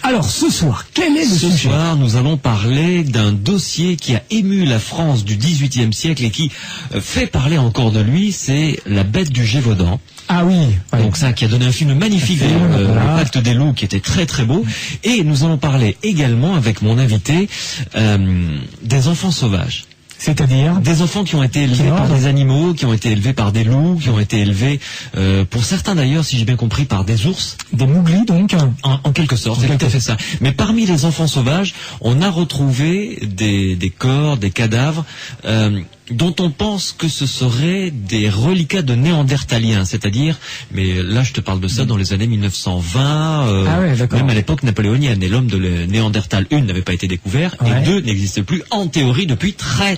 Alors ce soir, quel est le sujet? Ce soir, nous allons parler d'un dossier qui a ému la France du XVIIIe siècle et qui fait parler encore de lui, c'est la bête du Gévaudan. Ah oui. Ouais. Donc ça, qui a donné un film magnifique, le Pacte des loups, qui était très très beau. Et nous allons parler également avec mon invité des enfants sauvages. C'est-à-dire des enfants qui ont été élevés par des animaux, qui ont été élevés par des loups, qui ont été élevés, pour certains d'ailleurs, si j'ai bien compris, par des ours. Des mouglis donc. En quelque sorte, c'est tout à fait ça. Mais parmi les enfants sauvages, on a retrouvé des corps, des cadavres, dont on pense que ce seraient des reliquats de néandertaliens, c'est-à-dire, mais là je te parle de ça dans les années 1920, même à l'époque napoléonienne, et l'homme de Néandertal 1 n'avait pas été découvert, et 2 n'existe plus en théorie depuis très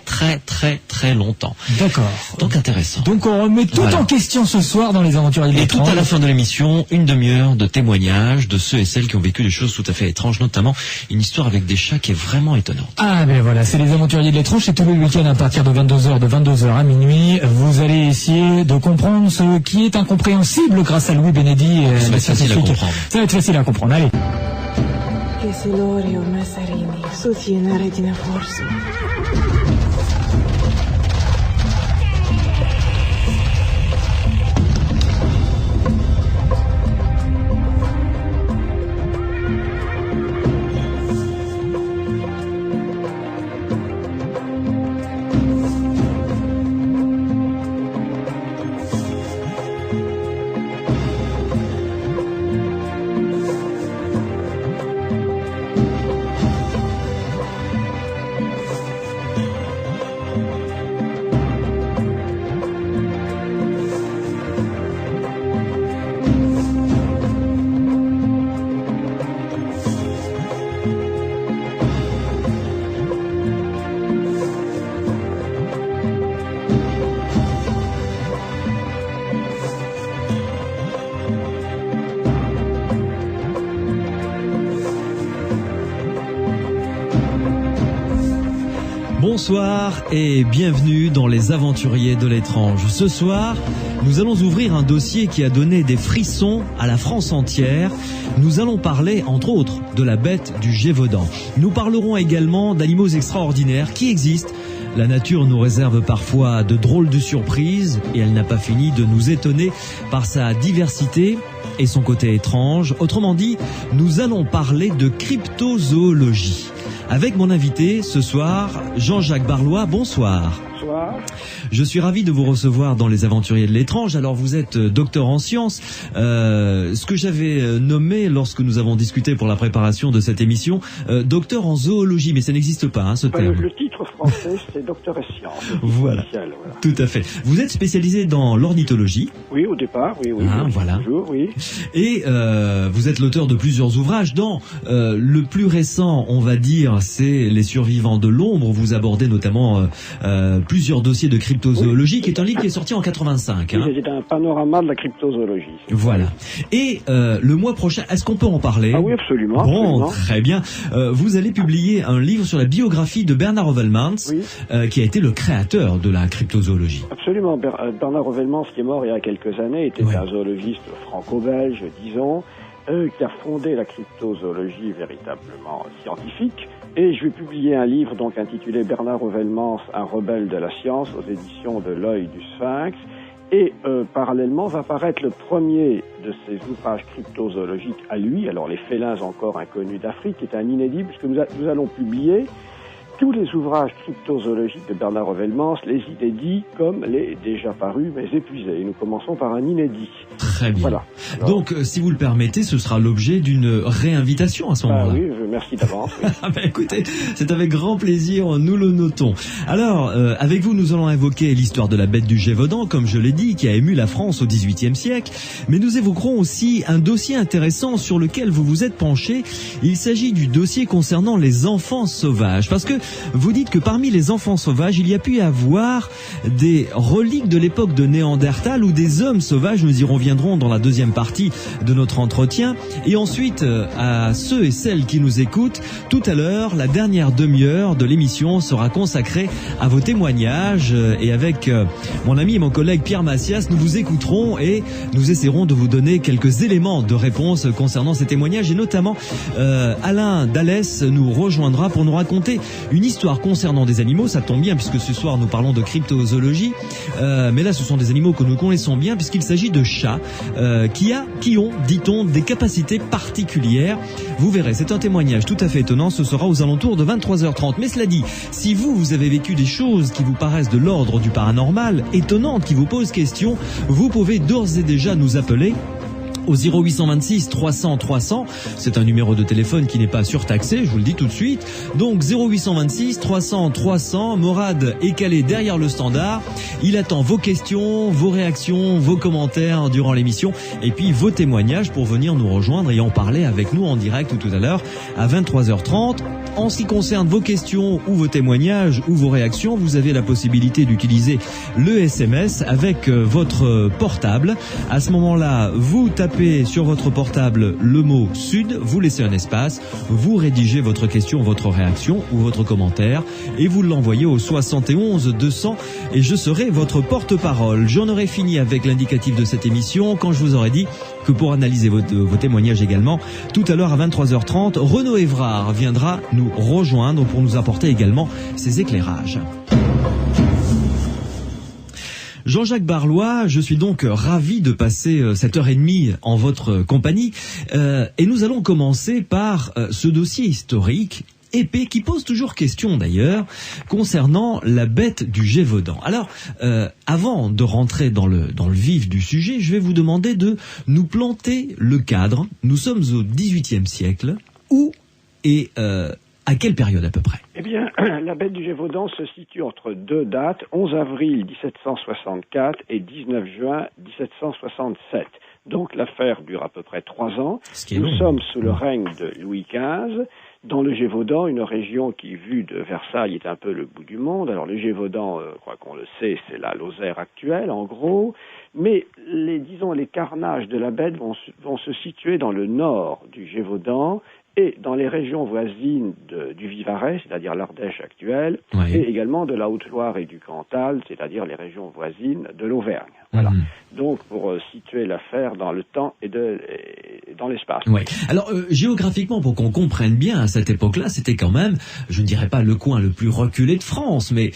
longtemps. D'accord. Donc intéressant. Donc on remet tout en question ce soir dans les aventuriers de l'étrange. Et tout à la fin de l'émission, une demi-heure de témoignages de ceux et celles qui ont vécu des choses tout à fait étranges, notamment une histoire avec des chats qui est vraiment étonnante. Ah ben voilà, c'est les aventuriers de l'étrange, c'est tous les week-ends à partir de 22h à minuit. Vous allez essayer de comprendre ce qui est incompréhensible grâce à Louis Bénédit. Ça va être facile à comprendre. Ça va être facile à comprendre, allez. Bonsoir et bienvenue dans les aventuriers de l'étrange. Ce soir, nous allons ouvrir un dossier qui a donné des frissons à la France entière. Nous allons parler, entre autres, de la bête du Gévaudan. Nous parlerons également d'animaux extraordinaires qui existent. La nature nous réserve parfois de drôles de surprises et elle n'a pas fini de nous étonner par sa diversité et son côté étrange. Autrement dit, nous allons parler de cryptozoologie. Avec mon invité ce soir, Jean-Jacques Barlois, bonsoir. Bonsoir. Je suis ravi de vous recevoir dans les aventuriers de l'étrange. Alors vous êtes docteur en sciences, ce que j'avais nommé lorsque nous avons discuté pour la préparation de cette émission, docteur en zoologie, mais ça n'existe pas ce terme. Le titre français c'est docteur et sciences. Voilà. Initial, voilà. Tout à fait. Vous êtes spécialisé dans l'ornithologie. Oui, au départ, oui. Voilà. Toujours, oui. Et vous êtes l'auteur de plusieurs ouvrages. Dans le plus récent, on va dire, c'est Les survivants de l'ombre. Vous abordez notamment plusieurs dossiers de cryptozoologie, qui est un livre qui est sorti en 85. Hein. C'est un panorama de la cryptozoologie. Voilà. Et le mois prochain, est-ce qu'on peut en parler? Ah oui, absolument. Bon, absolument. Très bien. Vous allez publier un livre sur la biographie de Bernard Ovelmans, qui a été le créateur de la cryptozoologie. Absolument. Bernard Ovelmans, qui est mort il y a quelques années, était un zoologiste franco-belge, disons, qui a fondé la cryptozoologie véritablement scientifique. Et je vais publier un livre donc intitulé Bernard Ovelmans, un rebelle de la science, aux éditions de l'Œil du Sphinx. Et parallèlement va paraître le premier de ses ouvrages cryptozoologiques à lui, alors les félins encore inconnus d'Afrique, qui est un inédit, puisque nous allons publier tous les ouvrages cryptozoologiques de Bernard Ovelmans, les inédits comme les déjà parus mais épuisés. Et nous commençons par un inédit. Très bien. Voilà. Alors, donc, si vous le permettez, ce sera l'objet d'une réinvitation à ce moment-là. Oui, merci d'avance. Oui. Écoutez, c'est avec grand plaisir, nous le notons. Alors, avec vous, nous allons évoquer l'histoire de la bête du Gévaudan, comme je l'ai dit, qui a ému la France au XVIIIe siècle. Mais nous évoquerons aussi un dossier intéressant sur lequel vous vous êtes penché. Il s'agit du dossier concernant les enfants sauvages. Parce que vous dites que parmi les enfants sauvages, il y a pu y avoir des reliques de l'époque de Néandertal ou des hommes sauvages. Nous y reviendrons dans la deuxième partie de notre entretien. Et ensuite, à ceux et celles qui nous nous écoutent. Tout à l'heure, la dernière demi-heure de l'émission sera consacrée à vos témoignages et avec mon ami et mon collègue Pierre Massias, nous vous écouterons et nous essaierons de vous donner quelques éléments de réponse concernant ces témoignages et notamment Alain Dallès nous rejoindra pour nous raconter une histoire concernant des animaux. Ça tombe bien puisque ce soir nous parlons de cryptozoologie, mais là ce sont des animaux que nous connaissons bien puisqu'il s'agit de chats qui ont, dit-on, des capacités particulières. Vous verrez, c'est un témoignage tout à fait étonnant, ce sera aux alentours de 23h30. Mais cela dit, si vous avez vécu des choses qui vous paraissent de l'ordre du paranormal, étonnantes, qui vous posent question, vous pouvez d'ores et déjà nous appeler au 0826 300 300. C'est un numéro de téléphone qui n'est pas surtaxé, je vous le dis tout de suite. Donc 0826 300 300. Morad est calé derrière le standard. Il attend vos questions, vos réactions, vos commentaires durant l'émission et puis vos témoignages pour venir nous rejoindre et en parler avec nous en direct tout à l'heure à 23h30. En ce qui concerne vos questions ou vos témoignages ou vos réactions, vous avez la possibilité d'utiliser le SMS avec votre portable. À ce moment-là, vous tapez sur votre portable le mot Sud, vous laissez un espace, vous rédigez votre question, votre réaction ou votre commentaire et vous l'envoyez au 71 200 et je serai votre porte-parole. J'en aurai fini avec l'indicatif de cette émission quand je vous aurai dit que pour analyser vos témoignages également, tout à l'heure à 23h30, Renaud Évrard viendra nous rejoindre pour nous apporter également ses éclairages. Jean-Jacques Barlois, je suis donc ravi de passer cette heure et demie en votre compagnie et nous allons commencer par ce dossier historique épais qui pose toujours question d'ailleurs concernant la bête du Gévaudan. Alors, avant de rentrer dans le vif du sujet, je vais vous demander de nous planter le cadre. Nous sommes au XVIIIe siècle. Où et à quelle période à peu près? Eh bien, la bête du Gévaudan se situe entre deux dates, 11 avril 1764 et 19 juin 1767. Donc l'affaire dure à peu près 3 ans. Nous sommes sous le règne de Louis XV. Dans le Gévaudan, une région qui, vue de Versailles, est un peu le bout du monde. Alors le Gévaudan, je crois qu'on le sait, c'est la Lozère actuelle, en gros. Mais les carnages de la bête vont se situer dans le nord du Gévaudan et dans les régions voisines du Vivarais, c'est-à-dire l'Ardèche actuelle, oui, et également de la Haute-Loire et du Cantal, c'est-à-dire les régions voisines de l'Auvergne. Voilà. Donc, pour situer l'affaire dans le temps et dans l'espace. Oui. Alors, géographiquement, pour qu'on comprenne bien, à cette époque-là, c'était quand même, je ne dirais pas le coin le plus reculé de France, mais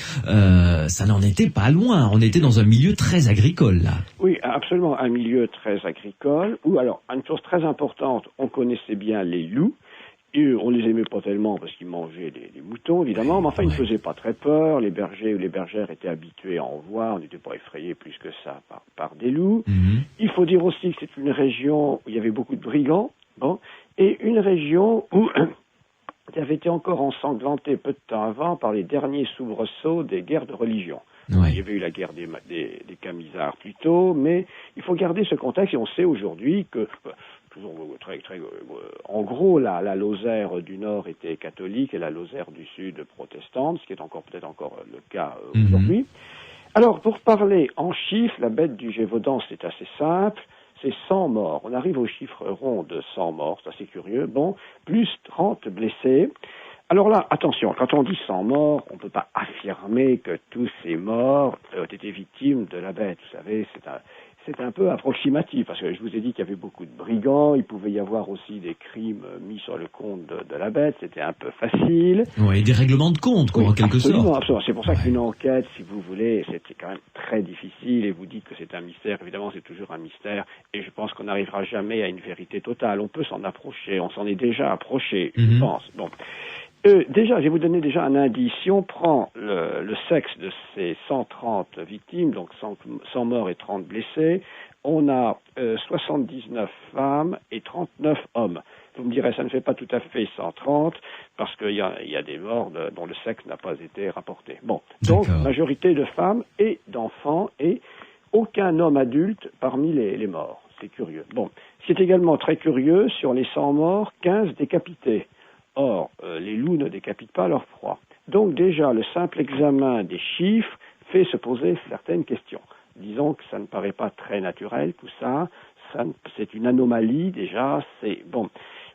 ça n'en était pas loin. On était dans un milieu très agricole, là. Oui, absolument, un milieu très agricole, où, alors, une chose très importante, on connaissait bien les loups. Et on les aimait pas tellement parce qu'ils mangeaient des moutons, évidemment, mais enfin, ils ne faisaient pas très peur. Les bergers ou les bergères étaient habitués à en voir. On n'était pas effrayés plus que ça par des loups. Il faut dire aussi que c'est une région où il y avait beaucoup de brigands, et une région où qui avait été encore ensanglantée peu de temps avant par les derniers soubresauts des guerres de religion. Ouais. Il y avait eu la guerre des Camisards plus tôt, mais il faut garder ce contexte et on sait aujourd'hui que toujours en gros, la Lozère du Nord était catholique et la Lozère du Sud protestante, ce qui est peut-être encore le cas aujourd'hui. Alors, pour parler en chiffres, la bête du Gévaudan, c'est assez simple, c'est 100 morts. On arrive au chiffre rond de 100 morts, c'est assez curieux, plus 30 blessés. Alors là, attention, quand on dit 100 morts, on ne peut pas affirmer que tous ces morts ont été victimes de la bête. Vous savez, c'est un peu approximatif, parce que je vous ai dit qu'il y avait beaucoup de brigands, il pouvait y avoir aussi des crimes mis sur le compte de la bête, c'était un peu facile. Oui, des règlements de compte, quoi, en quelque sorte. Absolument. C'est pour ça qu'une enquête, si vous voulez, c'était quand même très difficile, et vous dites que c'est un mystère, évidemment c'est toujours un mystère, et je pense qu'on n'arrivera jamais à une vérité totale. On peut s'en approcher, on s'en est déjà approché, je pense. Bon. Déjà, je vais vous donner déjà un indice. Si on prend le sexe de ces 130 victimes, donc 100 morts et 30 blessés, on a 79 femmes et 39 hommes. Vous me direz, ça ne fait pas tout à fait 130, parce qu'il y a des morts dont le sexe n'a pas été rapporté. Bon, donc majorité de femmes et d'enfants, et aucun homme adulte parmi les morts. C'est curieux. Bon, c'est également très curieux, sur les 100 morts, 15 décapités. Or, les loups ne décapitent pas leur proie. Donc déjà, le simple examen des chiffres fait se poser certaines questions. Disons que ça ne paraît pas très naturel, tout ça. C'est une anomalie, déjà.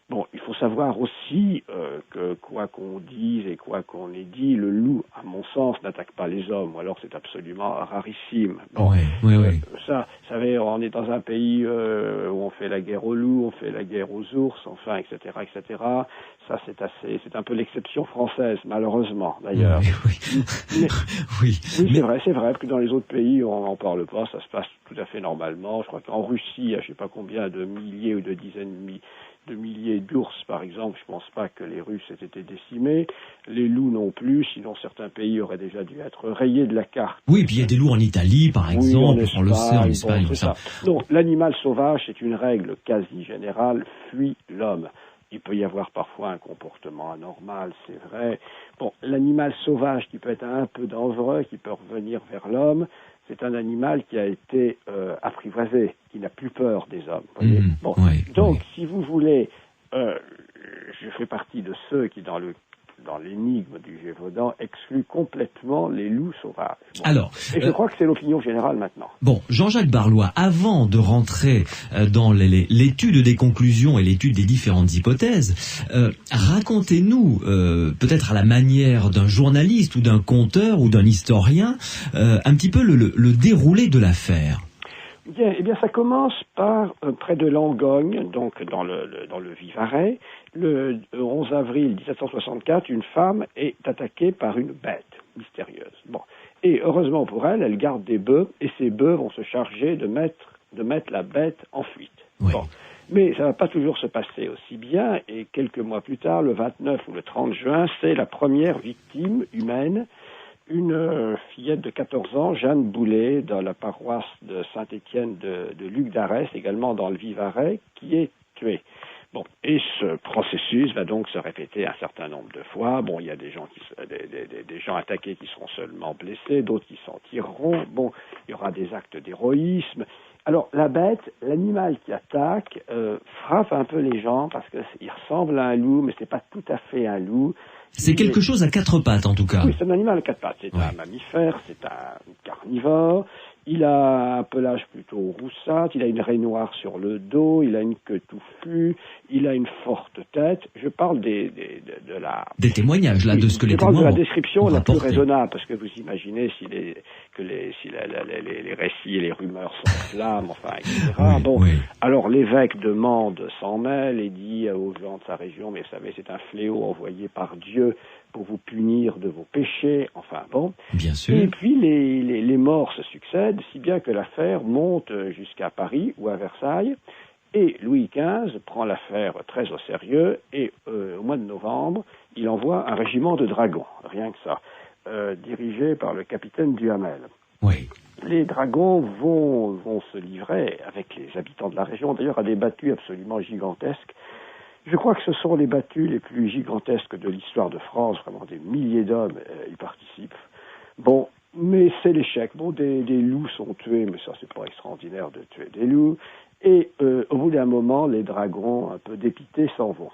Bon, il faut savoir aussi que quoi qu'on dise et quoi qu'on ait dit, le loup, à mon sens, n'attaque pas les hommes, ou alors c'est absolument rarissime. Bon, Oui. Ça, vous savez, on est dans un pays où on fait la guerre aux loups, on fait la guerre aux ours, enfin, etc., etc. Ça, c'est un peu l'exception française, malheureusement, d'ailleurs. Oui, c'est vrai, parce que dans les autres pays, on n'en parle pas, ça se passe tout à fait normalement. Je crois qu'en Russie, il y a je sais pas combien de milliers ou de dizaines de milliers d'ours, par exemple. Je pense pas que les Russes aient été décimés. Les loups non plus, sinon certains pays auraient déjà dû être rayés de la carte. Oui, puis il y a des loups en Italie, par exemple, on le sait, en Espagne, bon, ça. Donc, l'animal sauvage, c'est une règle quasi générale, fuit l'homme. Il peut y avoir parfois un comportement anormal, c'est vrai. Bon, l'animal sauvage qui peut être un peu dangereux, qui peut revenir vers l'homme, c'est un animal qui a été apprivoisé, qui n'a plus peur des hommes. Voyez donc, si vous voulez, je fais partie de ceux qui, dans l'énigme du Gévaudan, excluent complètement les loups sauvages. Bon. Alors, et je crois que c'est l'opinion générale maintenant. Bon, Jean-Jacques Barlois, avant de rentrer dans l'étude des conclusions et l'étude des différentes hypothèses, racontez-nous, peut-être à la manière d'un journaliste ou d'un conteur ou d'un historien, un petit peu le déroulé de l'affaire. Eh bien, ça commence par près de Langogne, donc dans le Vivarais. Le 11 avril 1764, une femme est attaquée par une bête mystérieuse. Bon, et heureusement pour elle, elle garde des bœufs, et ces bœufs vont se charger de mettre la bête en fuite. Oui. Bon. Mais ça ne va pas toujours se passer aussi bien, et quelques mois plus tard, le 29 ou le 30 juin, c'est la première victime humaine, une fillette de 14 ans, Jeanne Boulet, dans la paroisse de Saint-Étienne de Luc d'Arès, également dans le Vivarais, qui est tuée. Bon, et ce processus va donc se répéter un certain nombre de fois. Bon, il y a des gens attaqués qui seront seulement blessés, d'autres qui s'en tireront. Bon, il y aura des actes d'héroïsme. Alors, la bête, l'animal qui attaque, frappe un peu les gens parce qu'il ressemble à un loup, mais c'est pas tout à fait un loup. C'est quelque chose à quatre pattes, en tout cas. Oui, c'est un animal à quatre pattes. C'est un mammifère, c'est un carnivore. Il a un pelage plutôt roussâtre, il a une raie noire sur le dos, il a une queue touffue, il a une forte tête. Je parle des témoignages, là, de ce que les témoins ont. Je parle de la description la plus rapporté. Raisonnable, parce que vous imaginez si les récits et les rumeurs s'enflamment, enfin, etc. Alors l'évêque de Mende s'en mêle et dit aux gens de sa région, mais vous savez, c'est un fléau envoyé par Dieu pour vous punir de vos péchés, enfin bon. Bien sûr. Et puis les morts se succèdent, si bien que l'affaire monte jusqu'à Paris ou à Versailles, et Louis XV prend l'affaire très au sérieux, et au mois de novembre, il envoie un régiment de dragons, rien que ça, dirigé par le capitaine Duhamel. Oui. Les dragons vont se livrer avec les habitants de la région, d'ailleurs à des battues absolument gigantesques. Je crois que ce sont les battues les plus gigantesques de l'histoire de France, vraiment des milliers d'hommes y participent. Bon, mais c'est l'échec. Bon, des loups sont tués, mais ça c'est pas extraordinaire de tuer des loups. Et au bout d'un moment, les dragons, un peu dépités, s'en vont.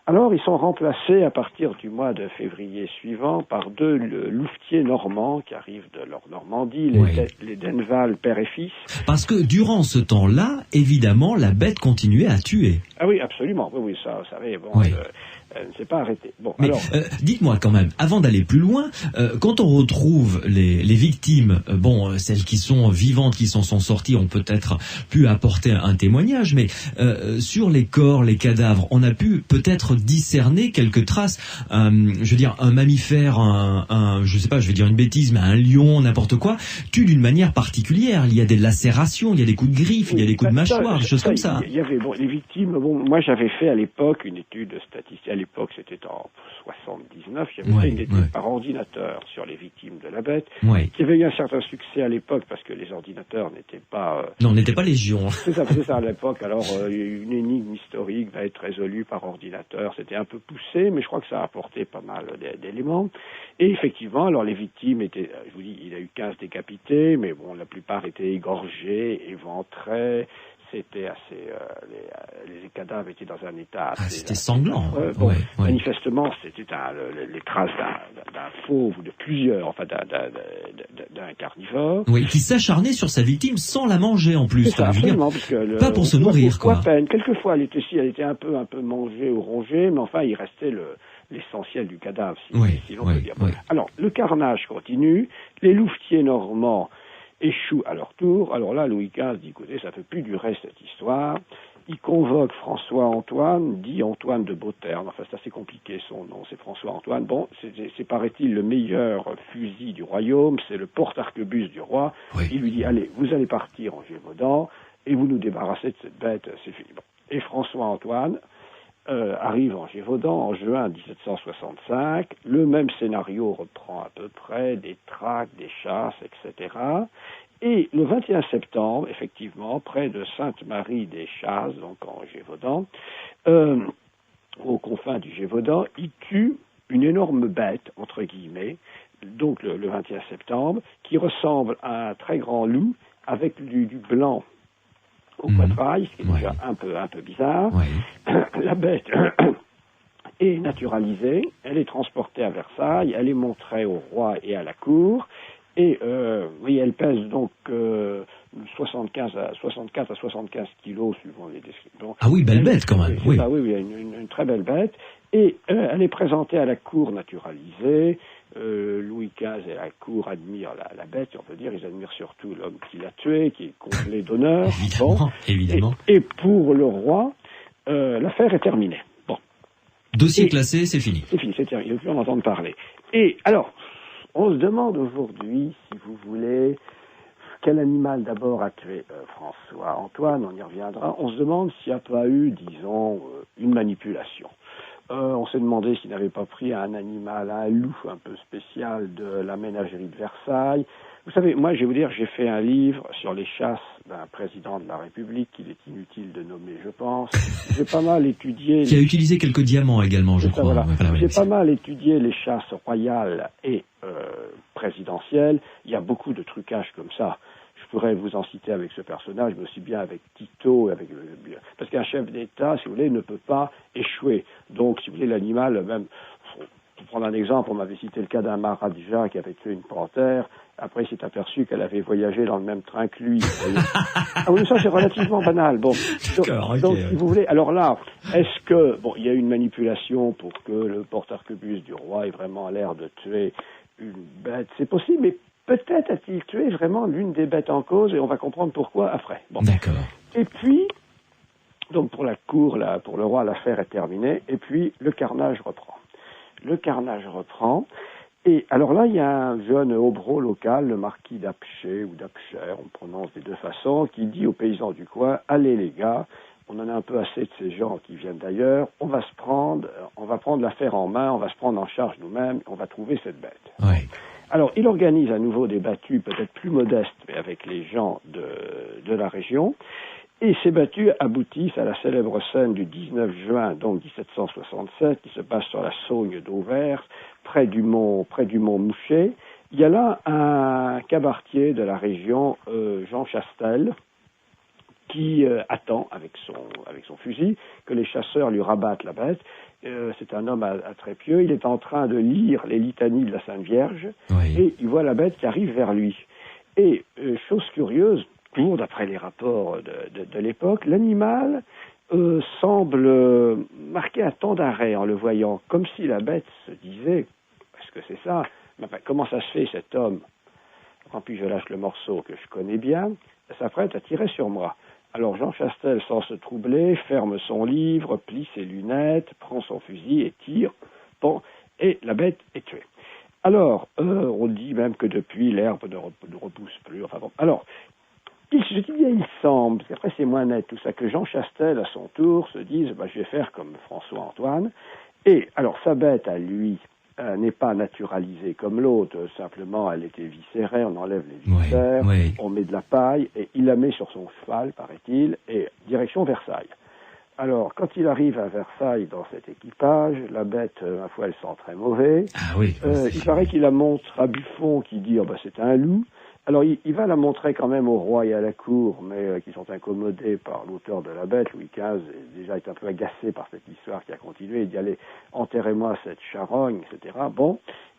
Alors, ils sont remplacés à partir du mois de février suivant par deux louvetiers normands qui arrivent de leur Normandie, les Denval, père et fils. Parce que durant ce temps-là, évidemment, la bête continuait à tuer. Ah oui, absolument. Oui, ça, vous savez, bon, elle ne s'est pas arrêtée. Bon, mais alors, dites-moi quand même, avant d'aller plus loin, quand on retrouve les victimes, celles qui sont vivantes, qui s'en sont sorties, ont peut-être pu apporter un témoignage, mais sur les corps, les cadavres, on a pu peut-être discerner quelques traces. Je veux dire, un mammifère, je sais pas, je vais dire une bêtise, mais un lion, n'importe quoi, tue d'une manière particulière. Il y a des lacérations, il y a des coups de griffes, il y a des coups de mâchoire, des choses comme ça. Il y avait les victimes. Moi j'avais fait à l'époque une étude statistique. À l'époque, c'était en 79. J'avais fait une étude par ordinateur sur les victimes de la bête. Qui avait eu un certain succès à l'époque parce que les ordinateurs n'étaient pas. Non, n'étaient pas légion. C'est ça à l'époque. Alors une énigme historique va être résolue par ordinateur. C'était un peu poussé, mais je crois que ça a apporté pas mal d'éléments. Et effectivement, alors les victimes étaient, je vous dis, il a eu 15 décapités, mais bon, la plupart étaient égorgés, éventrés. c'était assez, les cadavres étaient dans un état assez... c'était sanglant. Bon, manifestement, c'était les traces d'un fauve ou de plusieurs, enfin d'un carnivore. Oui, qui s'acharnait sur sa victime sans la manger en plus. C'est ça, absolument, parce que pas pour se nourrir, quoi. À peine. Quelquefois, elle était un peu mangée ou rongée, mais enfin, il restait l'essentiel du cadavre, si l'on peut dire. Oui. Alors, le carnage continue, les louvetiers normands échouent à leur tour. Alors là, Louis XV dit, écoutez, ça ne peut plus durer cette histoire. Il convoque François-Antoine, dit Antoine de Beauterne. Enfin, c'est assez compliqué son nom, c'est François-Antoine. Bon, c'est paraît-il le meilleur fusil du royaume, c'est le porte-arquebuse du roi. Oui. Il lui dit, allez, vous allez partir en Gévaudan et vous nous débarrassez de cette bête, c'est fini. Bon. Et François-Antoine arrive en Gévaudan en juin 1765. Le même scénario reprend à peu près, des traques, des chasses, etc. Et le 21 septembre, effectivement, près de Sainte-Marie-des-Chasses, donc en Gévaudan, aux confins du Gévaudan, il tue une énorme bête, entre guillemets, donc le 21 septembre, qui ressemble à un très grand loup avec du blanc au poitrail, ce qui est déjà un peu bizarre. Oui. La bête est naturalisée, elle est transportée à Versailles, elle est montrée au roi et à la cour, et elle pèse donc 64 à 75 kilos suivant les descriptions. Ah oui, belle bête quand même. Oui, une très belle bête, et elle est présentée à la cour naturalisée. Louis XV et la cour admirent la bête, on peut dire, ils admirent surtout l'homme qui l'a tué, qui est comblé d'honneur. Évidemment. Et pour le roi, l'affaire est terminée. Bon. Dossier classé, c'est fini. C'est fini, c'est terminé, il ne faut plus en entendre parler. Et alors, on se demande aujourd'hui, si vous voulez, quel animal d'abord a tué François-Antoine, on y reviendra. On se demande s'il n'y a pas eu, disons, une manipulation. On s'est demandé s'il n'avait pas pris un animal, un loup un peu spécial de la ménagerie de Versailles. Vous savez, moi, je vais vous dire, j'ai fait un livre sur les chasses d'un président de la République qu'il est inutile de nommer, je pense. J'ai pas mal étudié... Qui a utilisé quelques diamants également, je crois. Voilà. J'ai pas mal étudié les chasses royales et présidentielles. Il y a beaucoup de trucages comme ça. Je pourrais vous en citer avec ce personnage, mais aussi bien avec Tito, parce qu'un chef d'État, si vous voulez, ne peut pas échouer. Donc, si vous voulez, l'animal, même, pour prendre un exemple, on m'avait cité le cas d'un Maharaja qui avait tué une panthère. Après, il s'est aperçu qu'elle avait voyagé dans le même train que lui. Ah oui, ça, c'est relativement banal. Bon. Donc, si vous voulez, alors là, est-ce que, il y a une manipulation pour que le porte-arquebuse du roi ait vraiment l'air de tuer une bête? C'est possible, mais peut-être a-t-il tué vraiment l'une des bêtes en cause, et on va comprendre pourquoi après. Bon. D'accord. Et puis, donc pour la cour, pour le roi, l'affaire est terminée, et puis le carnage reprend. Et alors là, il y a un jeune hobereau local, le marquis d'Apcher ou d'Apcher, on prononce des deux façons, qui dit aux paysans du coin, allez les gars, on en a un peu assez de ces gens qui viennent d'ailleurs, on va prendre l'affaire en main, on va se prendre en charge nous-mêmes, on va trouver cette bête. Oui. Alors, il organise à nouveau des battues peut-être plus modestes, mais avec les gens de la région. Et ces battues aboutissent à la célèbre scène du 19 juin, donc 1767, qui se passe sur la Saugne d'Auvers, près du mont Mouchet. Il y a là un cabaretier de la région, Jean Chastel, qui attend avec son fusil que les chasseurs lui rabattent la bête. C'est un homme à trépied, il est en train de lire les litanies de la Sainte Vierge, et il voit la bête qui arrive vers lui. Et, chose curieuse, d'après les rapports de l'époque, l'animal semble marquer un temps d'arrêt en le voyant, comme si la bête se disait, est-ce que c'est ça? Comment ça se fait, cet homme, quand puis je lâche le morceau que je connais bien, s'apprête à tirer sur moi. Alors Jean Chastel, sans se troubler, ferme son livre, plie ses lunettes, prend son fusil et tire. Bon, et la bête est tuée. Alors, on dit même que depuis, l'herbe ne repousse plus. Enfin bon, alors, je dis bien il semble, parce qu'après c'est moins net tout ça, que Jean Chastel, à son tour, se dise, je vais faire comme François-Antoine. Et alors, sa bête, à lui, n'est pas naturalisée comme l'autre, simplement elle était viscérée, on enlève les viscères, on met de la paille, et il la met sur son cheval, paraît-il, et direction Versailles. Alors, quand il arrive à Versailles dans cet équipage, la bête, ma foi, elle sent très mauvais. Ah oui. Il paraît qu'il la montre à Buffon qui dit, c'est un loup. Alors, il va la montrer quand même au roi et à la cour, mais qui sont incommodés par l'auteur de la bête. Louis XV déjà est un peu agacé par cette histoire qui a continué. Il dit, allez, enterrez-moi cette charogne, etc. Bon,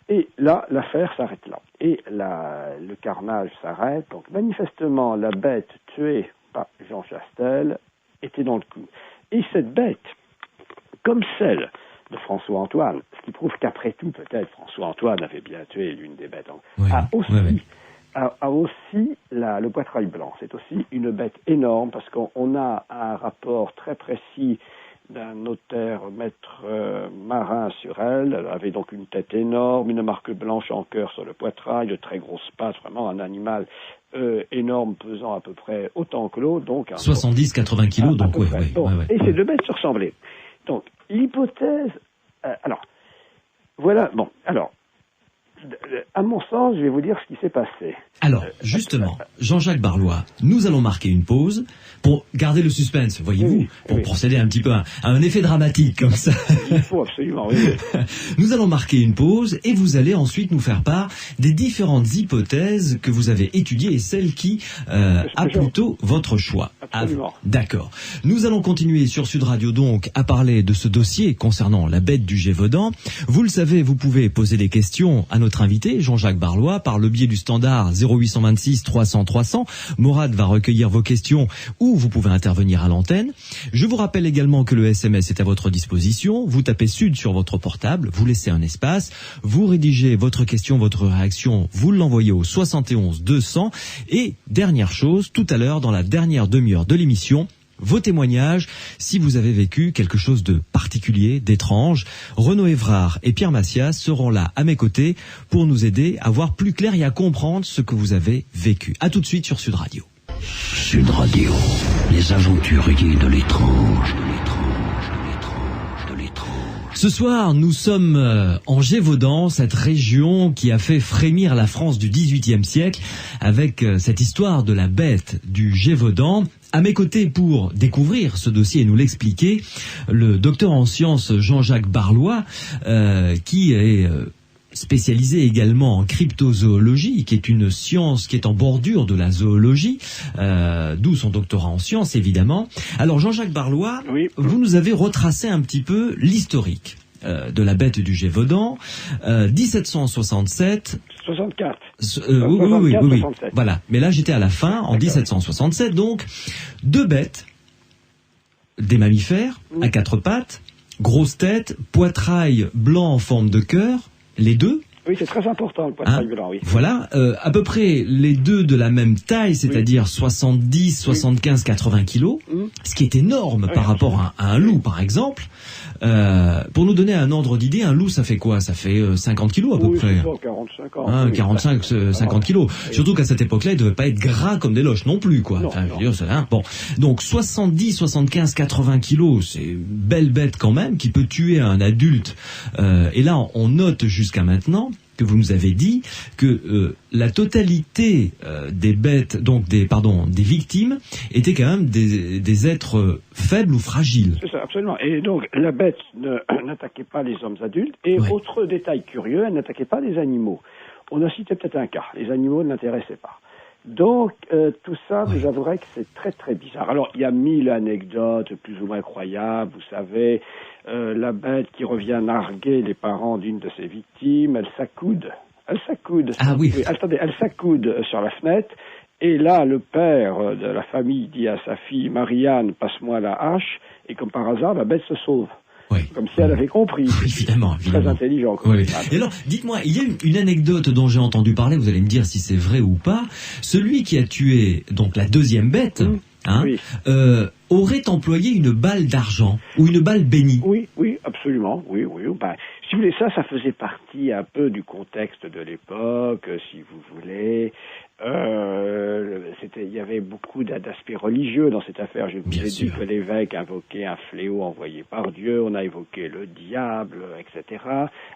et là, l'affaire s'arrête là. Et le carnage s'arrête. Donc, manifestement, la bête tuée par Jean Chastel était dans le coup. Et cette bête, comme celle de François-Antoine, ce qui prouve qu'après tout, peut-être, François-Antoine avait bien tué l'une des bêtes, a aussi le poitrail blanc. C'est aussi une bête énorme, parce qu'on a un rapport très précis d'un notaire maître marin sur elle. Elle avait donc une tête énorme, une marque blanche en cœur sur le poitrail, de très grosses pattes, vraiment un animal énorme, pesant à peu près autant que l'autre. Donc 70-80 kilos, donc oui. Et ces deux bêtes se ressemblaient. Donc, l'hypothèse... alors, voilà, bon, alors, à mon sens, je vais vous dire ce qui s'est passé. Alors, justement, Jean-Jacques Barlois, nous allons marquer une pause pour garder le suspense, voyez-vous, pour procéder un petit peu à un effet dramatique comme ça. Il faut absolument, oui. Nous allons marquer une pause et vous allez ensuite nous faire part des différentes hypothèses que vous avez étudiées et celle qui a plutôt votre choix. Absolument. D'accord. Nous allons continuer sur Sud Radio donc à parler de ce dossier concernant la bête du Gévaudan. Vous le savez, vous pouvez poser des questions à notre invité, Jean-Jacques Barlois, par le biais du standard 0826 300 300. Morad va recueillir vos questions ou vous pouvez intervenir à l'antenne. Je vous rappelle également que le SMS est à votre disposition. Vous tapez Sud sur votre portable, vous laissez un espace, vous rédigez votre question, votre réaction, vous l'envoyez au 71 200. Et dernière chose, tout à l'heure, dans la dernière demi-heure de l'émission, vos témoignages, si vous avez vécu quelque chose de particulier, d'étrange. Renaud Évrard et Pierre Massias seront là à mes côtés pour nous aider à voir plus clair et à comprendre ce que vous avez vécu. À tout de suite sur Sud Radio. Sud Radio, les aventuriers de l'étrange. Ce soir, nous sommes en Gévaudan, cette région qui a fait frémir la France du XVIIIe siècle avec cette histoire de la bête du Gévaudan. À mes côtés pour découvrir ce dossier et nous l'expliquer, le docteur en sciences Jean-Jacques Barlois, qui est spécialisé également en cryptozoologie, qui est une science qui est en bordure de la zoologie, d'où son doctorat en sciences évidemment. Alors Jean-Jacques Barlois, oui. Vous nous avez retracé un petit peu l'historique de la bête du Gévaudan, 1767... 64. Oui. Voilà. Mais là, j'étais à la fin, en 1767. Donc, deux bêtes, des mammifères, à quatre pattes, grosse tête, poitrail blanc en forme de cœur, les deux. Oui, c'est très important, le poitrail blanc, oui. Voilà, à peu près les deux de la même taille, c'est-à-dire 70, 75, 80 kilos, ce qui est énorme par rapport à un loup, par exemple. Pour nous donner un ordre d'idée, un loup, ça fait quoi? Ça fait 50 kilos à peu près. 45 ans. 45, 50 kilos. Surtout qu'à cette époque-là, il devait pas être gras comme des loches non plus, quoi. Non, je veux dire, bon. Donc 70, 75, 80 kilos, c'est une belle bête quand même qui peut tuer un adulte. Et là, on note jusqu'à maintenant que vous nous avez dit que la totalité des bêtes, donc des victimes, étaient quand même des êtres faibles ou fragiles. C'est ça, absolument. Et donc la bête n'attaquait pas les hommes adultes. Et autre détail curieux, elle n'attaquait pas les animaux. On a cité peut-être un cas. Les animaux ne l'intéressaient pas. Donc, tout ça, vous avouerez que c'est très très bizarre. Alors, il y a 1000 anecdotes plus ou moins croyables, vous savez, la bête qui revient narguer les parents d'une de ses victimes, elle s'accoude. Ah oui. Elle s'accoude sur la fenêtre, et là, le père de la famille dit à sa fille, Marianne, passe-moi la hache, et comme par hasard, la bête se sauve. Oui. Comme si elle avait compris. Évidemment. Très intelligent. Oui. Et alors, dites-moi, il y a une anecdote dont j'ai entendu parler, vous allez me dire si c'est vrai ou pas. Celui qui a tué donc la deuxième bête, aurait employé une balle d'argent ou une balle bénie. Oui, absolument. Oui. Ben, si vous voulez, ça faisait partie un peu du contexte de l'époque, si vous voulez. Il y avait beaucoup d'aspects religieux dans cette affaire. Je vous ai dit que l'évêque invoquait un fléau envoyé par Dieu, on a évoqué le diable, etc.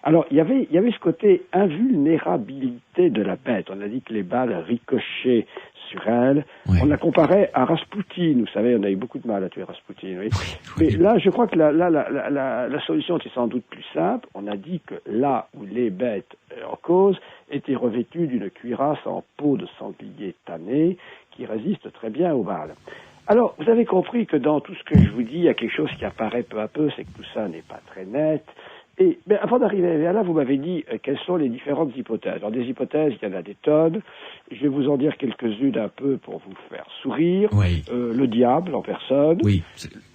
Alors, il y avait ce côté invulnérabilité de la bête. On a dit que les balles ricochaient sur elle. Ouais. On la comparait à Raspoutine. Vous savez, on a eu beaucoup de mal à tuer Raspoutine. Oui. Mais là, je crois que la solution était sans doute plus simple. On a dit que là où les bêtes en cause étaient revêtues d'une cuirasse en peau de sanglier tanné qui résiste très bien aux balles. Alors, vous avez compris que dans tout ce que je vous dis, il y a quelque chose qui apparaît peu à peu, c'est que tout ça n'est pas très net. Et avant d'arriver à là, vous m'avez dit quelles sont les différentes hypothèses. Alors, des hypothèses, il y en a des tonnes. Je vais vous en dire quelques-unes un peu pour vous faire sourire. Oui. Le diable en personne. Oui,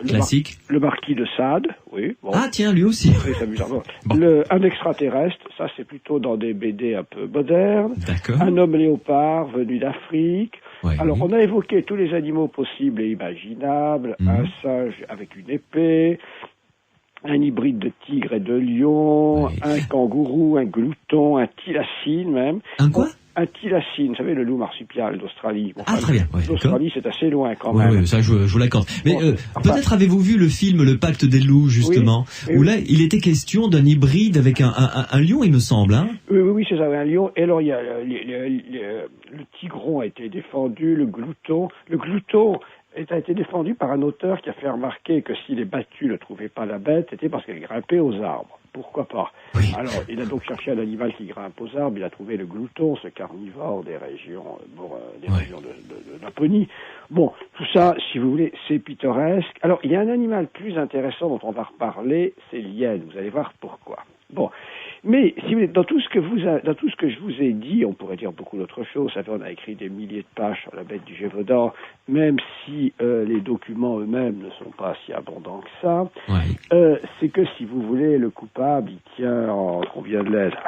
classique. Le marquis de Sade, oui. Bon. Ah tiens, lui aussi. Oui, c'est amusant. Bon. Bon. Un extraterrestre, ça c'est plutôt dans des BD un peu modernes. D'accord. Un homme léopard venu d'Afrique. Ouais, Alors, oui. on a évoqué tous les animaux possibles et imaginables. Un singe avec une épée, un hybride de tigre et de lion, Ouais. un kangourou, un glouton, un thylacine même. Un quoi? Un thylacine, vous savez, le loup marsupial d'Australie. Bon, Ah, très bien, ouais, L'Australie, c'est assez loin quand Ouais, même. ouais, ça je vous l'accorde. Mais Bon, enfin- peut-être avez-vous vu le film Le Pacte des loups, justement, Oui, où oui. là, il était question d'un hybride avec un lion, il me semble, hein? Oui, c'est ça, un lion. Et alors, il y a le tigron a été défendu, le glouton. Le glouton a été défendu par un auteur qui a fait remarquer que si les battus ne trouvaient pas la bête, c'était parce qu'elle grimpait aux arbres. Pourquoi pas? Oui. Alors, il a donc cherché un animal qui grimpe aux arbres. Il a trouvé le glouton, ce carnivore des régions, régions de Laponie. Bon, tout ça, si vous voulez, c'est pittoresque. Alors, il y a un animal plus intéressant dont on va reparler, c'est l'hyène. Vous allez voir pourquoi. Bon. Mais si vous voulez, dans tout ce que je vous ai dit, on pourrait dire beaucoup d'autres choses. Vous savez, on a écrit des milliers de pages sur la bête du Gévaudan, même si les documents eux-mêmes ne sont pas si abondants que ça. Ouais. C'est que si vous voulez, le coupable, il tient en combien de lettres?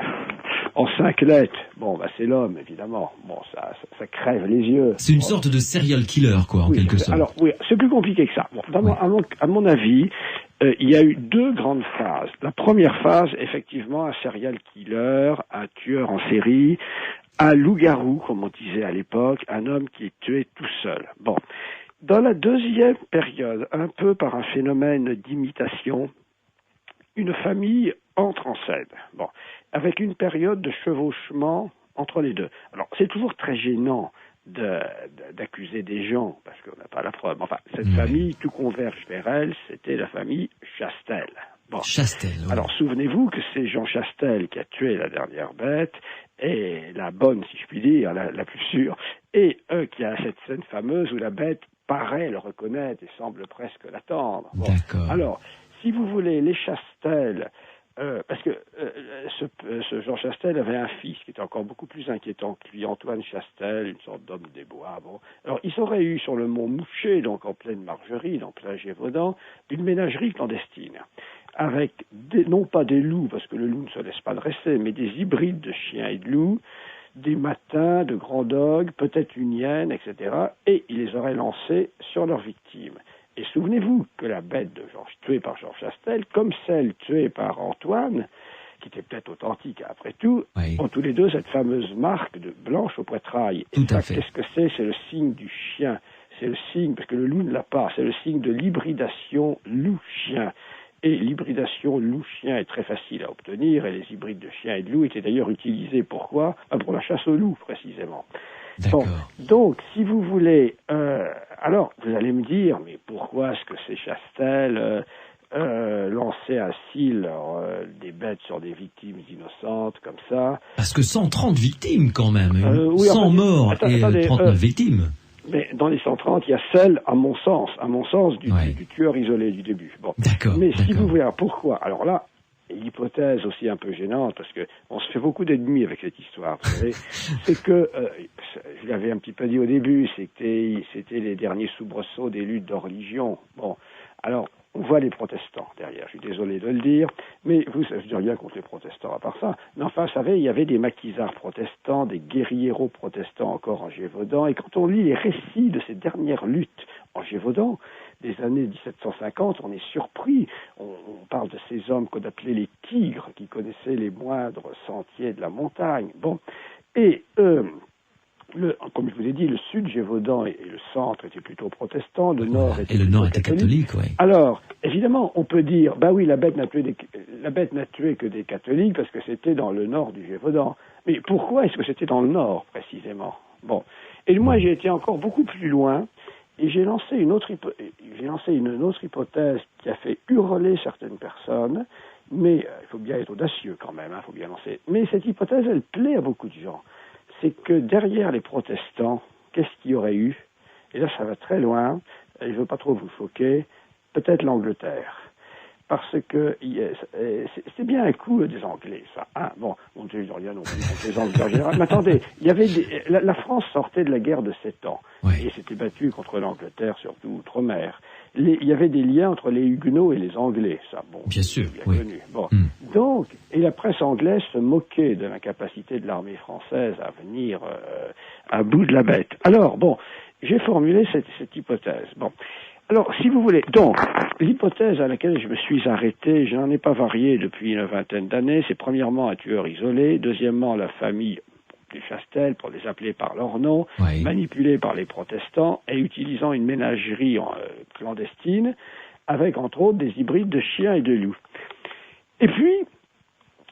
En 5 lettres. Bon, bah c'est l'homme, évidemment. Bon, ça crève les yeux. C'est une sorte de serial killer, quoi, en Oui, quelque sorte. Alors, oui, c'est plus compliqué que ça. Bon, à mon avis, il y a eu 2 grandes phases. La première phase, effectivement, un serial killer, un tueur en série, un loup-garou, comme on disait à l'époque, un homme qui est tué tout seul. Bon. Dans la deuxième période, un peu par un phénomène d'imitation, une famille entre en scène. Bon. Avec une période de chevauchement entre les deux. Alors, c'est toujours très gênant d'accuser des gens, parce qu'on n'a pas la preuve. Enfin, cette famille, tout converge vers elle, c'était la famille Chastel. Bon. Chastel, ouais. Alors, souvenez-vous que c'est Jean Chastel qui a tué la dernière bête, et la bonne, si je puis dire, la plus sûre, et qui a cette scène fameuse où la bête paraît le reconnaître et semble presque l'attendre. Bon. D'accord. Alors, si vous voulez, les Chastel, parce que ce Jean Chastel avait un fils qui était encore beaucoup plus inquiétant que lui, Antoine Chastel, une sorte d'homme des bois. Bon. Alors, ils auraient eu sur le mont Mouchet, donc en pleine Margerie, en plein Gévaudan, une ménagerie clandestine, avec non pas des loups, parce que le loup ne se laisse pas dresser, mais des hybrides de chiens et de loups, des matins, de grands dogs, peut-être une hyène, etc. Et ils les auraient lancés sur leurs victimes. Et souvenez-vous que la bête tuée par Georges Chastel, comme celle tuée par Antoine, qui était peut-être authentique après tout, Oui. ont tous les deux cette fameuse marque de blanche au poitrail. Tout Et à ça, fait. qu'est-ce que c'est? C'est le signe du chien. C'est le signe, parce que le loup ne l'a pas, c'est le signe de l'hybridation loup-chien. Et l'hybridation loup-chien est très facile à obtenir, et les hybrides de chiens et de loups étaient d'ailleurs utilisés, pourquoi? Pour la chasse au loup, précisément. D'accord. Bon, donc, si vous voulez, alors, vous allez me dire, mais pourquoi est-ce que ces Chastel lançaient ainsi des bêtes sur des victimes innocentes, comme ça? Parce que 130 victimes, quand même. Oui, 100 enfin, morts et attendez, 39 victimes. Mais dans les 130, il y a celle, à mon sens, du tueur isolé du début. Bon. D'accord. Mais si vous voulez, pourquoi? Alors là, l'hypothèse aussi un peu gênante, parce que on se fait beaucoup d'ennemis avec cette histoire, vous savez, c'est que, je l'avais un petit peu dit au début, c'était les derniers soubresauts des luttes de religion. Bon, alors, on voit les protestants derrière, je suis désolé de le dire, mais je dis rien contre les protestants à part ça, mais enfin, vous savez, il y avait des maquisards protestants, des guérilleros protestants encore en Gévaudan, et quand on lit les récits de ces dernières luttes en Gévaudan, des années 1750, on est surpris. On parle de ces hommes qu'on appelait les tigres, qui connaissaient les moindres sentiers de la montagne. Bon, et comme je vous ai dit, le sud Gévaudan et le centre étaient plutôt protestants, le nord était catholique, oui. Alors, évidemment, on peut dire, bah oui, la bête n'a tué que des catholiques parce que c'était dans le nord du Gévaudan. Mais pourquoi est-ce que c'était dans le nord, précisément? Bon. Et moi, j'ai été encore beaucoup plus loin, et j'ai lancé une autre hypothèse qui a fait hurler certaines personnes, mais il faut bien être audacieux quand même, faut bien lancer. Mais cette hypothèse, elle plaît à beaucoup de gens. C'est que derrière les protestants, qu'est-ce qu'il y aurait eu? Et là, ça va très loin, je ne veux pas trop vous choquer, peut-être l'Angleterre. Parce que c'est bien un coup des Anglais, ça. Ah, bon, on ne dit rien non plus contre les Anglais en général. Mais attendez, il y avait la France sortait de la guerre de 7 ans et s'était battue contre l'Angleterre, surtout outre-mer. Il y avait des liens entre les Huguenots et les Anglais, ça. Bon, bien sûr, bien connu. Bon, donc, et la presse anglaise se moquait de l'incapacité de l'armée française à venir à bout de la bête. Alors, bon, j'ai formulé cette hypothèse. Bon. Alors, si vous voulez, donc, l'hypothèse à laquelle je me suis arrêté, je n'en ai pas varié depuis une vingtaine d'années, c'est premièrement un tueur isolé, deuxièmement la famille des Chastel, pour les appeler par leur nom, manipulée par les protestants et utilisant une ménagerie clandestine, avec entre autres des hybrides de chiens et de loups. Et puis,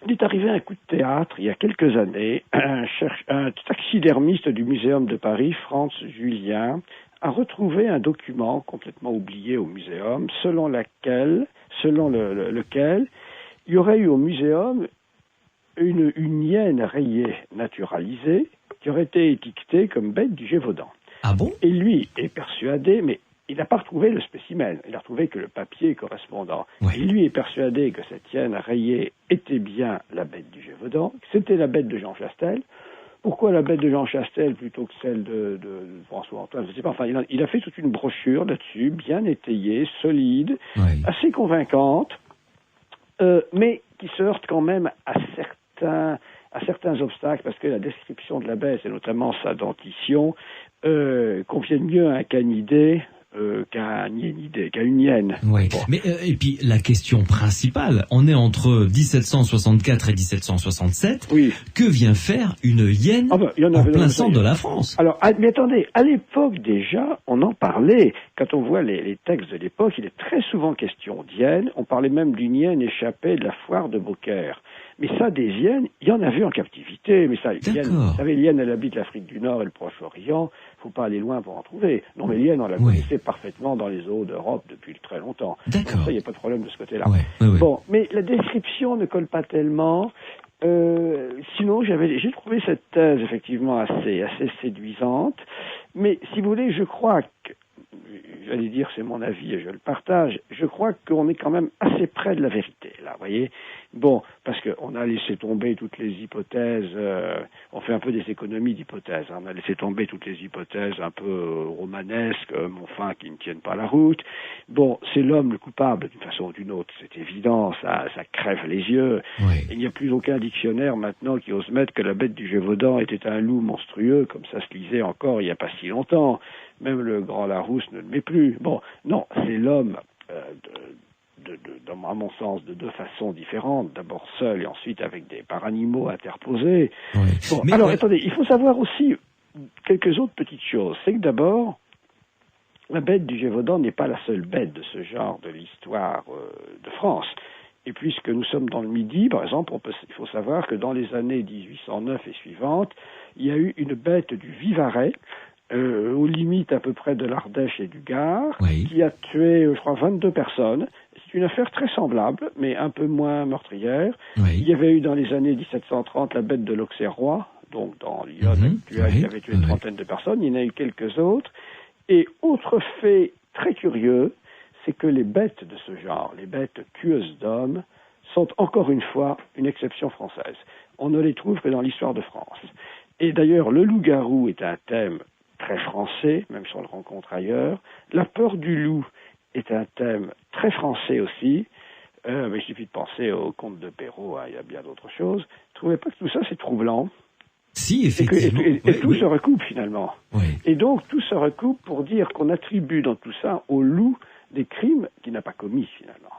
il est arrivé un coup de théâtre, il y a quelques années, un taxidermiste du Muséum de Paris, Franz Julien, a retrouvé un document complètement oublié au muséum, selon lequel il y aurait eu au muséum une hyène rayée naturalisée qui aurait été étiquetée comme bête du Gévaudan. Ah bon? Et lui est persuadé, mais il n'a pas retrouvé le spécimen, il n'a retrouvé que le papier correspondant. Et lui est persuadé que cette hyène rayée était bien la bête du Gévaudan, que c'était la bête de Jean Chastel. Pourquoi la bête de Jean Chastel plutôt que celle de François-Antoine? Je ne sais pas. Enfin, il a fait toute une brochure là-dessus, bien étayée, solide, assez convaincante, mais qui se heurte quand même à certains obstacles, parce que la description de la bête, et notamment sa dentition, conviennent mieux à un canidé qu'à une hyène. Oui. Bon. Mais et puis la question principale, on est entre 1764 et 1767. Oui. Que vient faire une hyène en plein centre de la France? Alors, mais attendez, à l'époque déjà, on en parlait. Quand on voit les textes de l'époque, il est très souvent question d'hyène. On parlait même d'une hyène échappée de la foire de Beaucaire. Mais ça, des hyènes, il y en a vu en captivité. Mais ça, vous savez, l'hyène, elle habite l'Afrique du Nord et le Proche-Orient. Il ne faut pas aller loin pour en trouver. Non, mais l'hyène, on la connaissait parfaitement dans les eaux d'Europe depuis très longtemps. D'accord. Donc ça, il n'y a pas de problème de ce côté-là. Bon, mais la description ne colle pas tellement. Sinon, j'ai trouvé cette thèse effectivement assez séduisante. Mais si vous voulez, je crois que, j'allais dire c'est mon avis et je le partage, je crois qu'on est quand même assez près de la vérité, là, vous voyez. Bon, parce qu'on a laissé tomber toutes les hypothèses, on fait un peu des économies d'hypothèses, on a laissé tomber toutes les hypothèses un peu romanesques, enfin, qui ne tiennent pas la route. Bon, c'est l'homme le coupable d'une façon ou d'une autre, c'est évident, ça crève les yeux. Il n'y a plus aucun dictionnaire maintenant qui ose mettre que la bête du Gévaudan était un loup monstrueux, comme ça se lisait encore il n'y a pas si longtemps. Même le grand Larousse ne le met plus. Bon, non, c'est l'homme, à mon sens, de deux façons différentes. D'abord seul et ensuite avec par animaux interposés. Bon, mais alors, attendez, il faut savoir aussi quelques autres petites choses. C'est que d'abord, la bête du Gévaudan n'est pas la seule bête de ce genre de l'histoire de France. Et puisque nous sommes dans le Midi, par exemple, il faut savoir que dans les années 1809 et suivantes, il y a eu une bête du Vivarais, aux limites à peu près de l'Ardèche et du Gard, qui a tué, je crois, 22 personnes. C'est une affaire très semblable, mais un peu moins meurtrière. Il y avait eu dans les années 1730 la bête de l'Auxerrois, donc dans l'Yonne actuel, qui avait tué une trentaine de personnes. Il y en a eu quelques autres. Et autre fait très curieux, c'est que les bêtes de ce genre, les bêtes tueuses d'hommes, sont encore une fois une exception française. On ne les trouve que dans l'histoire de France. Et d'ailleurs, le loup-garou est un thème très français, même si on le rencontre ailleurs. La peur du loup est un thème très français aussi. Mais il suffit de penser au conte de Perrault, il y a bien d'autres choses. Vous ne trouvez pas que tout ça, c'est troublant? Si, effectivement. Et tout se recoupe finalement. Et donc, tout se recoupe pour dire qu'on attribue dans tout ça au loup des crimes qu'il n'a pas commis finalement.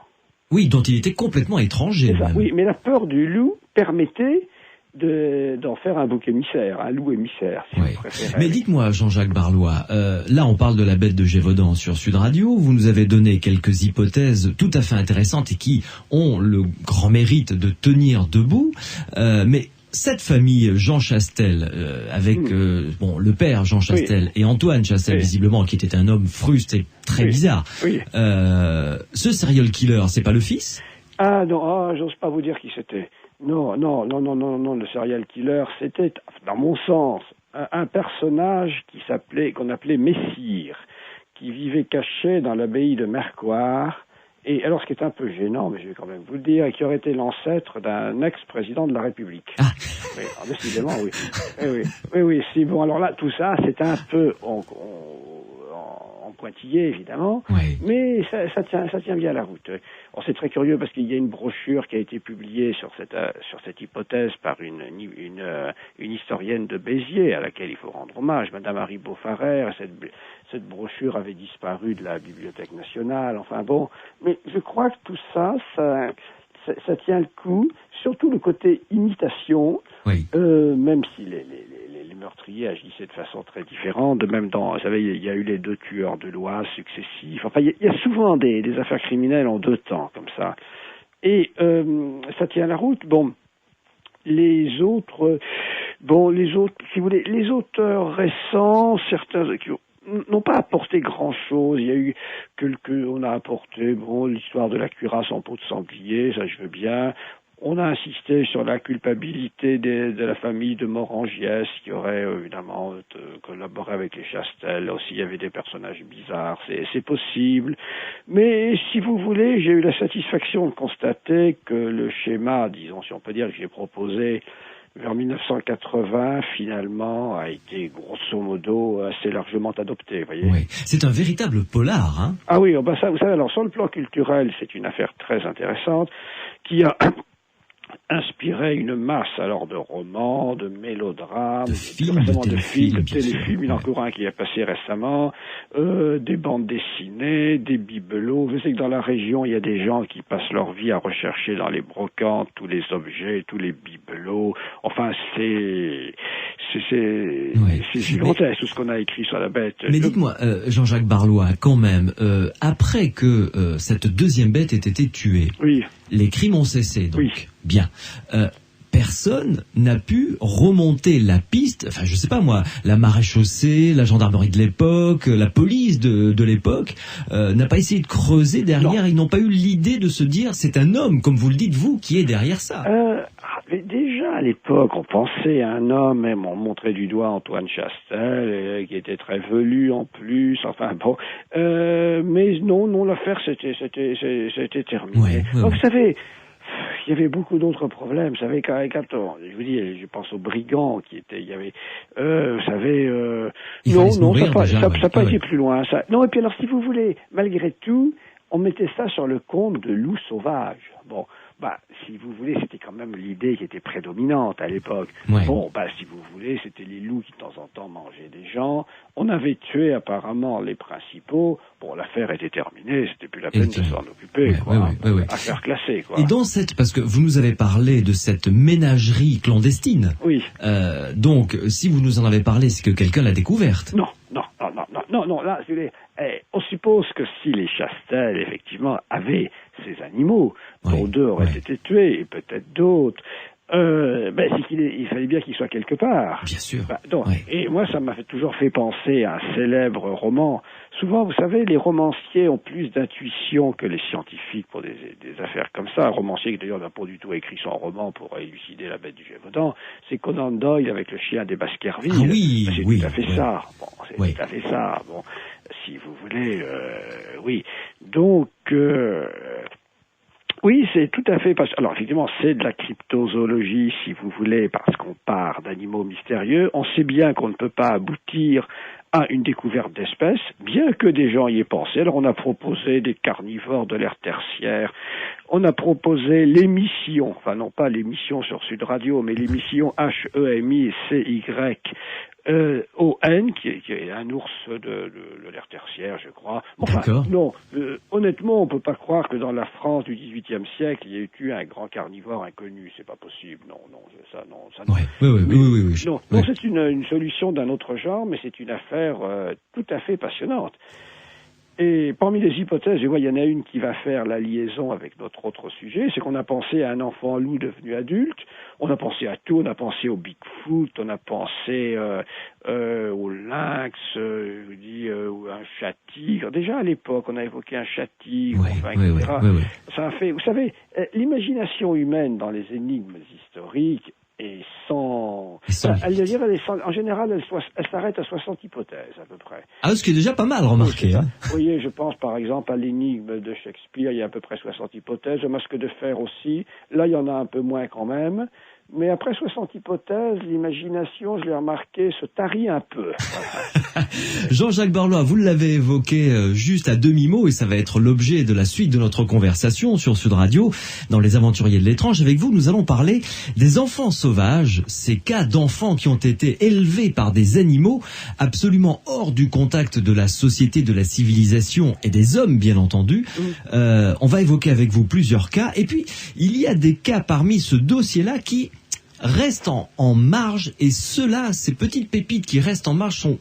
Oui, dont il était complètement étranger. Oui, mais la peur du loup permettait d'en faire un bouc émissaire, un loup émissaire, si vous préférez. Mais dites-moi, Jean-Jacques Barlois, là on parle de la bête de Gévaudan sur Sud Radio, vous nous avez donné quelques hypothèses tout à fait intéressantes et qui ont le grand mérite de tenir debout, mais cette famille Jean Chastel, avec le père Jean Chastel et Antoine Chastel, visiblement, qui était un homme fruste et très bizarre. Ce serial killer, c'est pas le fils? Ah non, j'ose pas vous dire qui c'était. Non, le serial killer, c'était, dans mon sens, un personnage qu'on appelait Messire, qui vivait caché dans l'abbaye de Mercoire. Et alors, ce qui est un peu gênant, mais je vais quand même vous le dire, et qui aurait été l'ancêtre d'un ex-président de la République. Ah. Oui, décidément, oui. Oui, si, bon, alors là, tout ça, c'est un peu en pointillé, évidemment, mais ça tient bien la route. Alors, c'est très curieux parce qu'il y a une brochure qui a été publiée sur cette hypothèse par une historienne de Béziers, à laquelle il faut rendre hommage, Madame Harry Beaufarer. Cette brochure avait disparu de la Bibliothèque nationale, enfin bon. Mais je crois que tout ça tient le coup, surtout le côté imitation, même si les meurtriers agissaient de façon très différente. De même vous savez, il y a eu les 2 tueurs de l'Oise successifs. Enfin, il y a souvent des affaires criminelles en 2 temps, comme ça. Et ça tient la route. Bon, les autres, si vous voulez, les auteurs récents, certains qui n'ont pas apporté grand-chose. Il y a eu on a apporté, l'histoire de la cuirasse en peau de sanglier, ça je veux bien. On a insisté sur la culpabilité de la famille de Morangiès, qui aurait évidemment collaboré avec les Chastel. Là aussi, il y avait des personnages bizarres, c'est possible. Mais si vous voulez, j'ai eu la satisfaction de constater que le schéma, disons, si on peut dire, que j'ai proposé vers 1980, finalement, a été grosso modo assez largement adopté, vous voyez. Oui. C'est un véritable polar, hein. Ah oui, ça, vous savez, alors sur le plan culturel, c'est une affaire très intéressante, qui a inspiré une masse alors de romans, de mélodrames, de téléfilms, il y en a encore un qui est passé récemment, des bandes dessinées, des bibelots. Je sais que dans la région, il y a des gens qui passent leur vie à rechercher dans les brocantes tous les objets, tous les bibelots. Enfin, c'est gigantesque tout ce qu'on a écrit sur la bête. Mais dites-moi, Jean-Jacques Barlois, quand même, après que cette deuxième bête ait été tuée, les crimes ont cessé, donc. Bien. Personne n'a pu remonter la piste, enfin je sais pas moi, la maréchaussée, la gendarmerie de l'époque, la police de l'époque, n'a pas essayé de creuser derrière. Ils n'ont pas eu l'idée de se dire c'est un homme, comme vous le dites vous, qui est derrière ça. Mais déjà à l'époque, on pensait à un homme, même on montrait du doigt Antoine Chastel, qui était très velu en plus, enfin bon. Mais non, l'affaire c'était terminé. Donc, vous savez, il y avait beaucoup d'autres problèmes. Vous savez, quand je vous dis, je pense aux brigands qui étaient, il y avait, vous savez, ça n'a pas été plus loin, ça. Non, et puis alors, si vous voulez, malgré tout, on mettait ça sur le compte de loups sauvages. Bon, si vous voulez, c'était quand même l'idée qui était prédominante à l'époque. Bon, si vous voulez, c'était les loups qui de temps en temps mangeaient des gens. On avait tué apparemment les principaux. Bon, l'affaire était terminée, c'était plus la peine de s'en occuper, affaire classée, quoi. Et dans parce que vous nous avez parlé de cette ménagerie clandestine. Oui. Donc, si vous nous en avez parlé, c'est que quelqu'un l'a découverte. Non, là, on suppose que si les Chastel, effectivement, avaient ces animaux, dont 2 auraient été tués, et peut-être d'autres, il fallait bien qu'ils soient quelque part. Bien sûr. Et moi, ça m'a toujours fait penser à un célèbre roman. Souvent, vous savez, les romanciers ont plus d'intuition que les scientifiques pour des affaires comme ça. Un romancier qui d'ailleurs n'a pas du tout écrit son roman pour élucider la bête du Gévaudan, c'est Conan Doyle avec le chien des Baskerville. C'est tout à fait ça. Bon, c'est tout à fait ça. Bon, si vous voulez, oui. Donc, oui, c'est tout à fait... Alors, effectivement, c'est de la cryptozoologie, si vous voulez, parce qu'on part d'animaux mystérieux. On sait bien qu'on ne peut pas aboutir à une découverte d'espèces, bien que des gens y aient pensé. Alors, on a proposé des carnivores de l'ère tertiaire. On a proposé l'émission, enfin non pas l'émission sur Sud Radio, mais l'émission HEMICY, ON, qui est un ours de l'ère tertiaire, je crois. Enfin, non, honnêtement, on peut pas croire que dans la France du XVIIIe siècle, il y ait eu un grand carnivore inconnu. C'est pas possible. Non. Oui. C'est une solution d'un autre genre, mais c'est une affaire tout à fait passionnante. Et parmi les hypothèses, je vois, il y en a une qui va faire la liaison avec notre autre sujet, c'est qu'on a pensé à un enfant loup devenu adulte, on a pensé à tout, on a pensé au Bigfoot, on a pensé au lynx, je vous dis, ou un chat-tigre. Déjà à l'époque, on a évoqué un chat-tigre, etc. Oui. Ça a fait, vous savez, l'imagination humaine dans les énigmes historiques est sans... En général, elle s'arrête à 60 hypothèses, à peu près. Ah, ce qui est déjà pas mal, remarqué. Hein. Vous voyez, je pense par exemple à l'énigme de Shakespeare, il y a à peu près 60 hypothèses. Le masque de fer aussi. Là, il y en a un peu moins quand même. Mais après 60 hypothèses, l'imagination, je l'ai remarqué, se tarit un peu. Jean-Jacques Barlois, vous l'avez évoqué juste à demi-mot, et ça va être l'objet de la suite de notre conversation sur Sud Radio, dans Les Aventuriers de l'étrange. Avec vous, nous allons parler des enfants sauvages, ces cas d'enfants qui ont été élevés par des animaux absolument hors du contact de la société, de la civilisation et des hommes, bien entendu. On va évoquer avec vous plusieurs cas, et puis il y a des cas parmi ce dossier-là qui restent en marge, et ceux-là, ces petites pépites qui restent en marge sont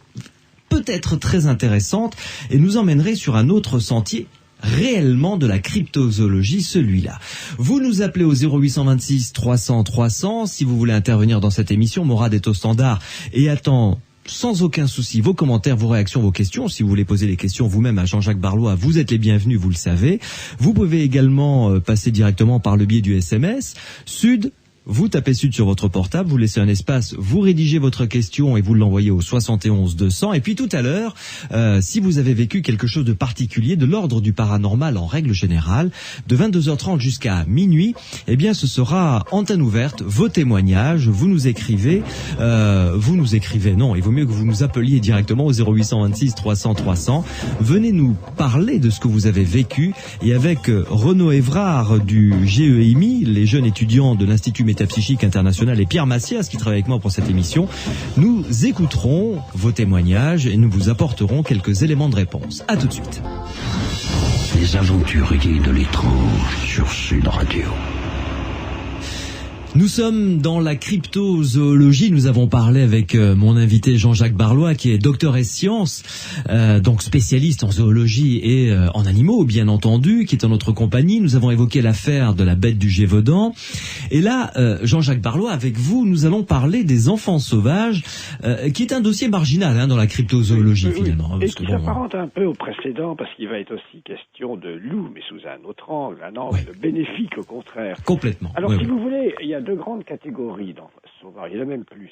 peut-être très intéressantes et nous emmèneraient sur un autre sentier réellement de la cryptozoologie, celui-là. Vous nous appelez au 0826 300 300 si vous voulez intervenir dans cette émission. Morad est au standard et attend sans aucun souci vos commentaires, vos réactions, vos questions. Si vous voulez poser des questions vous-même à Jean-Jacques Barlois, vous êtes les bienvenus, vous le savez. Vous pouvez également passer directement par le biais du SMS. Sud, vous tapez Sud sur votre portable, vous laissez un espace, vous rédigez votre question et vous l'envoyez au 71 200. Et puis tout à l'heure, si vous avez vécu quelque chose de particulier, de l'ordre du paranormal en règle générale, de 22h30 jusqu'à minuit, eh bien ce sera antenne ouverte, vos témoignages, vous nous écrivez, non, il vaut mieux que vous nous appeliez directement au 0826 300 300. Venez nous parler de ce que vous avez vécu, et avec Renaud Évrard du GEMI, les jeunes étudiants de l'Institut Métapsychique International, et Pierre Massias qui travaille avec moi pour cette émission, nous écouterons vos témoignages et nous vous apporterons quelques éléments de réponse. À tout de suite. Les aventuriers de l'étrange sur Sud Radio. Nous sommes dans la cryptozoologie. Nous avons parlé avec mon invité Jean-Jacques Barlois, qui est docteur ès sciences, donc spécialiste en zoologie et en animaux, bien entendu, qui est en notre compagnie. Nous avons évoqué l'affaire de la bête du Gévaudan. Et là, Jean-Jacques Barlois, avec vous, nous allons parler des enfants sauvages, qui est un dossier marginal dans la cryptozoologie, finalement. Et qui s'apparente un peu au précédent, parce qu'il va être aussi question de loup, mais sous un autre angle, un angle bénéfique au contraire. Complètement. Alors, si vous voulez, il y a deux grandes catégories d'enfants sauvages, il y en a même plus.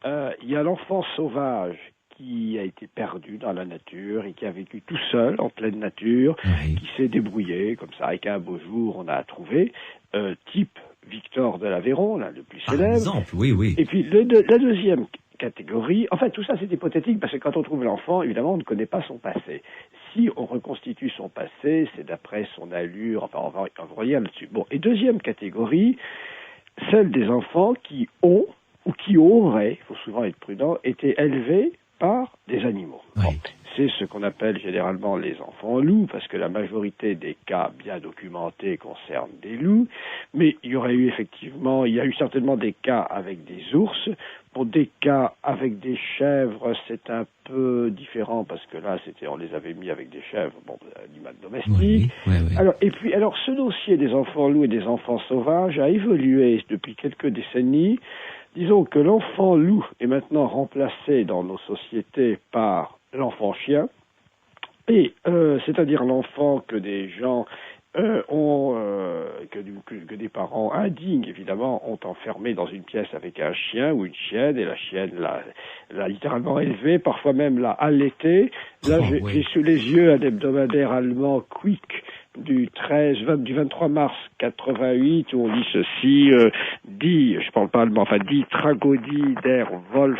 Il y a l'enfant sauvage qui a été perdu dans la nature et qui a vécu tout seul en pleine nature, qui s'est débrouillé comme ça, et qu'un beau jour on a trouvé, type Victor de l'Aveyron, l'un des plus célèbres. Par exemple, oui. Et puis la deuxième catégorie, en fait tout ça c'est hypothétique parce que quand on trouve l'enfant, évidemment on ne connaît pas son passé. Si on reconstitue son passé, c'est d'après son allure, enfin on va revenir là-dessus. Bon, et deuxième catégorie, celle des enfants qui ont, ou qui auraient, il faut souvent être prudent, été élevés par des animaux. Oui. Bon, c'est ce qu'on appelle généralement les enfants loups, parce que la majorité des cas bien documentés concernent des loups, mais il y a eu certainement des cas avec des ours. Pour des cas avec des chèvres, c'est un peu différent, parce que là, on les avait mis avec des chèvres, animaux domestiques. Oui. Alors, ce dossier des enfants loups et des enfants sauvages a évolué depuis quelques décennies. Disons que l'enfant loup est maintenant remplacé dans nos sociétés par l'enfant chien, et c'est-à-dire l'enfant que des gens que des parents indignes, évidemment, ont enfermé dans une pièce avec un chien ou une chienne, et la chienne l'a littéralement élevé, parfois même l'a allaité. Là, j'ai sous les yeux un hebdomadaire allemand, Quick, du 23 mars 88, où on dit ceci, je parle pas allemand, dit Tragödie der Wolf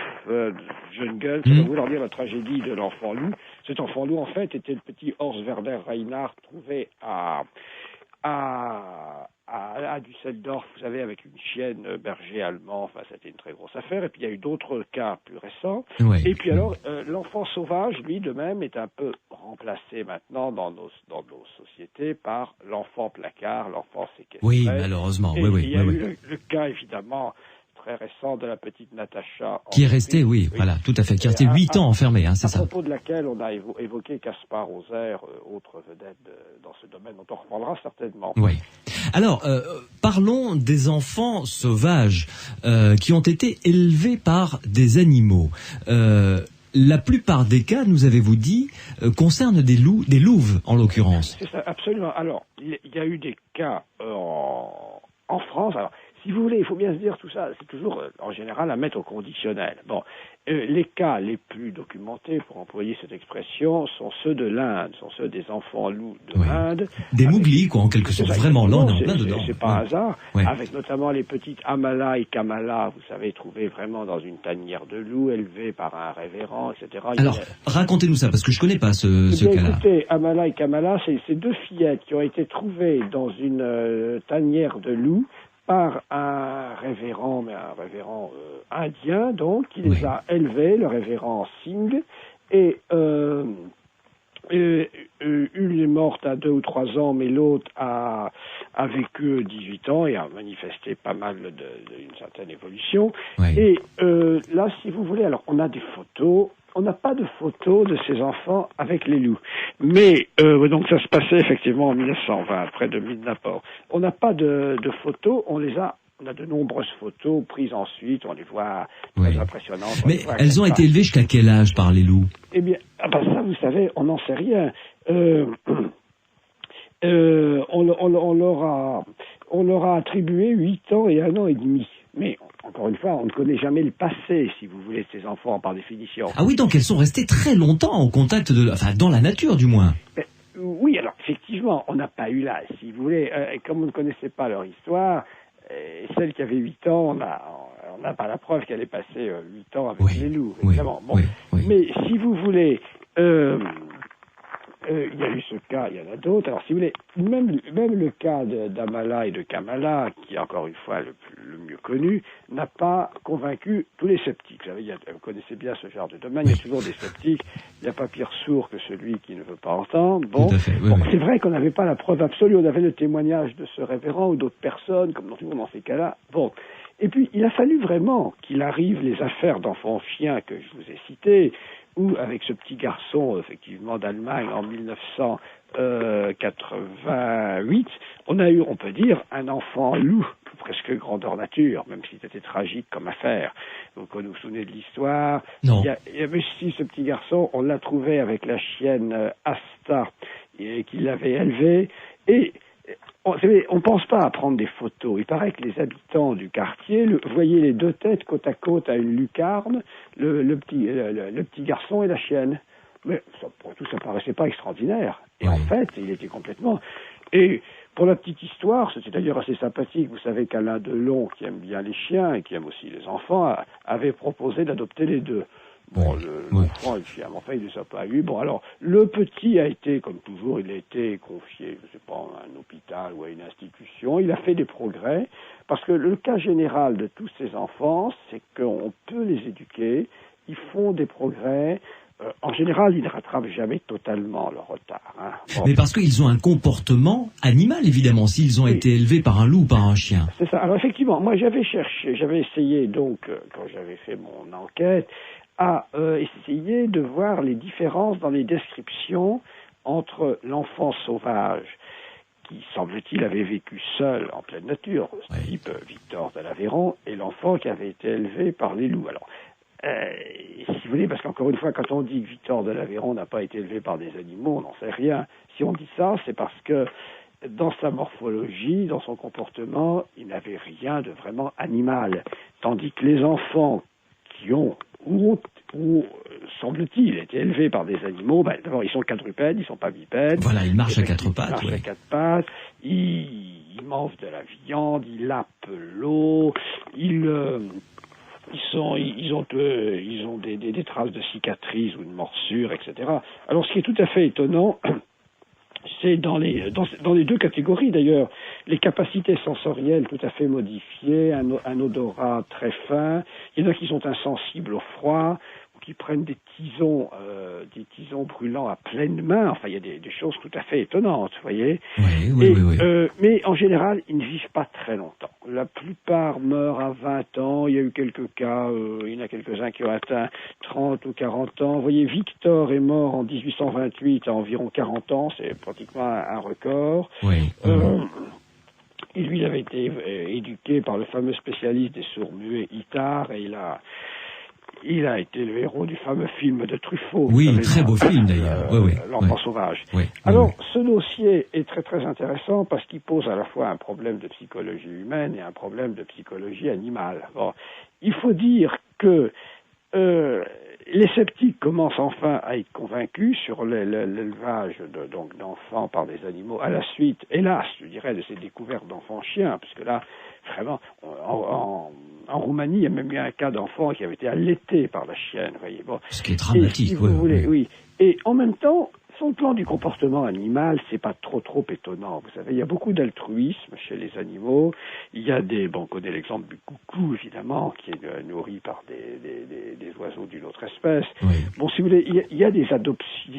Jungle, ça va vouloir dire la tragédie de l'enfant loup. Cet enfant loup, en fait, était le petit Horst Werder Reinhardt, trouvé à Düsseldorf, vous savez, avec une chienne berger allemand. Enfin, c'était une très grosse affaire. Et puis, il y a eu d'autres cas plus récents. Et puis, alors, l'enfant sauvage, lui, de même, est un peu remplacé maintenant dans nos sociétés par l'enfant placard, l'enfant séquestré. Oui, malheureusement. Il y a eu le cas, évidemment, très récent de la petite Natacha. Qui est restée, oui, voilà, tout à fait, qui est restée 8 ans enfermée, hein, c'est ça. À propos de laquelle on a évoqué Caspar Hauser, autre vedette dans ce domaine, dont on reparlera certainement. Oui. Alors, parlons des enfants sauvages qui ont été élevés par des animaux. La plupart des cas, nous avez-vous dit, concernent des louves en l'occurrence. C'est ça, absolument. Alors, il y a eu des cas en France. Alors, si vous voulez, il faut bien se dire tout ça, c'est toujours en général à mettre au conditionnel. Bon, les cas les plus documentés, pour employer cette expression, sont ceux de l'Inde, sont ceux des enfants loups de l'Inde. Des Mowgli, quoi, en quelque sorte. Vraiment, là, on est en plein dedans. C'est pas un hasard. Ouais. Avec notamment les petites Amala et Kamala, vous savez, trouvées vraiment dans une tanière de loup, élevées par un révérend, etc. Alors, racontez-nous ça, parce que je connais pas ce cas-là. Écoutez, Amala et Kamala, c'est deux fillettes qui ont été trouvées dans une tanière de loup, par un révérend indien, donc, qui les a élevés, le révérend Singh, et une est morte à 2 ou 3 ans, mais l'autre a vécu 18 ans et a manifesté pas mal d'une certaine évolution. Oui. Et là, si vous voulez, alors on a des photos. On n'a pas de photos de ces enfants avec les loups. Mais, donc ça se passait effectivement en 1920, près de Midnapore. On n'a pas de photos, on a de nombreuses photos prises ensuite, on les voit très impressionnantes. Mais elles ont été élevées jusqu'à quel âge par les loups? Eh bien, ça, vous savez, on n'en sait rien. On leur a attribué 8 ans et 1 an et demi. Mais, encore une fois, on ne connaît jamais le passé, si vous voulez, de ces enfants, par définition. Ah oui, donc elles sont restées très longtemps au contact dans la nature, du moins. Mais, oui, alors, effectivement, on n'a pas eu là, si vous voulez, comme on ne connaissait pas leur histoire, celle qui avait 8 ans, on n'a pas la preuve qu'elle ait passé 8 ans avec les loups, évidemment. Bon, mais, si vous voulez, il y a eu ce cas, il y en a d'autres. Alors, si vous voulez, même le cas d'Amala et de Kamala, qui est encore une fois le mieux connu, n'a pas convaincu tous les sceptiques. Vous connaissez bien ce genre de domaine, il y a toujours des sceptiques. Il n'y a pas pire sourd que celui qui ne veut pas entendre. Bon, c'est vrai qu'on n'avait pas la preuve absolue. On avait le témoignage de ce révérend ou d'autres personnes, comme dans ces cas-là. Bon. Et puis, il a fallu vraiment qu'il arrive les affaires d'enfants-chiens que je vous ai citées, ou avec ce petit garçon, effectivement, d'Allemagne, en 1988, on a eu, on peut dire, un enfant loup, presque grandeur nature, même si c'était tragique comme affaire. Donc, vous vous souvenez de l'histoire? Non. Il y avait aussi ce petit garçon, on l'a trouvé avec la chienne Asta, qui l'avait élevé, et on ne pense pas à prendre des photos. Il paraît que les habitants du quartier voyaient les deux têtes côte à côte à une lucarne, le petit garçon et la chienne. Mais pour tout, ça paraissait pas extraordinaire. Et en fait, il était complètement... Et pour la petite histoire, c'était d'ailleurs assez sympathique. Vous savez qu'Alain Delon, qui aime bien les chiens et qui aime aussi les enfants, avait proposé d'adopter les deux. Bon, l'enfant, enfin, il ne les a pas eu. Bon, alors, le petit a été, comme toujours, il a été confié, je ne sais pas, à un hôpital ou à une institution. Il a fait des progrès, parce que le cas général de tous ces enfants, c'est qu'on peut les éduquer, ils font des progrès. En général, ils ne rattrapent jamais totalement leur retard. Hein. Bon. Mais parce qu'ils ont un comportement animal, évidemment, s'ils ont été élevés par un loup ou par un chien. C'est ça. Alors, effectivement, moi, j'avais essayé, donc, quand j'avais fait mon enquête, à essayer de voir les différences dans les descriptions entre l'enfant sauvage qui, semble-t-il, avait vécu seul en pleine nature, type Victor de l'Aveyron, et l'enfant qui avait été élevé par les loups. Alors, si vous voulez, parce qu'encore une fois, quand on dit que Victor de l'Aveyron n'a pas été élevé par des animaux, on n'en sait rien. Si on dit ça, c'est parce que dans sa morphologie, dans son comportement, il n'avait rien de vraiment animal. Tandis que les enfants qui ont ou semble-t-il, été élevés par des animaux, d'abord, ils sont quadrupèdes, ils sont pas bipèdes. Voilà, ils marchent à 4 pattes. Ils marchent à 4 pattes, ils mangent de la viande, ils lapent l'eau, ils ont des traces de cicatrices ou de morsures, etc. Alors, ce qui est tout à fait étonnant, c'est dans les deux catégories d'ailleurs, les capacités sensorielles tout à fait modifiées, un odorat très fin, il y en a qui sont insensibles au froid, qui prennent des tisons brûlants à pleine main. Enfin, il y a des choses tout à fait étonnantes, vous voyez. Oui. Mais en général, ils ne vivent pas très longtemps. La plupart meurent à 20 ans. Il y a eu quelques cas, il y en a quelques-uns qui ont atteint 30 ou 40 ans. Vous voyez, Victor est mort en 1828 à environ 40 ans. C'est pratiquement un record. Et lui, il avait été éduqué par le fameux spécialiste des sourds-muets, Itard, et il a été le héros du fameux film de Truffaut. Oui, très beau film d'ailleurs. L'enfant sauvage. Alors, ce dossier est très très intéressant parce qu'il pose à la fois un problème de psychologie humaine et un problème de psychologie animale. Bon, il faut dire que les sceptiques commencent enfin à être convaincus sur l'élevage d'enfants par des animaux à la suite, hélas, je dirais, de ces découvertes d'enfants chiens, puisque là, vraiment, en Roumanie, il y a même eu un cas d'enfant qui avait été allaité par la chienne, voyez. Bon. Ce qui est dramatique, si vous voulez, oui. Et en même temps, sur le plan du comportement animal, c'est pas trop étonnant. Vous savez, il y a beaucoup d'altruisme chez les animaux. Il y a on connaît l'exemple du coucou, évidemment, qui est nourri par des oiseaux d'une autre espèce. Oui. Bon, si vous voulez, il y a des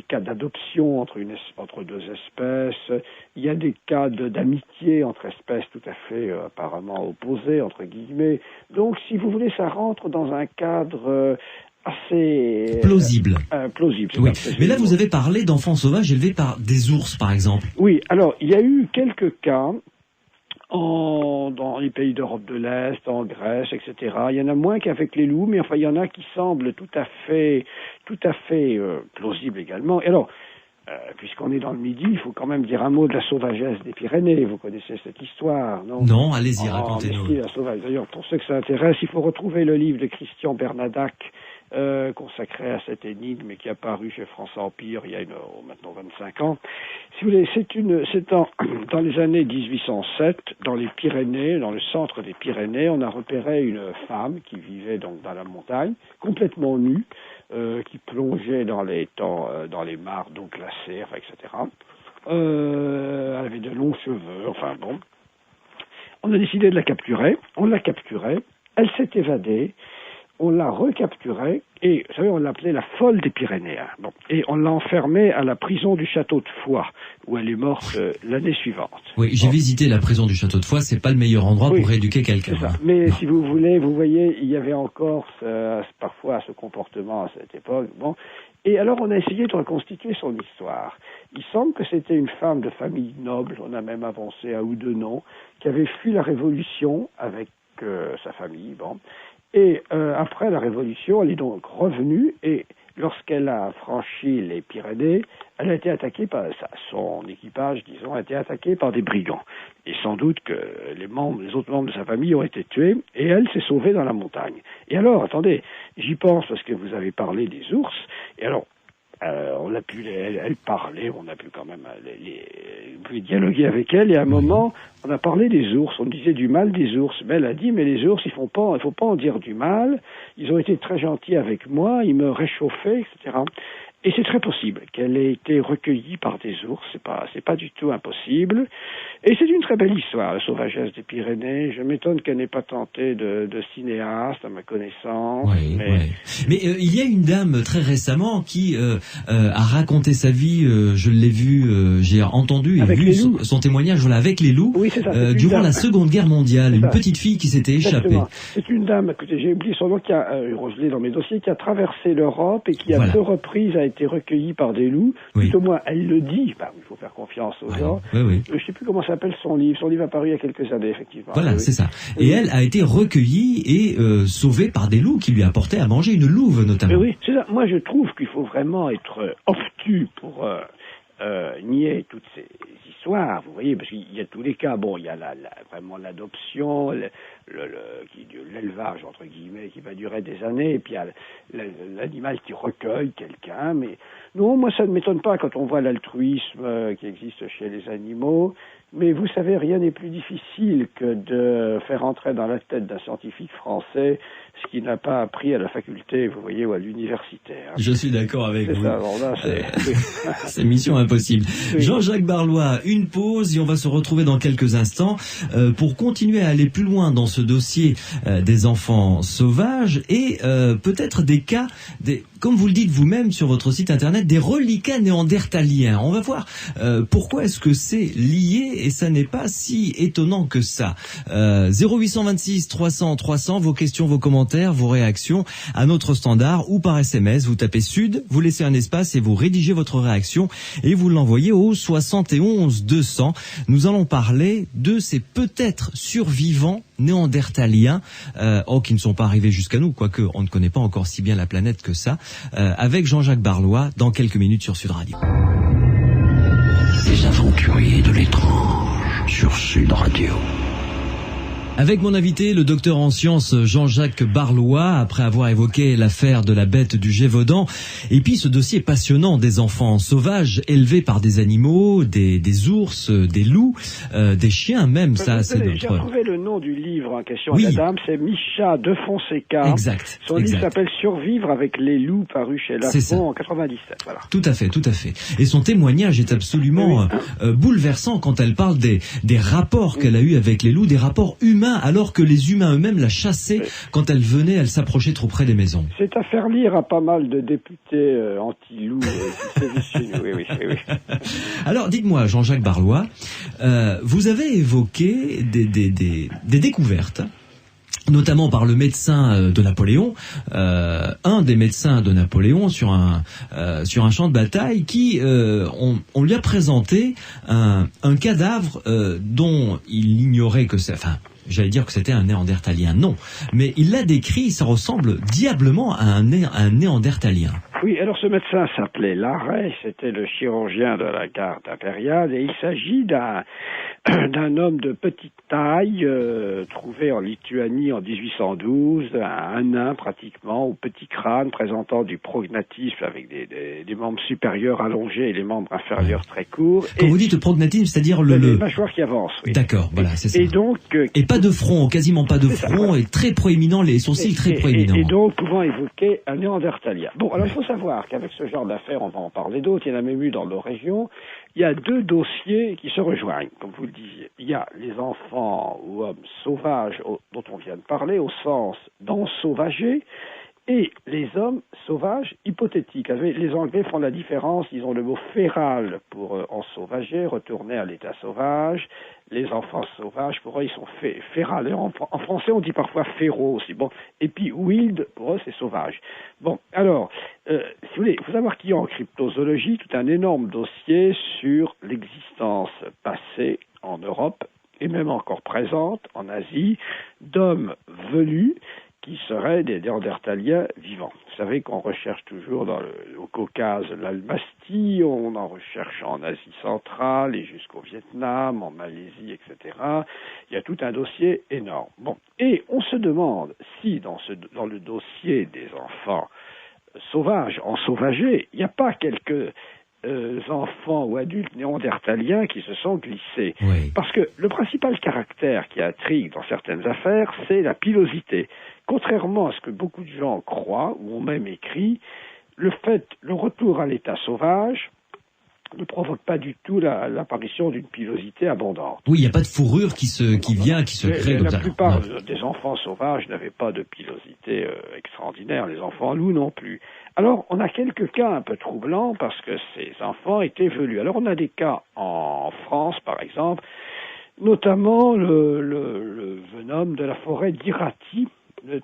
cas d'adoption entre deux espèces. Il y a des cas d'amitié entre espèces tout à fait apparemment opposées, entre guillemets. Donc, si vous voulez, ça rentre dans un cadre assez plausible. Oui. Mais là, vous avez parlé d'enfants sauvages élevés par des ours, par exemple. Oui, alors, il y a eu quelques cas dans les pays d'Europe de l'Est, en Grèce, etc. Il y en a moins qu'avec les loups, mais enfin, il y en a qui semblent tout à fait plausibles également. Et alors, puisqu'on est dans le Midi, il faut quand même dire un mot de la sauvagesse des Pyrénées. Vous connaissez cette histoire, non? Non, allez-y, racontez-nous. La sauvage. D'ailleurs, pour ceux que ça intéresse, il faut retrouver le livre de Christian Bernadac, consacré à cette énigme et qui a paru chez France Empire il y a maintenant 25 ans. Si vous voulez, c'est dans les années 1807, dans les Pyrénées, dans le centre des Pyrénées, on a repéré une femme qui vivait donc dans la montagne, complètement nue, qui plongeait dans les mares d'eau glacée, etc. Elle avait de longs cheveux, enfin bon. On a décidé de la capturer, on l'a capturée, elle s'est évadée, on l'a recapturée, et vous savez, on l'appelait la folle des Pyrénées. Bon. Et on l'a enfermée à la prison du château de Foix, où elle est morte l'année suivante. Oui, j'ai visité la prison du château de Foix, c'est pas le meilleur endroit pour rééduquer quelqu'un. C'est ça. Mais si vous voulez, vous voyez, il y avait encore parfois ce comportement à cette époque. Bon. Et alors, on a essayé de reconstituer son histoire. Il semble que c'était une femme de famille noble, on a même avancé un ou deux noms, qui avait fui la Révolution avec sa famille, bon. Et après la Révolution, elle est donc revenue et lorsqu'elle a franchi les Pyrénées, elle a été attaquée par son équipage, disons, a été attaqué par des brigands. Et sans doute que les autres membres de sa famille ont été tués et elle s'est sauvée dans la montagne. Et alors, attendez, j'y pense parce que vous avez parlé des ours. Et alors, on a pu elle parlait, on a pu quand même dialoguer avec elle, et à un moment, on a parlé des ours, on disait du mal des ours. Mais elle a dit, mais les ours, il faut pas en dire du mal, ils ont été très gentils avec moi, ils me réchauffaient, etc. Et c'est très possible qu'elle ait été recueillie par des ours, c'est pas du tout impossible. Et c'est une très belle histoire, la sauvagesse des Pyrénées. Je m'étonne qu'elle n'ait pas tenté de cinéaste, à ma connaissance. Mais il y a une dame très récemment qui a raconté sa vie, je l'ai vu, j'ai entendu et vu son témoignage, voilà, avec les loups, oui, c'est ça, durant la Seconde Guerre mondiale, une petite fille qui s'était échappée. C'est une dame, écoutez, j'ai oublié son nom, qui a, je l'ai dans mes dossiers, qui a traversé l'Europe et qui à deux reprises a été recueillie par des loups. Tout au moins, elle le dit. Il faut faire confiance aux gens. Je sais plus comment s'appelle son livre. Son livre a paru il y a quelques années, effectivement. Voilà, c'est ça. Et elle a été recueillie et sauvée par des loups qui lui apportaient à manger, une louve notamment. Oui, c'est ça. Moi, je trouve qu'il faut vraiment être obtus pour nier toutes ces histoires, vous voyez, parce qu'il y a tous les cas. Bon, il y a vraiment l'adoption, l'élevage, entre guillemets, qui va durer des années, et puis il y a l'animal qui recueille quelqu'un, mais non, moi ça ne m'étonne pas quand on voit l'altruisme qui existe chez les animaux. Mais vous savez, rien n'est plus difficile que de faire entrer dans la tête d'un scientifique français ce qu'il n'a pas appris à la faculté, vous voyez, ou à l'université. Je suis d'accord avec vous. Ça, bon, là, c'est mission impossible. Oui. Jean-Jacques Barlois, une pause et on va se retrouver dans quelques instants pour continuer à aller plus loin dans ce dossier des enfants sauvages et peut-être des cas, comme vous le dites vous-même sur votre site internet, des reliquats néandertaliens. On va voir pourquoi est-ce que c'est lié et ça n'est pas si étonnant que ça. 0826 300 300, vos questions, vos commentaires, vos réactions à notre standard ou par SMS. Vous tapez Sud, vous laissez un espace et vous rédigez votre réaction et vous l'envoyez au 71 200. Nous allons parler de ces peut-être survivants néandertaliens qui ne sont pas arrivés jusqu'à nous, quoique on ne connaît pas encore si bien la planète que ça, avec Jean-Jacques Barlois dans quelques minutes sur Sud Radio. Les aventuriers de l'étrange sur Sud Radio. Avec mon invité, le docteur en sciences Jean-Jacques Barlois, après avoir évoqué l'affaire de la bête du Gévaudan, et puis ce dossier passionnant des enfants sauvages élevés par des animaux, des ours, des loups, des chiens même, ça c'est notre... J'ai trouvé le nom du livre en question, oui. Madame, c'est Micha de Fonseca. Exact. Son livre s'appelle Survivre avec les loups, paru chez Lafon en 97. Voilà. Tout à fait, tout à fait. Et son témoignage est absolument bouleversant quand elle parle des rapports qu'elle a eus avec les loups, des rapports humains, alors que les humains eux-mêmes la chassaient quand elle venait, elle s'approchait trop près des maisons. C'est à faire lire à pas mal de députés anti-loups. Oui. Alors, dites-moi, Jean-Jacques Barlois, vous avez évoqué des découvertes, notamment par le médecin de Napoléon, un des médecins de Napoléon sur un champ de bataille qui, on lui a présenté un cadavre dont il ignorait que c'est... Enfin, j'allais dire que c'était un néandertalien, non. Mais il l'a décrit, ça ressemble diablement à un néandertalien. Oui, alors ce médecin s'appelait Larrey, c'était le chirurgien de la garde impériale, et il s'agit d'un homme de petite taille, trouvé en Lituanie en 1812, un nain pratiquement, au petit crâne, présentant du prognatisme avec des membres supérieurs allongés et les membres inférieurs très courts. Quand vous dites prognatisme, c'est-à-dire les mâchoires qui avancent, oui. D'accord, voilà, c'est ça. Et donc... et pas de front, quasiment pas de front, et très proéminent, les sourcils très proéminents. Et donc pouvant évoquer un néandertalien. Bon, alors il faut savoir qu'avec ce genre d'affaires, on va en parler d'autres, il y en a même eu dans nos régions, il y a deux dossiers qui se rejoignent, comme vous le disiez. Il y a les enfants ou hommes sauvages dont on vient de parler, au sens d'ensauvager, et les hommes sauvages hypothétiques. Les Anglais font la différence, ils ont le mot féral pour ensauvager, retourner à l'état sauvage. Les enfants sauvages, pour eux, ils sont féral. En français, on dit parfois féroce aussi. Bon. Et puis, wild, pour eux, c'est sauvage. Bon, alors, si vous voulez, il faut savoir qu'il y a en cryptozoologie tout un énorme dossier sur l'existence passée en Europe, et même encore présente en Asie, d'hommes velus qui seraient des néandertaliens vivants. Vous savez qu'on recherche toujours au Caucase l'Almastie, on en recherche en Asie centrale et jusqu'au Vietnam, en Malaisie, etc. Il y a tout un dossier énorme. Bon, et on se demande si dans le dossier des enfants sauvages, ensauvagés, il n'y a pas quelques enfants ou adultes néandertaliens qui se sont glissés. Oui. Parce que le principal caractère qui intrigue dans certaines affaires, c'est la pilosité. Contrairement à ce que beaucoup de gens croient, ou ont même écrit, le retour à l'état sauvage ne provoque pas du tout l'apparition d'une pilosité abondante. Oui, il n'y a pas de fourrure qui se crée comme ça. La plupart des enfants sauvages n'avaient pas de pilosité extraordinaire, les enfants loups non plus. Alors, on a quelques cas un peu troublants parce que ces enfants étaient velus. Alors, on a des cas en France, par exemple, notamment le venom de la forêt d'Irati,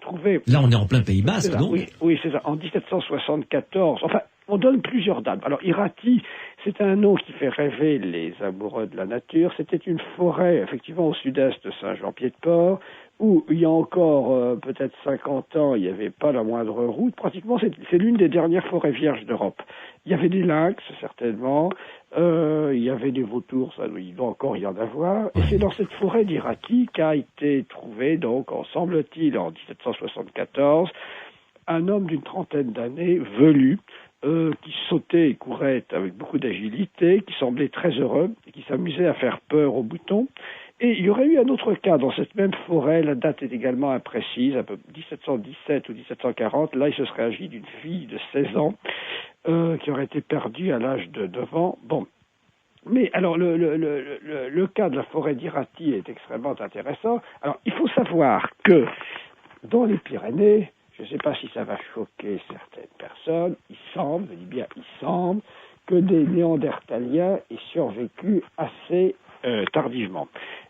trouvé... Là, on est en plein Pays Basque, donc. Oui, c'est ça, en 1774. Enfin, on donne plusieurs dates. Alors, Irati, c'est un nom qui fait rêver les amoureux de la nature. C'était une forêt, effectivement, au sud-est de Saint-Jean-Pied-de-Port, où il y a encore peut-être 50 ans, il n'y avait pas la moindre route. Pratiquement, c'est l'une des dernières forêts vierges d'Europe. Il y avait des lynx, certainement. Il y avait des vautours, ça, il doit encore y en avoir. Et c'est dans cette forêt d'Irati qu'a été trouvé, donc, semble-t-il, en 1774, un homme d'une trentaine d'années, velu, qui sautait et courait avec beaucoup d'agilité, qui semblait très heureux, et qui s'amusait à faire peur aux moutons. Et il y aurait eu un autre cas dans cette même forêt, la date est également imprécise, un peu 1717 ou 1740, là il se serait agi d'une fille de 16 ans qui aurait été perdue à l'âge de 9 ans. Bon, Mais alors, le cas de la forêt d'Irati est extrêmement intéressant. Alors, il faut savoir que dans les Pyrénées, je ne sais pas si ça va choquer certaines personnes, il semble que des Néandertaliens aient survécu assez tardivement.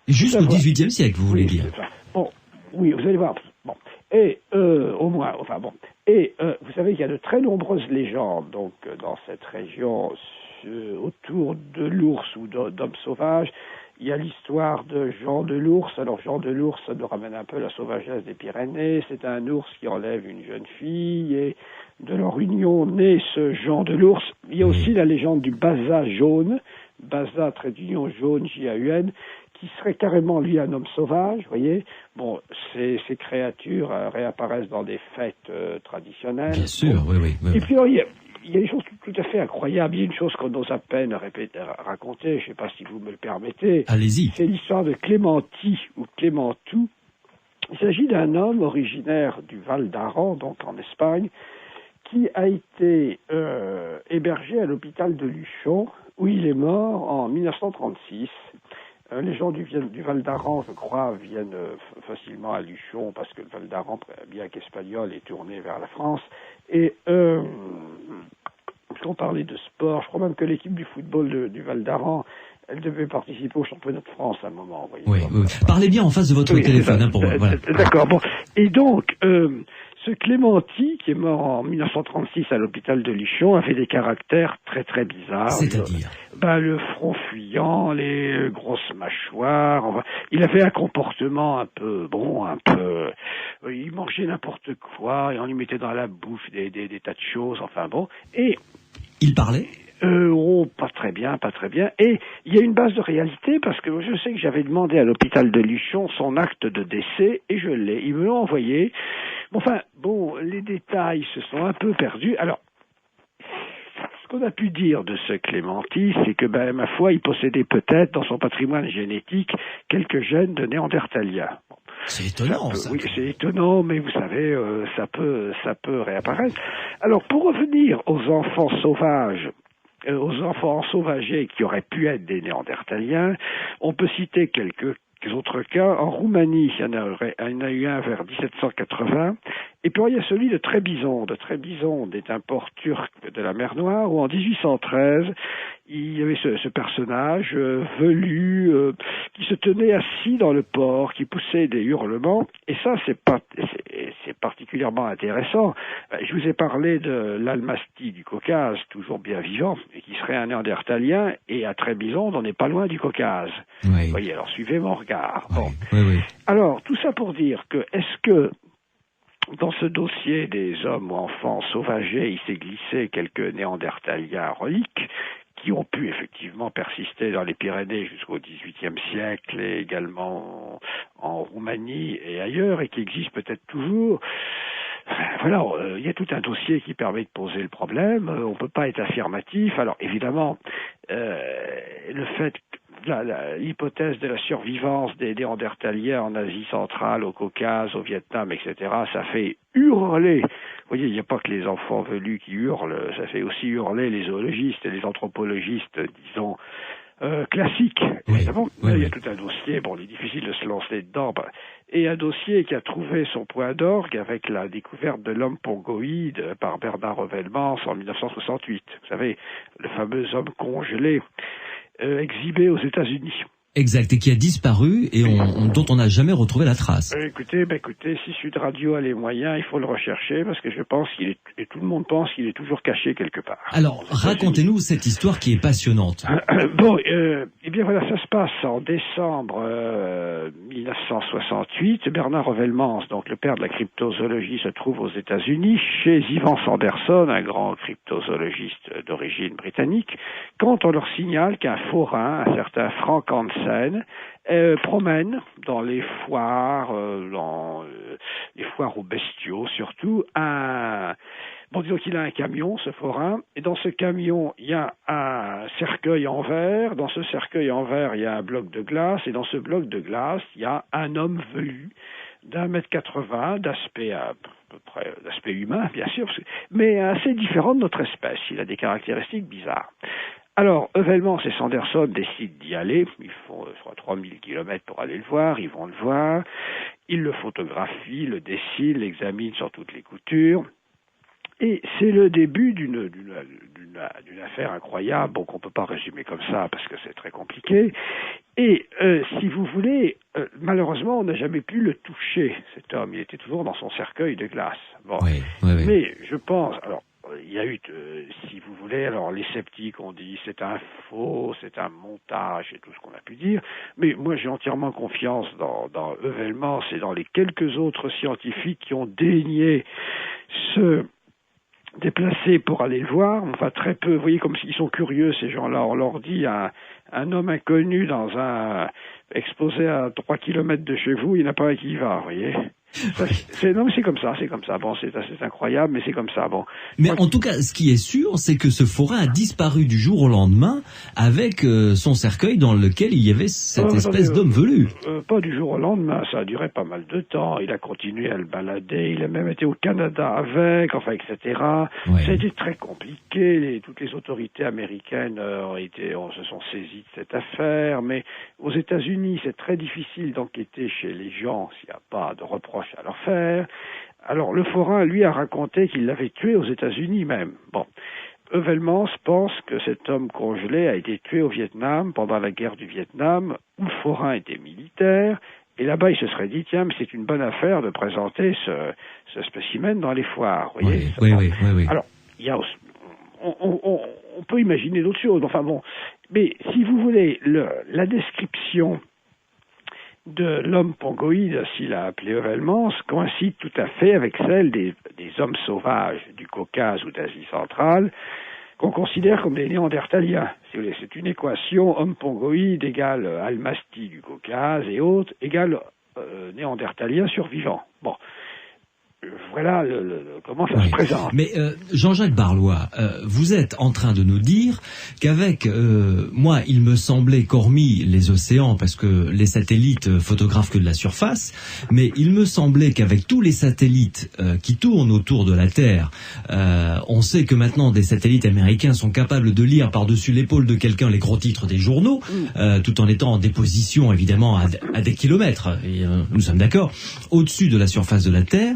Jusqu'au XVIIIe siècle, vous voulez dire? Bon, oui, vous allez voir. Bon, et au moins, enfin bon. Et vous savez qu'il y a de très nombreuses légendes donc dans cette région autour de l'ours ou d'hommes sauvages. Il y a l'histoire de Jean de l'ours. Alors Jean de l'ours, ça nous ramène un peu à la sauvagesse des Pyrénées. C'est un ours qui enlève une jeune fille et de leur union naît ce Jean de l'ours. Il y a aussi la légende du Basa jaune, Basa trait d'union jaune, J-A-U-N, qui serait carrément lui un homme sauvage, vous voyez. Bon, ces créatures réapparaissent dans des fêtes traditionnelles. Bien sûr, bon. oui. Et puis il y a des choses tout à fait incroyables. Il y a une chose qu'on ose à peine raconter, je ne sais pas si vous me le permettez. Allez-y. C'est l'histoire de Clémenti ou Clémentou. Il s'agit d'un homme originaire du Val d'Aran, donc en Espagne, qui a été hébergé à l'hôpital de Luchon, où il est mort en 1936. Les gens du Val d'Aran, je crois, viennent facilement à Luchon, parce que le Val d'Aran, bien qu'espagnol, est tourné vers la France. Et puisqu'on parlait de sport, je crois même que l'équipe du football du Val d'Aran, elle devait participer au championnat de France à un moment. Vous voyez. Oui. Parlez bien en face de votre téléphone. Pour voilà. D'accord, bon. Et donc, ce Clémenti, qui est mort en 1936 à l'hôpital de Luchon, avait des caractères très très bizarres. C'est-à-dire le front fuyant, les grosses mâchoires. Enfin, il avait un comportement un peu, il mangeait n'importe quoi et on lui mettait dans la bouffe des tas de choses. Enfin bon. Et il parlait? Pas très bien. Et il y a une base de réalité parce que je sais que j'avais demandé à l'hôpital de Luchon son acte de décès et je l'ai. Ils me l'ont envoyé. Les détails se sont un peu perdus. Alors, ce qu'on a pu dire de ce Clémenti, c'est que, ma foi, il possédait peut-être dans son patrimoine génétique quelques gènes de Néandertaliens. C'est étonnant, ça. Oui, c'est étonnant, mais vous savez, ça peut réapparaître. Alors, pour revenir aux enfants sauvages, aux enfants ensauvagés qui auraient pu être des Néandertaliens, on peut citer quelques autres cas. En Roumanie, il y en a eu un vers 1780. Et puis il y a celui de Trébizonde. Trébizonde est un port turc de la mer Noire où en 1813, il y avait ce personnage velu qui se tenait assis dans le port, qui poussait des hurlements. Et ça, c'est particulièrement intéressant. Je vous ai parlé de l'Almasty du Caucase, toujours bien vivant, et qui serait un Néandertalien. Et à Trébizonde, on n'est pas loin du Caucase. Oui. Vous voyez, alors suivez mon regard. Oui. Bon. Oui. Alors, tout ça pour dire que, est-ce que dans ce dossier des hommes ou enfants sauvagés, il s'est glissé quelques Néandertaliens reliques qui ont pu effectivement persister dans les Pyrénées jusqu'au XVIIIe siècle et également en Roumanie et ailleurs et qui existent peut-être toujours. Voilà, il y a tout un dossier qui permet de poser le problème. On ne peut pas être affirmatif. Alors évidemment, le fait l'hypothèse de la survivance des Néandertaliens en Asie centrale, au Caucase, au Vietnam, etc., ça fait hurler. Vous voyez, il n'y a pas que les enfants velus qui hurlent, ça fait aussi hurler les zoologistes et les anthropologistes, disons, classiques. Oui. Il y a tout un dossier, il est difficile de se lancer dedans, et un dossier qui a trouvé son point d'orgue avec la découverte de l'homme pongoïde par Bernard Revelmans en 1968. Vous savez, le fameux homme congelé, exhibé aux États-Unis. Exact, et qui a disparu et dont on n'a jamais retrouvé la trace. Écoutez, si Sud Radio a les moyens, il faut le rechercher parce que je pense et tout le monde pense qu'il est toujours caché quelque part. Alors, racontez-nous cette histoire qui est passionnante. Eh bien voilà, ça se passe en décembre 1968. Bernard Revelmans, donc le père de la cryptozoologie, se trouve aux États-Unis chez Ivan Sanderson, un grand cryptozoologiste d'origine britannique, quand on leur signale qu'un forain, un certain Frank Hansen, promène dans les foires, les foires aux bestiaux surtout, disons qu'il a un camion, ce forain, et dans ce camion, il y a un cercueil en verre, dans ce cercueil en verre, il y a un bloc de glace, et dans ce bloc de glace, il y a un homme velu d'1,80 m, d'aspect à peu près, d'aspect humain, bien sûr, mais assez différent de notre espèce. Il a des caractéristiques bizarres. Alors, Heuvelmans et Sanderson décident d'y aller. Ils font, je crois, 3000 kilomètres pour aller le voir. Ils vont le voir. Ils le photographient, le dessinent, l'examinent sur toutes les coutures. Et c'est le début d'une affaire incroyable, bon, qu'on peut pas résumer comme ça parce que c'est très compliqué. Et si vous voulez, malheureusement, on n'a jamais pu le toucher, cet homme. Il était toujours dans son cercueil de glace. Bon. Oui. Mais je pense, alors, il y a eu, si vous voulez, alors les sceptiques ont dit c'est un faux, c'est un montage et tout ce qu'on a pu dire, mais moi j'ai entièrement confiance dans Heuvelmans et dans les quelques autres scientifiques qui ont daigné se déplacer pour aller le voir, enfin très peu, vous voyez comme s'ils sont curieux ces gens-là, on leur dit un homme inconnu exposé à 3 kilomètres de chez vous, il n'y en a pas un qui y va, vous voyez. Non mais c'est comme ça. Bon, c'est incroyable, mais c'est comme ça. Bon. Mais en tout cas, ce qui est sûr, c'est que ce forain a disparu du jour au lendemain avec son cercueil dans lequel il y avait cette espèce d'homme velu. Pas du jour au lendemain, ça a duré pas mal de temps. Il a continué à le balader, il a même été au Canada avec, enfin, etc. Ouais. Ça a été très compliqué. Toutes les autorités américaines se sont saisies de cette affaire, mais aux États-Unis, c'est très difficile d'enquêter chez les gens s'il n'y a pas de reproches à leur faire. Alors, le forain, lui, a raconté qu'il l'avait tué aux États-Unis même. Bon. Heuvelmans pense que cet homme congelé a été tué au Vietnam pendant la guerre du Vietnam, où le forain était militaire, et là-bas, il se serait dit, tiens, mais c'est une bonne affaire de présenter ce spécimen dans les foires. Vous voyez, oui. Alors, il y a aussi, on peut imaginer d'autres choses, enfin bon, mais si vous voulez, la description de l'homme pongoïde, s'il a appelé Heuvelmans, coïncide tout à fait avec celle des hommes sauvages du Caucase ou d'Asie centrale, qu'on considère comme des néandertaliens. Si vous voulez, c'est une équation homme pongoïde égale almastie du Caucase et autres égale néandertalien survivant. Bon. Voilà comment ça se présente. Mais Jean-Jacques Barlois, vous êtes en train de nous dire qu'avec moi, il me semblait qu'hormis les océans, parce que les satellites photographent que de la surface, mais il me semblait qu'avec tous les satellites qui tournent autour de la Terre, on sait que maintenant des satellites américains sont capables de lire par-dessus l'épaule de quelqu'un les gros titres des journaux, tout en étant en déposition évidemment à des kilomètres. Et, nous sommes d'accord, au-dessus de la surface de la Terre.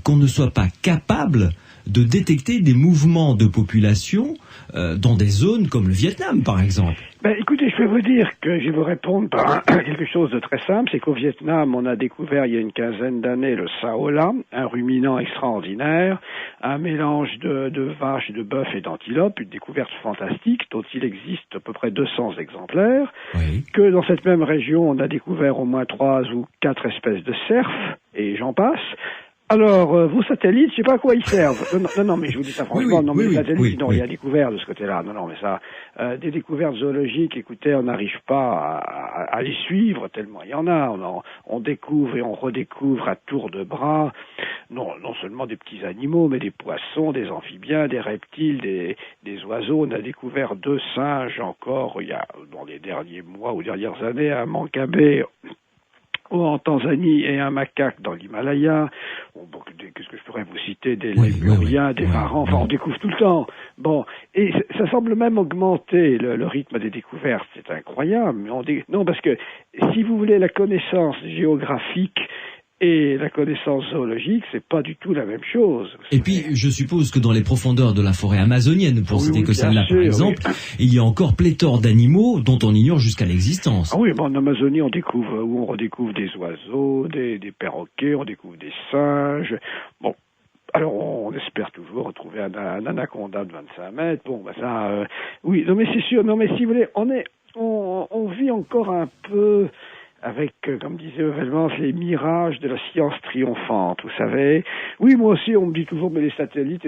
Qu'on ne soit pas capable de détecter des mouvements de population dans des zones comme le Vietnam, par exemple. Écoutez, je vais vous dire que je vais vous répondre par quelque chose de très simple, c'est qu'au Vietnam, on a découvert il y a une quinzaine d'années le saola, un ruminant extraordinaire, un mélange de vaches, de bœufs et d'antilopes, une découverte fantastique dont il existe à peu près 200 exemplaires, que dans cette même région, on a découvert au moins 3 ou 4 espèces de cerfs, et j'en passe. Alors, vos satellites, je sais pas à quoi ils servent. Non, mais je vous dis ça franchement. Les satellites, ils n'ont rien découvert de ce côté-là. Non, mais ça, des découvertes zoologiques, écoutez, on n'arrive pas à les suivre tellement il y en a. On découvre et on redécouvre à tour de bras, non seulement des petits animaux, mais des poissons, des amphibiens, des reptiles, des oiseaux. On a découvert 2 singes encore, dans les derniers mois ou dernières années, un mancabé en Tanzanie et un macaque dans l'Himalaya. Qu'est-ce que je pourrais vous citer? Des lémuriens, des varans, enfin on découvre tout le temps. Bon, et ça semble même augmenter le rythme des découvertes, c'est incroyable. Non, parce que si vous voulez la connaissance géographique et la connaissance zoologique, c'est pas du tout la même chose. Et puis, je suppose que dans les profondeurs de la forêt amazonienne, pour citer que celle-là par exemple, il y a encore pléthore d'animaux dont on ignore jusqu'à l'existence. Ah oui, en Amazonie, on redécouvre des oiseaux, des perroquets, on découvre des singes. Bon. Alors, on espère toujours retrouver un anaconda de 25 mètres. Bon, oui, non mais c'est sûr, non mais si vous voulez, on vit encore un peu avec, comme disait Heuvelmans, les mirages de la science triomphante, vous savez. Oui, moi aussi, on me dit toujours, mais les satellites,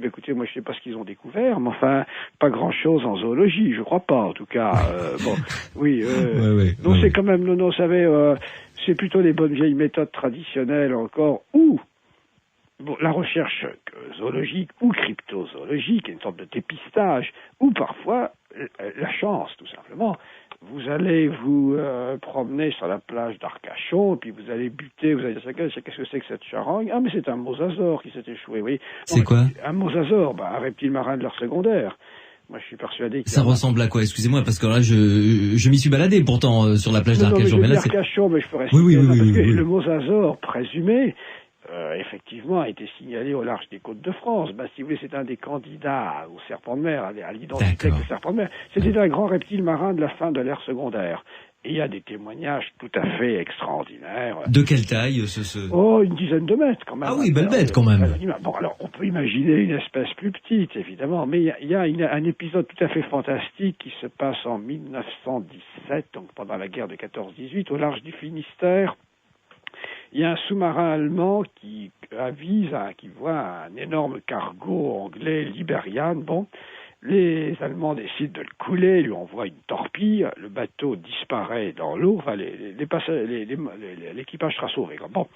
écoutez, moi je sais pas ce qu'ils ont découvert, mais enfin, pas grand-chose en zoologie, je crois pas, en tout cas. C'est quand même, vous savez, c'est plutôt les bonnes vieilles méthodes traditionnelles encore, ou la recherche zoologique ou cryptozoologique, une sorte de dépistage, ou parfois la chance, tout simplement. Vous allez vous promener sur la plage d'Arcachon, puis vous allez buter, vous allez dire, qu'est-ce que c'est que cette charogne? Ah, mais c'est un mosasaure qui s'est échoué, oui. C'est quoi? Un mosasaure, un reptile marin de l'art secondaire. Moi, je suis persuadé que ça ressemble à quoi? Excusez-moi, parce que là, je m'y suis baladé pourtant sur la plage d'Arcachon. Mais là, Arcachon, mais je peux rester le mosasaure présumé, effectivement, a été signalé au large des côtes de France. Si vous voulez, c'est un des candidats au serpent de mer, à l'identité du serpent de mer. C'était un grand reptile marin de la fin de l'ère secondaire. Et il y a des témoignages tout à fait extraordinaires. De quelle taille Oh, une dizaine de mètres quand même. Ah oui, belle bête quand même. Bon, alors on peut imaginer une espèce plus petite, évidemment, mais il y a un épisode tout à fait fantastique qui se passe en 1917, donc pendant la guerre de 14-18, au large du Finistère. Il y a un sous-marin allemand qui voit un énorme cargo anglais, l'Iberian. Bon, les Allemands décident de le couler, lui envoient une torpille, le bateau disparaît dans l'eau, enfin l'équipage sera sauvé. Bon,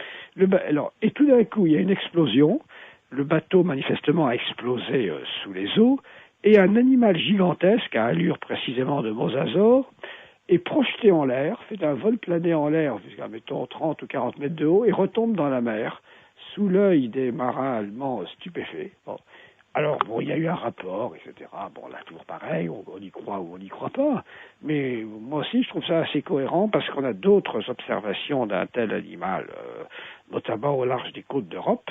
et tout d'un coup, il y a une explosion, le bateau manifestement a explosé sous les eaux, et un animal gigantesque, à allure précisément de mosasaure, est projeté en l'air, fait un vol plané en l'air jusqu'à, mettons, 30 ou 40 mètres de haut, et retombe dans la mer, sous l'œil des marins allemands stupéfaits. Bon. Alors, il y a eu un rapport, etc. Bon, là, toujours pareil, on y croit ou on n'y croit pas. Mais moi aussi, je trouve ça assez cohérent parce qu'on a d'autres observations d'un tel animal, notamment au large des côtes d'Europe.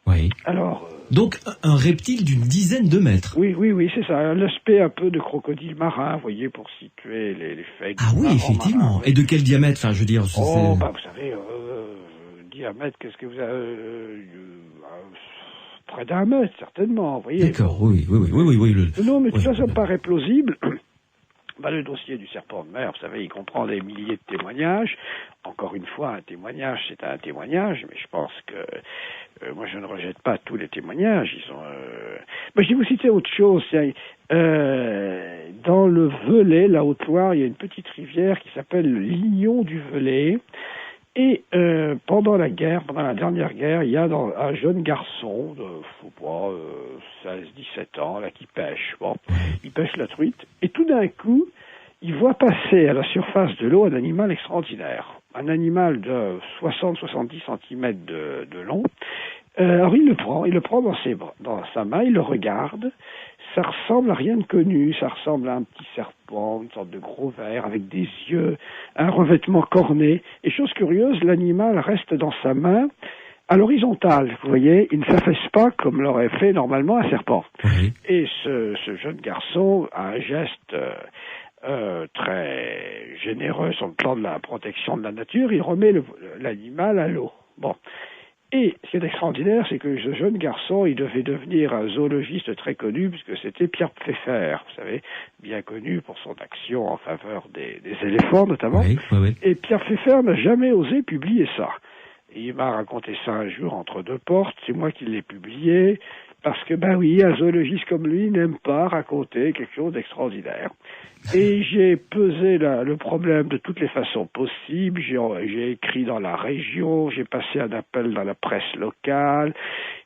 Oui. Alors, donc, un reptile d'une dizaine de mètres. Oui, c'est ça. Un aspect un peu de crocodile marin, vous voyez, pour situer les faits. Ah oui, effectivement. Marins, oui. Et de quel diamètre? Enfin, je veux dire... vous savez, diamètre, qu'est-ce que vous avez... près d'un mètre, certainement, vous voyez. D'accord, oui. Non, mais tout ça me paraît plausible. Le dossier du serpent de mer, vous savez, il comprend des milliers de témoignages. Encore une fois, un témoignage, c'est un témoignage, mais je pense que moi, je ne rejette pas tous les témoignages. Je vais vous citer autre chose. Dans le Velay, la Haute-Loire, il y a une petite rivière qui s'appelle le Lignon du Velay. Et pendant la dernière guerre, il y a un jeune garçon de, 16-17 ans, là, qui pêche. Bon, il pêche la truite, et tout d'un coup, il voit passer à la surface de l'eau un animal extraordinaire. Un animal de 60-70 cm de long. Alors il le prend dans sa main, il le regarde. Ça ressemble à rien de connu, ça ressemble à un petit serpent, une sorte de gros ver avec des yeux, un revêtement corné. Et chose curieuse, l'animal reste dans sa main à l'horizontale, vous voyez, il ne s'affaisse pas comme l'aurait fait normalement un serpent. Oui. Et ce jeune garçon a un geste très généreux sur le plan de la protection de la nature, il remet l'animal à l'eau. Bon. Et ce qui est extraordinaire, c'est que ce jeune garçon, il devait devenir un zoologiste très connu, puisque c'était Pierre Pfeffer, vous savez, bien connu pour son action en faveur des éléphants notamment. Oui. Et Pierre Pfeffer n'a jamais osé publier ça. Et il m'a raconté ça un jour entre deux portes, c'est moi qui l'ai publié, parce que, un zoologiste comme lui n'aime pas raconter quelque chose d'extraordinaire. Et j'ai pesé le problème de toutes les façons possibles. J'ai écrit dans la région, j'ai passé un appel dans la presse locale.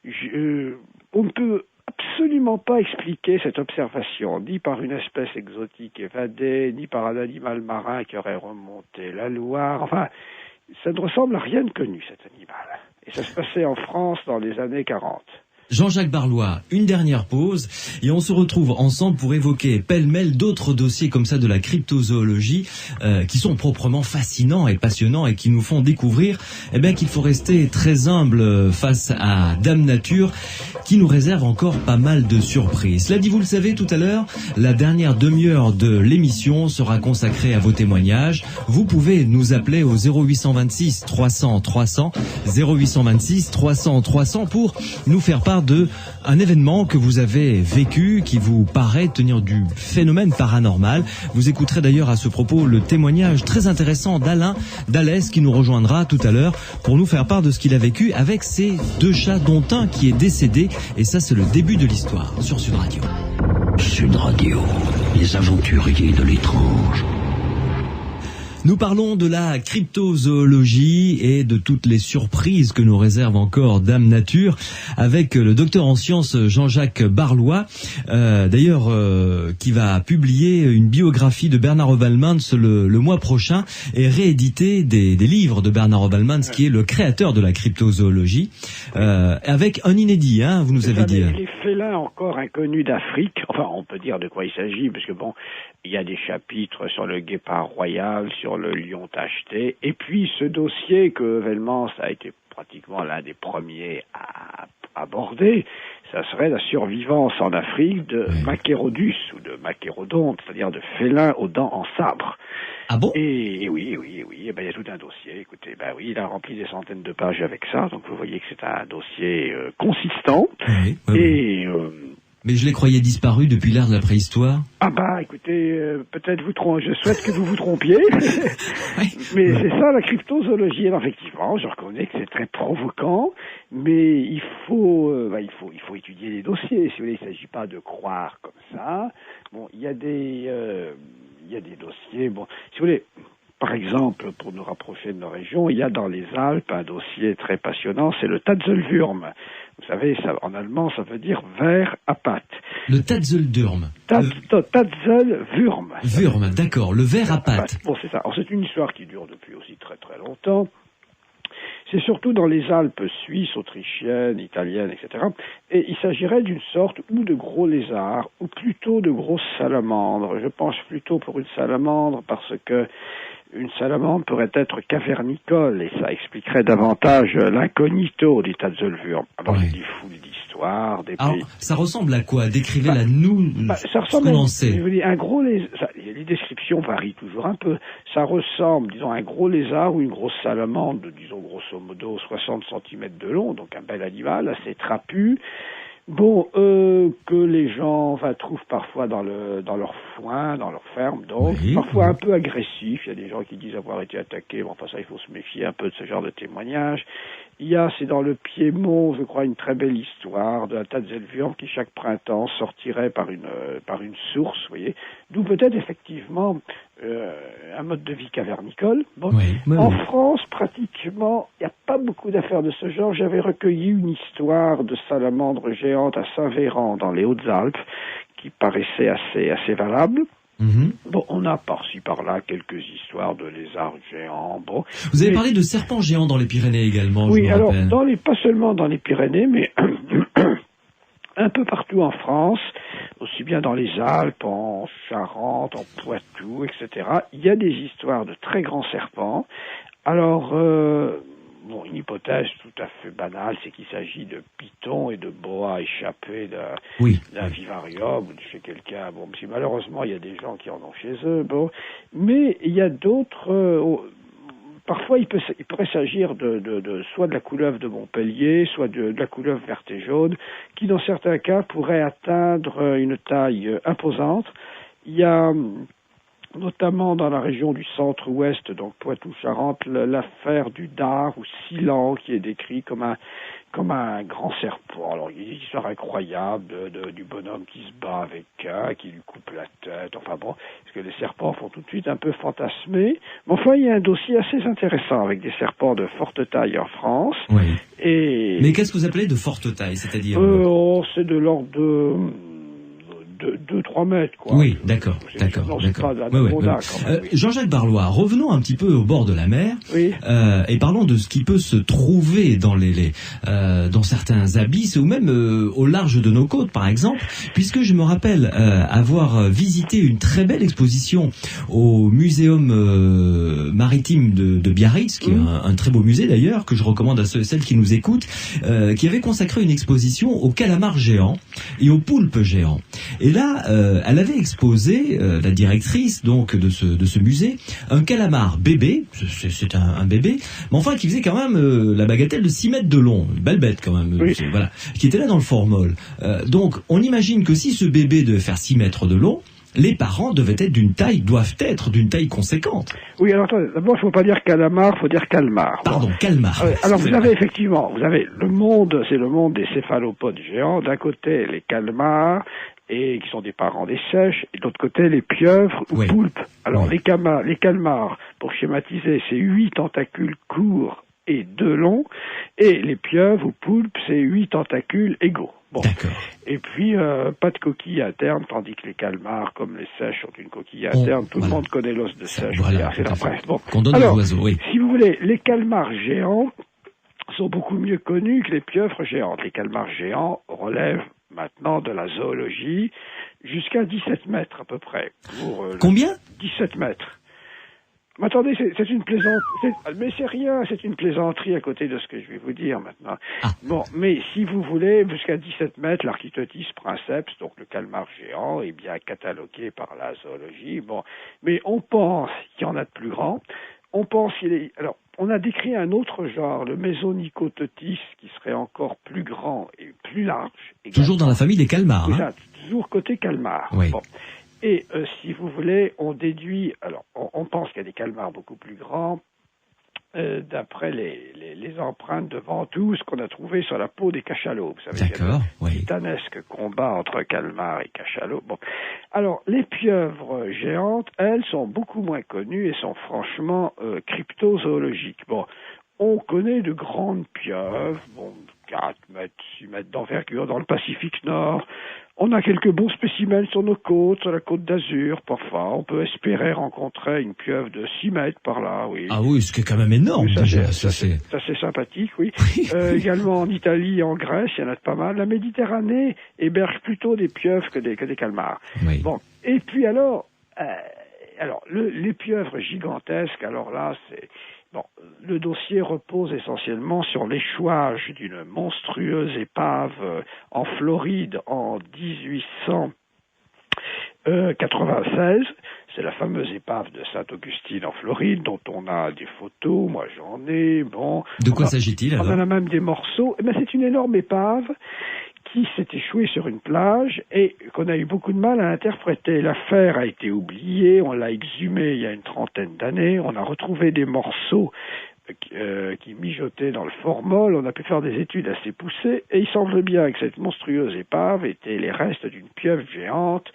On ne peut absolument pas expliquer cette observation, ni par une espèce exotique évadée, ni par un animal marin qui aurait remonté la Loire. Enfin, ça ne ressemble à rien de connu, cet animal. Et ça se passait en France dans les années 40. Jean-Jacques Barlois, une dernière pause et on se retrouve ensemble pour évoquer pêle-mêle d'autres dossiers comme ça de la cryptozoologie qui sont proprement fascinants et passionnants et qui nous font découvrir qu'il faut rester très humble face à Dame Nature qui nous réserve encore pas mal de surprises. Cela dit, vous le savez, tout à l'heure, la dernière demi-heure de l'émission sera consacrée à vos témoignages. Vous pouvez nous appeler au 0826 300 300, 0826 300 300 pour nous faire part de un événement que vous avez vécu, qui vous paraît tenir du phénomène paranormal. Vous écouterez d'ailleurs à ce propos le témoignage très intéressant d'Alain Dallès qui nous rejoindra tout à l'heure pour nous faire part de ce qu'il a vécu avec ses deux chats dont un qui est décédé. Et ça, c'est le début de l'histoire sur Sud Radio. Sud Radio, les aventuriers de l'étrange. Nous parlons de la cryptozoologie et de toutes les surprises que nous réserve encore Dame Nature avec le docteur en sciences Jean-Jacques Barlois, d'ailleurs qui va publier une biographie de Bernard Ovelmans le mois prochain et rééditer des livres de Bernard Ovelmans qui est le créateur de la cryptozoologie, avec un inédit, hein, vous nous avez dit. Les félins encore inconnus d'Afrique, enfin on peut dire de quoi il s'agit, parce que bon, il y a des chapitres sur le guépard royal, sur le lion tacheté, et puis ce dossier que Ovelmans a été pratiquement l'un des premiers à aborder, ça serait la survivance en Afrique de Machairodus ou de Machairodonte, c'est-à-dire de félins aux dents en sabre. Ah bon? Et oui, il y a tout un dossier. Écoutez, il a rempli des centaines de pages avec ça, donc vous voyez que c'est un dossier consistant. Mais je les croyais disparus depuis l'ère de la préhistoire. Écoutez, peut-être je souhaite que vous vous trompiez. Mais c'est ça la cryptozoologie. Alors effectivement, je reconnais que c'est très provoquant, mais il faut étudier les dossiers. Si vous voulez, il ne s'agit pas de croire comme ça. Bon, il y a des dossiers. Bon, si vous voulez. Par exemple, pour nous rapprocher de nos régions, il y a dans les Alpes un dossier très passionnant, c'est le Tatzelwurm. Vous savez, ça, en allemand, ça veut dire ver à pattes. Le Tatzelwurm. Tatzelwurm. Wurm, d'accord, le ver à pattes. Bon, c'est ça. Alors, c'est une histoire qui dure depuis aussi très très longtemps. C'est surtout dans les Alpes suisses, autrichiennes, italiennes, etc. Et il s'agirait d'une sorte ou de gros lézards, ou plutôt de grosses salamandres. Je penche plutôt pour une salamandre parce que une salamandre pourrait être cavernicole et ça expliquerait davantage l'incognito du Tatzelwurm. Alors, il y a des foules d'histoires, des pays... ça ressemble à quoi? Décrivez-la nous, ça ressemble je vous dis, un gros lézard, les descriptions varient toujours un peu. Ça ressemble, disons, à un gros lézard ou une grosse salamandre de, disons, grosso modo 60 cm de long, donc un bel animal, assez trapu. Bon, que les gens trouvent parfois dans leur foin, dans leur ferme, donc parfois un peu agressif. Il y a des gens qui disent avoir été attaqués. Bon, enfin ça, il faut se méfier un peu de ce genre de témoignages. C'est dans le Piémont, je crois, une très belle histoire de la Tatzelwurm qui chaque printemps sortirait par une source, vous voyez. D'où peut-être effectivement un mode de vie cavernicole. Bon. En France, pratiquement, il n'y a pas beaucoup d'affaires de ce genre. J'avais recueilli une histoire de salamandre géante à Saint-Véran, dans les Hautes-Alpes, qui paraissait assez valable. Bon, on a par-ci par-là quelques histoires de lézards géants. Bon, vous avez parlé de serpents géants dans les Pyrénées également. Oui, alors pas seulement dans les Pyrénées, mais un peu partout en France, aussi bien dans les Alpes, en Charente, en Poitou, etc. Il y a des histoires de très grands serpents. Alors, une hypothèse tout à fait banale, c'est qu'il s'agit de pitons et de boas échappés d'un vivarium ou de chez quelqu'un. Bon, si malheureusement il y a des gens qui en ont chez eux. Bon, mais il y a d'autres. Parfois, il pourrait s'agir soit de la couleuvre de Montpellier, soit de la couleuvre verte et jaune, qui dans certains cas pourrait atteindre une taille imposante. Il y a notamment dans la région du centre-ouest, donc Poitou-Charentes, l'affaire du dard ou Silan qui est décrit comme un grand serpent. Alors il y a des histoires incroyables du bonhomme qui se bat avec qui lui coupe la tête, enfin bon, parce que les serpents font tout de suite un peu fantasmer. Mais enfin, il y a un dossier assez intéressant avec des serpents de forte taille en France. Mais qu'est-ce que vous appelez de forte taille, c'est-à-dire c'est de l'ordre de 2-3 mètres, quoi. Oui, d'accord. Jean-Jacques Barlois, revenons un petit peu au bord de la mer, et parlons de ce qui peut se trouver dans certains abysses, ou même au large de nos côtes, par exemple, puisque je me rappelle avoir visité une très belle exposition au Muséum maritime de Biarritz, qui est un très beau musée d'ailleurs, que je recommande à celles qui nous écoutent, qui avait consacré une exposition aux calamars géants et aux poulpes géants. Et là, elle avait exposé, la directrice donc de ce musée, un calamar bébé, c'est un bébé, mais enfin qui faisait quand même la bagatelle de 6 mètres de long, une belle bête quand même, voilà, qui était là dans le formol. Donc on imagine que si ce bébé devait faire 6 mètres de long, les parents doivent être d'une taille conséquente. Oui, alors attendez, d'abord il ne faut pas dire calamar, il faut dire calmar. Pardon, calmar. Alors vous avez le monde, c'est le monde des céphalopodes géants. D'un côté les calmars, et qui sont des parents des seiches, et de l'autre côté les pieuvres ou poulpes. Alors les calmars, pour schématiser, c'est 8 tentacules courts et 2 longs, et les pieuvres ou poulpes, c'est 8 tentacules égaux. Bon. Et puis, pas de coquille interne, tandis que les calmars, comme les seiches, ont une coquille interne. Tout le monde connaît l'os de seiche. Bon. Qu'on donne aux oiseaux, oui. Si vous voulez, les calmars géants sont beaucoup mieux connus que les pieuvres géantes. Les calmars géants relèvent maintenant de la zoologie jusqu'à 17 mètres à peu près. Combien ? 17 mètres. Mais attendez, c'est une plaisanterie. Mais c'est rien, c'est une plaisanterie à côté de ce que je vais vous dire maintenant. Bon, mais si vous voulez, jusqu'à 17 mètres, l'Architeuthis princeps, donc le calmar géant, est bien catalogué par la zoologie. Bon, mais on pense qu'il y en a de plus grands. On pense qu'il est... Alors, on a décrit un autre genre, le Mesonychoteuthis, qui serait encore plus grand et plus large. Toujours dans la famille des calmars. Hein. Toujours côté calmar. Oui. Bon. Et si vous voulez, on déduit... Alors, on pense qu'il y a des calmars beaucoup plus grands, d'après les empreintes de ventouses qu'on a trouvées sur la peau des cachalots. Vous savez, il y a un titanesque combat entre calmars et cachalots. Bon. Alors, les pieuvres géantes, elles, sont beaucoup moins connues et sont franchement cryptozoologiques. Bon, on connaît de grandes pieuvres, 4 mètres, 6 mètres d'envergure dans le Pacifique Nord. On a quelques bons spécimens sur nos côtes, sur la côte d'Azur, parfois. On peut espérer rencontrer une pieuvre de 6 mètres par là, oui. Ah oui, ce qui est quand même énorme, oui, déjà. Ça, c'est sympathique, oui. Également en Italie et en Grèce, il y en a de pas mal. La Méditerranée héberge plutôt des pieuvres que des calmars. Oui. Bon. Et puis alors, les pieuvres gigantesques, alors là, c'est... Bon, le dossier repose essentiellement sur l'échouage d'une monstrueuse épave en Floride en 1896. C'est la fameuse épave de Sainte-Augustine en Floride, dont on a des photos, moi j'en ai, bon... De quoi s'agit-il alors ? On en a même des morceaux. C'est une énorme épave qui s'est échouée sur une plage et qu'on a eu beaucoup de mal à interpréter. L'affaire a été oubliée, on l'a exhumée il y a une trentaine d'années, on a retrouvé des morceaux qui mijotaient dans le formol, on a pu faire des études assez poussées, et il semble bien que cette monstrueuse épave était les restes d'une pieuvre géante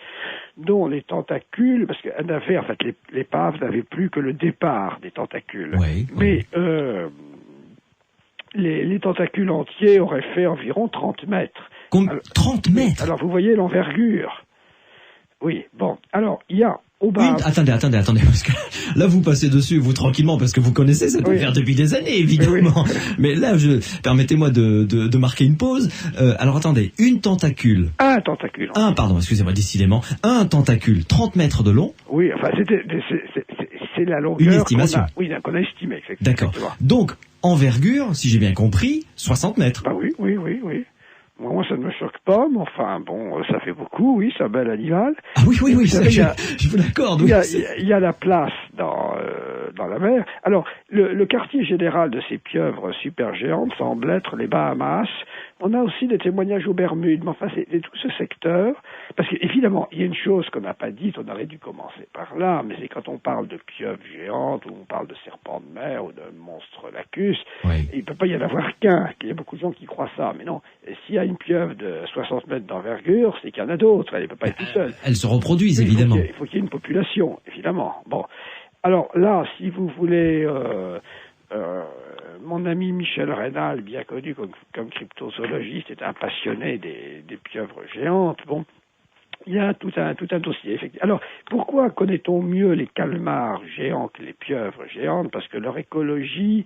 dont les tentacules, parce qu'elle n'avait, en fait, l'épave n'avait plus que le départ des tentacules. Mais les tentacules entiers auraient fait environ 30 mètres. 30 mètres. Alors, vous voyez l'envergure. Oui, bon. Alors, il y a au bas... Attendez, parce que là, vous passez dessus, vous, tranquillement, parce que vous connaissez cette affaire depuis des années, évidemment. Mais là, permettez-moi de marquer une pause. Alors, attendez, un tentacule, décidément. Un tentacule, 30 mètres de long. Oui, enfin, c'est la longueur... Une estimation. Qu'on a estimée. D'accord. Donc, envergure, si j'ai bien compris, 60 mètres. Bah oui. Moi, ça ne me choque pas, mais enfin, bon, ça fait beaucoup, oui, c'est un bel animal. Ah oui, ça, je vous l'accorde. Oui, il y a la place dans la mer. Alors, le quartier général de ces pieuvres super géantes semble être les Bahamas. On a aussi des témoignages aux Bermudes, mais enfin, c'est tout ce secteur. Parce qu'évidemment, il y a une chose qu'on n'a pas dite, on aurait dû commencer par là, mais c'est quand on parle de pieuvres géantes, ou on parle de serpents de mer, ou de monstres lacus, il ne peut pas y en avoir qu'un. Il y a beaucoup de gens qui croient ça, mais non. S'il y a une pieuvre de 60 mètres d'envergure, c'est qu'il y en a d'autres, elle ne peut pas être toute seule. Elles se reproduisent, évidemment. Il faut qu'il y ait une population, évidemment. Bon. Alors là, si vous voulez... mon ami Michel Rénal, bien connu comme cryptozoologiste, est un passionné des pieuvres géantes. Bon, il y a tout un dossier, effectivement. Alors, pourquoi connaît-on mieux les calmars géants que les pieuvres géantes ? Parce que leur écologie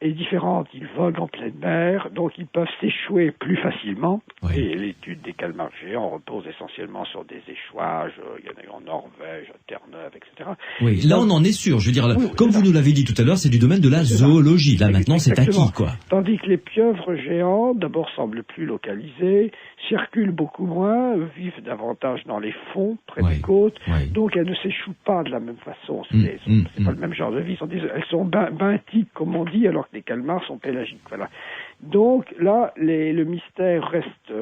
est différente. Ils voguent en pleine mer, donc ils peuvent s'échouer plus facilement. Et l'étude des calmars géants repose essentiellement sur des échouages. Il y en a eu en Norvège, à Terre-Neuve, etc. Oui, là on en est sûr. Je veux dire, comme vous nous l'avez dit tout à l'heure, c'est du domaine de la zoologie. Là maintenant, c'est acquis, quoi. Tandis que les pieuvres géantes, d'abord, semblent plus localisées, circulent beaucoup moins, vivent davantage dans les fonds, près des côtes. Donc elles ne s'échouent pas de la même façon. C'est pas le même genre de vie. Elles sont benthiques, comme on dit, alors que les calmars sont pélagiques. Voilà. Donc là, le mystère reste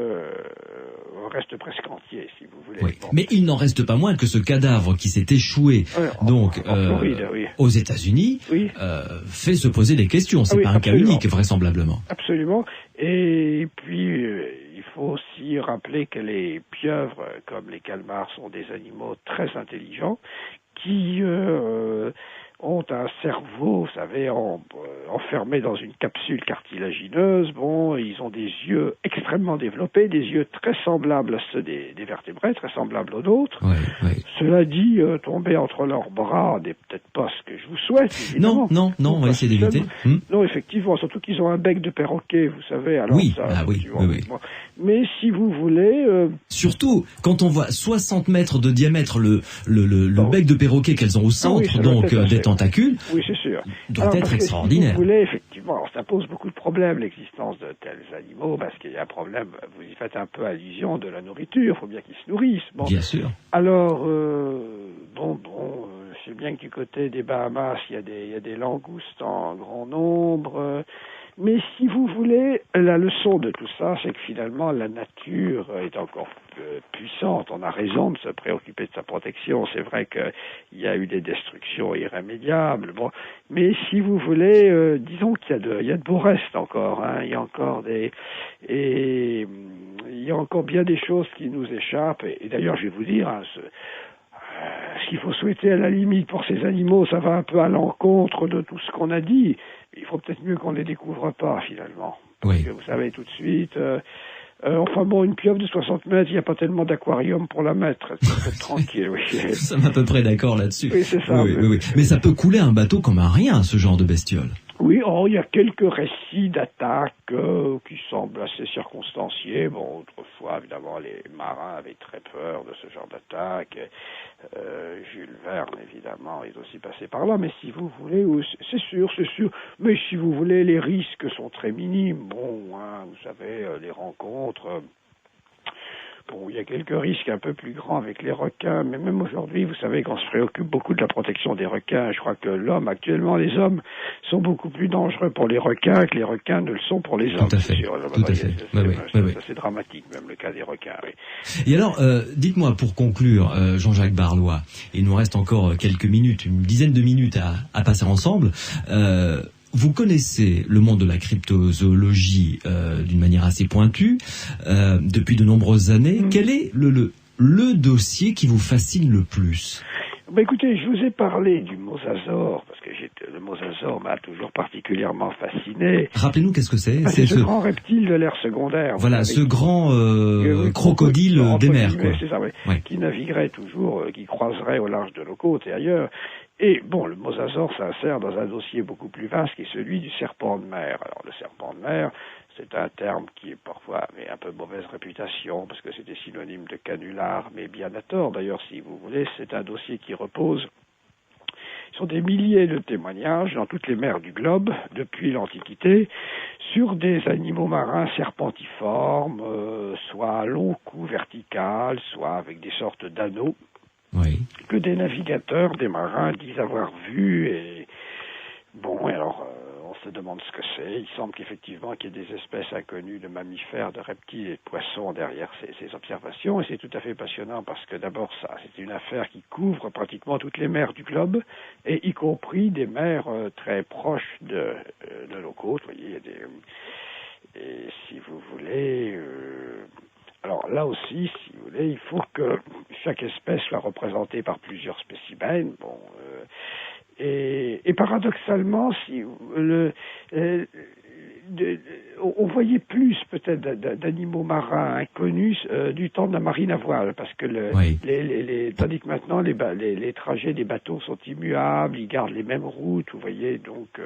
presque entier, si vous voulez. Bon. Mais il n'en reste pas moins que ce cadavre qui s'est échoué en Floride, aux États-Unis fait se poser des questions. C'est pas un cas unique, vraisemblablement. Absolument. Et puis, il faut aussi rappeler rappeler que les pieuvres, comme les calmars, sont des animaux très intelligents qui ont un cerveau, vous savez, enfermé dans une capsule cartilagineuse. Bon, ils ont des yeux extrêmement développés, des yeux très semblables à ceux des vertébrés, très semblables aux nôtres. Cela dit, tomber entre leurs bras n'est peut-être pas ce que je vous souhaite, évidemment. Non, on va essayer d'éviter. Non, effectivement, surtout qu'ils ont un bec de perroquet, vous savez. Alors oui, ça, oui. Mais si vous voulez... Surtout, quand on voit 60 mètres de diamètre le bec de perroquet qu'elles ont au centre, des tentacules, oui, c'est sûr. doit être extraordinaire. Si vous voulez, effectivement, alors, ça pose beaucoup de problèmes, l'existence de tels animaux, parce qu'il y a un problème, vous y faites un peu allusion de la nourriture, il faut bien qu'ils se nourrissent. Bon. Bien sûr. Alors, je sais bien que du côté des Bahamas, il y a des langoustes en grand nombre, mais si vous voulez, la leçon de tout ça, c'est que finalement, la nature est encore puissante. On a raison de se préoccuper de sa protection. C'est vrai qu'il y a eu des destructions irrémédiables. Bon, mais si vous voulez, disons qu'il y a de beaux restes encore. Hein. Il y a encore il y a encore bien des choses qui nous échappent. Et d'ailleurs, je vais vous dire, ce qu'il faut souhaiter à la limite pour ces animaux, ça va un peu à l'encontre de tout ce qu'on a dit. Il faut peut-être mieux qu'on ne les découvre pas, finalement. Parce que vous savez tout de suite... une pieuvre de 60 mètres, il n'y a pas tellement d'aquarium pour la mettre. C'est peut-être tranquille, oui. Nous sommes à peu près d'accord là-dessus. Oui, c'est ça. Oui. Mais ça peut couler un bateau comme un rien, ce genre de bestiole. Oui, il y a quelques récits d'attaques qui semblent assez circonstanciés. Bon, autrefois, évidemment, les marins avaient très peur de ce genre d'attaque. Jules Verne, évidemment, est aussi passé par là. Mais si vous voulez, c'est sûr. Mais si vous voulez, les risques sont très minimes. Bon, vous savez, les rencontres... Bon, il y a quelques risques un peu plus grands avec les requins, mais même aujourd'hui, vous savez qu'on se préoccupe beaucoup de la protection des requins. Je crois que les hommes sont beaucoup plus dangereux pour les requins que les requins ne le sont pour les hommes. Tout à fait. C'est dramatique, même le cas des requins. Oui. Et alors, dites-moi, pour conclure, Jean-Jacques Barlois, il nous reste encore quelques minutes, une dizaine de minutes à passer ensemble. Vous connaissez le monde de la cryptozoologie d'une manière assez pointue depuis de nombreuses années. Quel est le dossier qui vous fascine le plus ? Écoutez, je vous ai parlé du mosasaure, parce que le mosasaure m'a toujours particulièrement fasciné. Rappelez-nous qu'est-ce que c'est. C'est ce grand reptile de l'ère secondaire. Voilà, ce grand crocodile des mers, quoi. C'est ça, oui. Qui naviguerait toujours, qui croiserait au large de nos côtes et ailleurs. Et bon, le mosasaure s'insère dans un dossier beaucoup plus vaste qui est celui du serpent de mer. Alors le serpent de mer, c'est un terme qui est parfois mais un peu mauvaise réputation parce que c'était synonyme de canular, mais bien à tort d'ailleurs si vous voulez. C'est un dossier qui repose sur des milliers de témoignages dans toutes les mers du globe depuis l'Antiquité sur des animaux marins serpentiformes, soit à long cou vertical, soit avec des sortes d'anneaux. Oui. Que des navigateurs, des marins disent avoir vu et alors on se demande ce que c'est. Il semble qu'effectivement qu'il y ait des espèces inconnues de mammifères, de reptiles et de poissons derrière ces observations et c'est tout à fait passionnant parce que d'abord c'est une affaire qui couvre pratiquement toutes les mers du globe et y compris des mers très proches de nos côtes. Vous voyez, il y a et si vous voulez... Alors là aussi, si vous voulez, il faut que chaque espèce soit représentée par plusieurs spécimens. Bon, et paradoxalement, si on voyait plus peut-être d'animaux marins inconnus du temps de la marine à voile, parce que tandis que maintenant les trajets des bateaux sont immuables, ils gardent les mêmes routes, vous voyez, donc.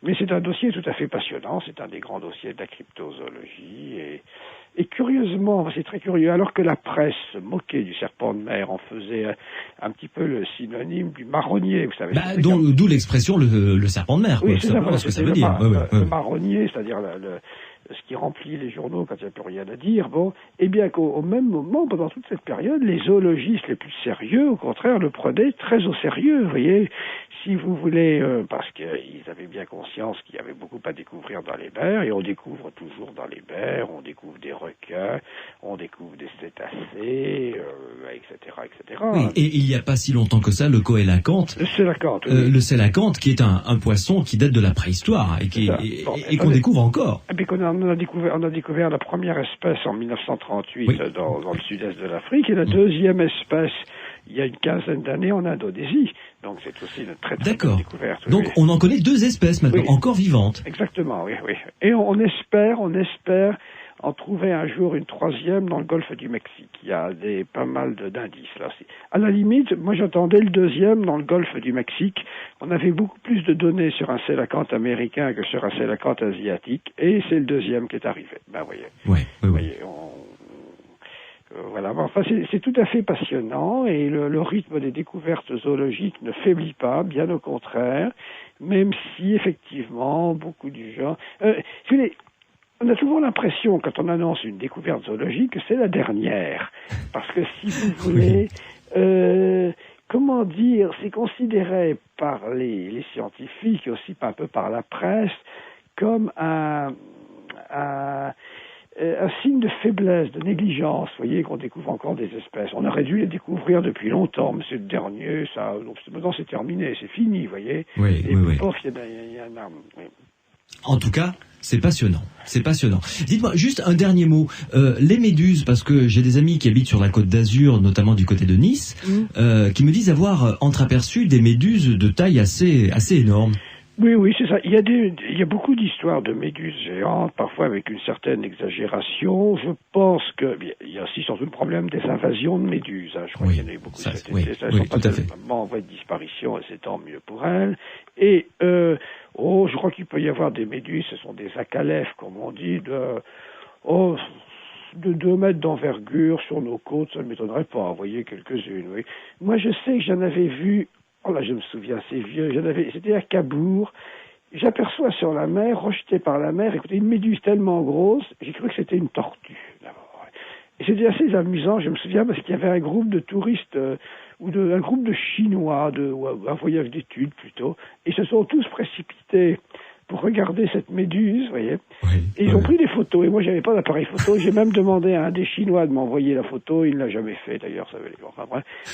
Mais c'est un dossier tout à fait passionnant, c'est un des grands dossiers de la cryptozoologie et curieusement, c'est très curieux, alors que la presse se moquait du serpent de mer, en faisait un petit peu le synonyme du marronnier, vous savez. D'où l'expression le serpent de mer, quoi. Oui, c'est ça, ce que ça veut dire. Le marronnier, c'est-à-dire ce qui remplit les journaux quand il n'y a plus rien à dire, et bien qu'au même moment, pendant toute cette période, les zoologistes les plus sérieux, au contraire, le prenaient très au sérieux, vous voyez, si vous voulez, parce qu'ils avaient bien conscience qu'il y avait beaucoup à découvrir dans les mers, et on découvre toujours dans les mers, on découvre des requins, on découvre des cétacés, etc. Oui, et il n'y a pas si longtemps que ça, le coélacanthe. Le sélacanthe, oui. Le sélacanthe, qui est un poisson qui date de la préhistoire et qu'on découvre encore. Et puis on a découvert la première espèce en 1938 dans le sud-est de l'Afrique et la deuxième espèce il y a une quinzaine d'années en Indonésie. Donc c'est aussi une très bonne découverte. Donc on en connaît 2 espèces maintenant, encore vivantes. Exactement, oui. Et on espère en trouver un jour une troisième dans le golfe du Mexique. Il y a pas mal d'indices là aussi. À la limite, moi j'attendais le deuxième dans le golfe du Mexique. On avait beaucoup plus de données sur un sélacanthe américain que sur un sélacanthe asiatique, et c'est le deuxième qui est arrivé. Ben voyez. Voyez, voilà. Enfin, c'est tout à fait passionnant, et le rythme des découvertes zoologiques ne faiblit pas, bien au contraire, même si effectivement beaucoup de gens. On a toujours l'impression, quand on annonce une découverte zoologique, que c'est la dernière. Parce que si vous voulez, comment dire, c'est considéré par les scientifiques, et aussi un peu par la presse, comme un signe de faiblesse, de négligence. Vous voyez qu'on découvre encore des espèces. On aurait dû les découvrir depuis longtemps, mais c'est le dernier, ça. Donc maintenant c'est terminé, c'est fini, vous voyez. Oui. Il y en a. Oui. En tout cas, c'est passionnant. Dites-moi juste un dernier mot. Les méduses, parce que j'ai des amis qui habitent sur la Côte d'Azur, notamment du côté de Nice, qui me disent avoir entreaperçu des méduses de taille assez énorme. Oui, c'est ça. Il y a beaucoup d'histoires de méduses géantes, parfois avec une certaine exagération. Je pense il y a aussi surtout le problème des invasions de méduses. Je crois qu'il y en a eu beaucoup. Elles sont pas tellement en voie de disparition, et c'est tant mieux pour elles. Et je crois qu'il peut y avoir des méduses, ce sont des acalèphes, comme on dit, de 2 mètres d'envergure sur nos côtes, ça ne m'étonnerait pas. Vous voyez, quelques-unes, oui. Moi, je sais que j'en avais vu. Oh là, je me souviens, c'est vieux. C'était à Cabourg. J'aperçois sur la mer, rejetée par la mer, écoutez, une méduse tellement grosse, j'ai cru que c'était une tortue. Et c'était assez amusant, je me souviens, parce qu'il y avait un groupe de touristes, un groupe de Chinois, ou un voyage d'études plutôt, et ils se sont tous précipités pour regarder cette méduse, vous voyez. Et ils ont pris des photos, et moi j'avais pas d'appareil photo, j'ai même demandé à un des Chinois de m'envoyer la photo, il ne l'a jamais fait d'ailleurs,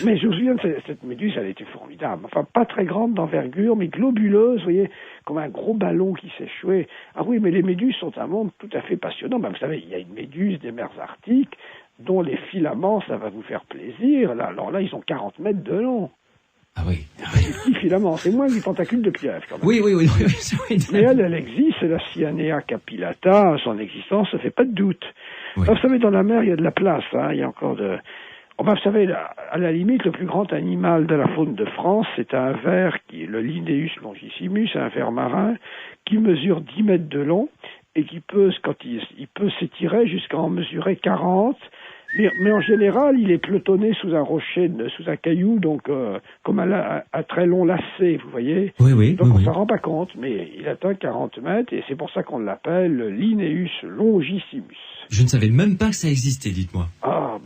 mais je me souviens de cette méduse, elle était formidable, enfin pas très grande d'envergure, mais globuleuse, vous voyez, comme un gros ballon qui s'échouait. Ah oui, mais les méduses sont un monde tout à fait passionnant, vous savez, il y a une méduse des mers arctiques, dont les filaments, ça va vous faire plaisir, alors là, ils ont 40 mètres de long. Ah oui. Des petits filaments, c'est moins que des tentacules de pieuvre quand même. Oui. Mais elle existe, c'est la Cyanea capillata, son existence, ça fait pas de doute. Alors, vous savez, dans la mer, il y a de la place, il y a encore de... vous savez, à la limite, le plus grand animal de la faune de France, c'est un ver, le Linnaeus longissimus, un ver marin, qui mesure 10 mètres de long, et qui peut, quand il peut s'étirer jusqu'à en mesurer 40. Mais en général, il est pelotonné sous un rocher, sous un caillou, donc comme un très long lacet, vous voyez. Donc on s'en rend pas compte, mais il atteint 40 mètres, et c'est pour ça qu'on l'appelle Linnaeus longissimus. Je ne savais même pas que ça existait, dites-moi. Ah,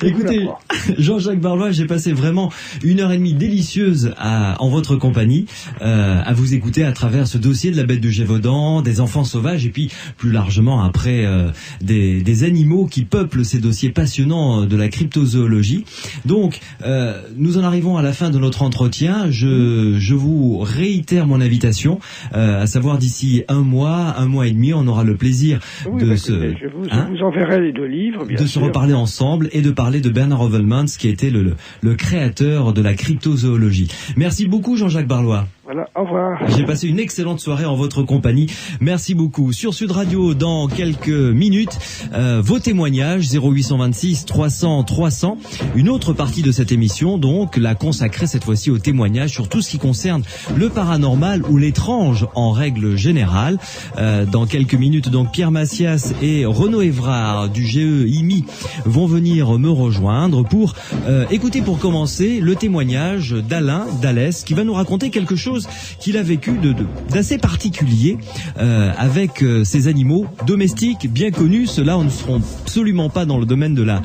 écoutez, Jean-Jacques Barlois, j'ai passé vraiment 1h30 délicieuse en votre compagnie, à vous écouter à travers ce dossier de la bête de Gévaudan, des enfants sauvages, et puis plus largement après des animaux qui peuplent ces dossiers passionnants de la cryptozoologie. Donc, nous en arrivons à la fin de notre entretien. Je vous réitère mon invitation, à savoir d'ici un mois et demi, on aura le plaisir je vous enverrai les 2 livres, bien sûr. Se reparler ensemble et de parler de Bernard Hovelmans, qui était le créateur de la cryptozoologie. Merci beaucoup, Jean-Jacques Barlois. Voilà, au revoir. J'ai passé une excellente soirée en votre compagnie. Merci beaucoup. Sur Sud Radio, dans quelques minutes, vos témoignages, 0826 300 300. Une autre partie de cette émission, donc, la consacrée cette fois-ci aux témoignages sur tout ce qui concerne le paranormal ou l'étrange en règle générale. Dans quelques minutes, donc, Pierre Macias et Renaud Évrard du GE IMI vont venir me rejoindre pour écouter, pour commencer, le témoignage d'Alain Dallès, qui va nous raconter quelque chose qu'il a vécu d'assez particulier avec ces animaux domestiques bien connus. Ceux-là, on ne seront absolument pas dans le domaine de la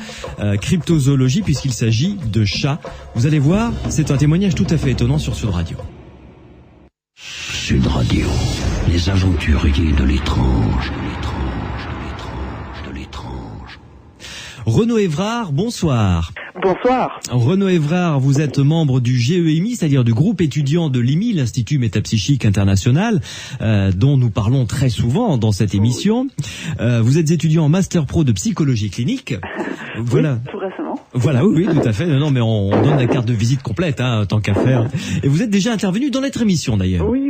cryptozoologie, puisqu'il s'agit de chats. Vous allez voir, c'est un témoignage tout à fait étonnant sur Sud Radio. Sud Radio, les aventuriers de l'étrange. Renaud Évrard, bonsoir. Bonsoir. Renaud Évrard, vous êtes membre du GEMI, c'est-à-dire du groupe étudiant de l'IMI, l'Institut Métapsychique International, dont nous parlons très souvent dans cette émission. Vous êtes étudiant en Master Pro de psychologie clinique. Voilà. Oui, tout récemment. Voilà, oui, tout à fait. Non, mais on donne la carte de visite complète, tant qu'à faire. Et vous êtes déjà intervenu dans notre émission, d'ailleurs. Oui,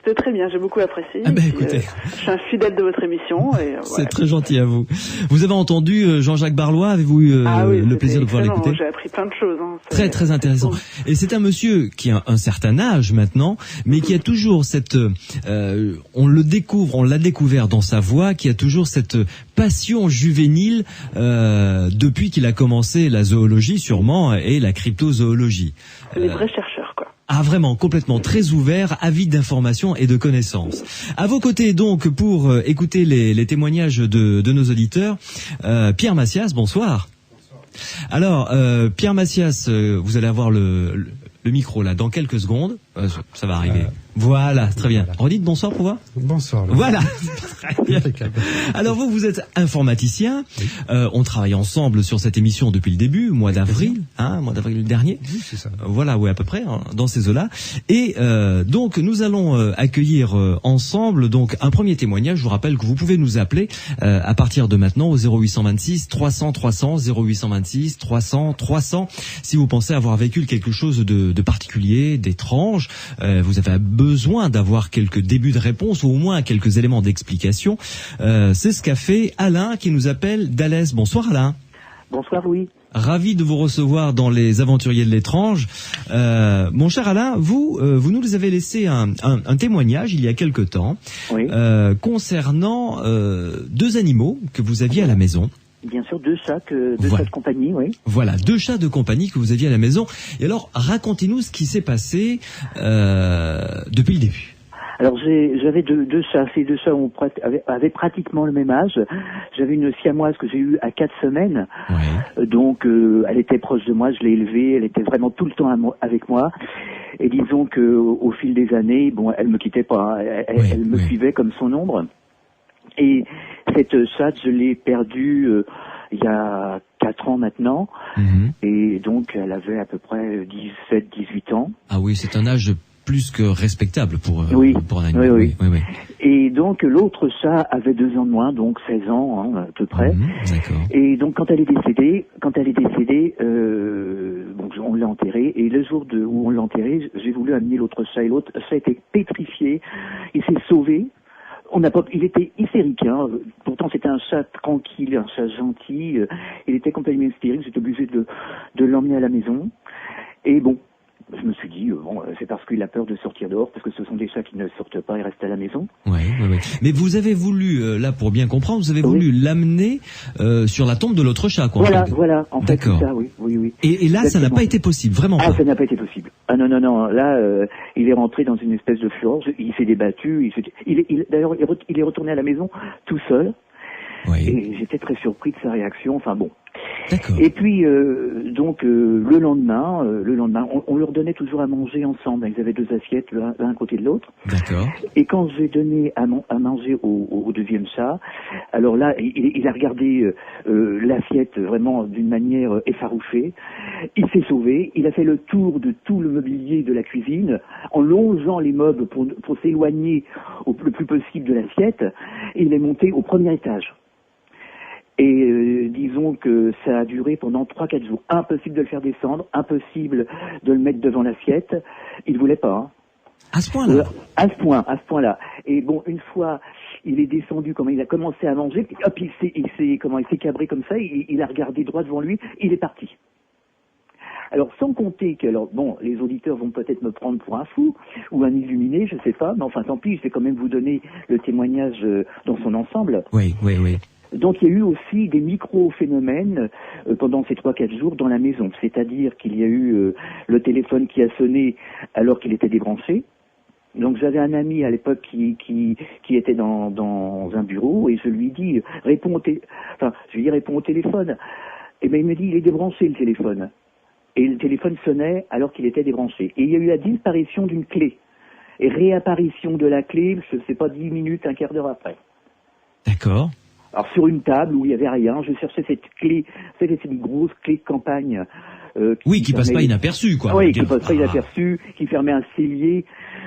c'était très bien, j'ai beaucoup apprécié. Ah ben, écoutez. Je suis un fidèle de votre émission. Et, c'est très gentil à vous. Vous avez entendu Jean-Jacques Barlois, avez-vous eu le plaisir de pouvoir l'écouter? J'ai appris plein de choses. Très très intéressant. Et c'est un monsieur qui a un certain âge maintenant, mais qui a toujours cette, on l'a découvert dans sa voix, qui a toujours cette passion juvénile depuis qu'il a commencé la zoologie sûrement et la cryptozoologie. Les vrais chercheurs, quoi. Ah, vraiment, complètement, très ouvert, avide d'informations et de connaissances. À vos côtés, donc, pour écouter les témoignages de nos auditeurs, Pierre Massias, bonsoir. Alors, Pierre Massias, vous allez avoir le micro là dans quelques secondes. Ça va arriver. Voilà, très bien. Redites bonsoir pour voir. Bonsoir. Voilà. Très bien. Alors vous êtes informaticien. Oui. On travaille ensemble sur cette émission depuis le début, mois d'avril dernier. Oui, c'est ça. Voilà, oui, à peu près, dans ces eaux-là. Et donc nous allons accueillir ensemble donc un premier témoignage. Je vous rappelle que vous pouvez nous appeler à partir de maintenant au 0826 300 300 0826 300 300 si vous pensez avoir vécu quelque chose de particulier, d'étrange. Vous avez besoin d'avoir quelques débuts de réponse ou au moins quelques éléments d'explication. C'est ce qu'a fait Alain qui nous appelle d'Alès. Bonsoir Alain. Bonsoir Louis. Ravi de vous recevoir dans les Aventuriers de l'étrange. Mon cher Alain, vous nous avez laissé un témoignage il y a quelque temps, oui, concernant deux animaux que vous aviez à la maison. Bien sûr, deux chats de compagnie, oui. Voilà, deux chats de compagnie que vous aviez à la maison. Et alors, racontez-nous ce qui s'est passé depuis le début. Alors, j'avais deux chats. Ces deux chats avaient pratiquement le même âge. J'avais une siamoise que j'ai eue à 4 semaines. Ouais. Donc, elle était proche de moi. Je l'ai élevée. Elle était vraiment tout le temps avec moi. Et disons que au fil des années, bon, elle me quittait pas. Elle me suivait comme son ombre. Et cette chatte, je l'ai perdue il y a 4 ans maintenant. Mmh. Et donc, elle avait à peu près 17, 18 ans. Ah oui, c'est un âge plus que respectable pour un animal. Oui. Et donc, l'autre chat avait 2 ans de moins, donc 16 ans, à peu près. Mmh, d'accord. Et donc, quand elle est décédée, donc, on l'a enterrée. Et le jour où on l'a enterrée, j'ai voulu amener l'autre chat. Et l'autre chat était pétrifié. Il s'est sauvé. Il était hystérique, hein. Pourtant c'était un chat tranquille, un chat gentil. Il était complètement hystérique. J'étais obligé de l'emmener à la maison. Et bon, je me suis dit, c'est parce qu'il a peur de sortir dehors, parce que ce sont des chats qui ne sortent pas et restent à la maison. Oui. Mais vous avez voulu, là pour bien comprendre, vous avez voulu l'amener sur la tombe de l'autre chat, quoi. Voilà. En fait, c'est ça, oui. Et là, ça n'a pas été possible, vraiment pas. Ah, ça n'a pas été possible. Ah non. Là, il est rentré dans une espèce de fureur. Il s'est débattu. D'ailleurs, il est retourné à la maison tout seul. Oui. Et j'étais très surpris de sa réaction. Enfin bon. D'accord. Et puis le lendemain, on leur donnait toujours à manger ensemble. Ils avaient 2 assiettes l'un à côté de l'autre. D'accord. Et quand j'ai donné à manger au deuxième chat, alors là, il a regardé l'assiette vraiment d'une manière effarouchée. Il s'est sauvé. Il a fait le tour de tout le mobilier de la cuisine en longeant les meubles pour s'éloigner le plus possible de l'assiette. Et il est monté au premier étage. Et disons que ça a duré pendant 3-4 jours. Impossible de le faire descendre, impossible de le mettre devant l'assiette. Il voulait pas. Hein. À ce point-là. À ce point-là. Et bon, une fois, il est descendu, il a commencé à manger, puis hop, il s'est cabré comme ça, il a regardé droit devant lui, il est parti. Alors, sans compter que, les auditeurs vont peut-être me prendre pour un fou, ou un illuminé, je sais pas, mais enfin, tant pis, je vais quand même vous donner le témoignage dans son ensemble. Oui. Donc il y a eu aussi des micro-phénomènes pendant ces 3-4 jours dans la maison. C'est-à-dire qu'il y a eu le téléphone qui a sonné alors qu'il était débranché. Donc j'avais un ami à l'époque qui était dans un bureau et je lui dis réponds au téléphone. Et bien il me dit il est débranché le téléphone. Et le téléphone sonnait alors qu'il était débranché. Et il y a eu la disparition d'une clé. Et réapparition de la clé, je ne sais pas, 10 minutes, un quart d'heure après. D'accord. Alors sur une table où il y avait rien, je cherchais cette clé, c'était une grosse clé de campagne. Qui passe pas inaperçue, quoi. Oui, qui passe pas inaperçue, qui fermait un cellier.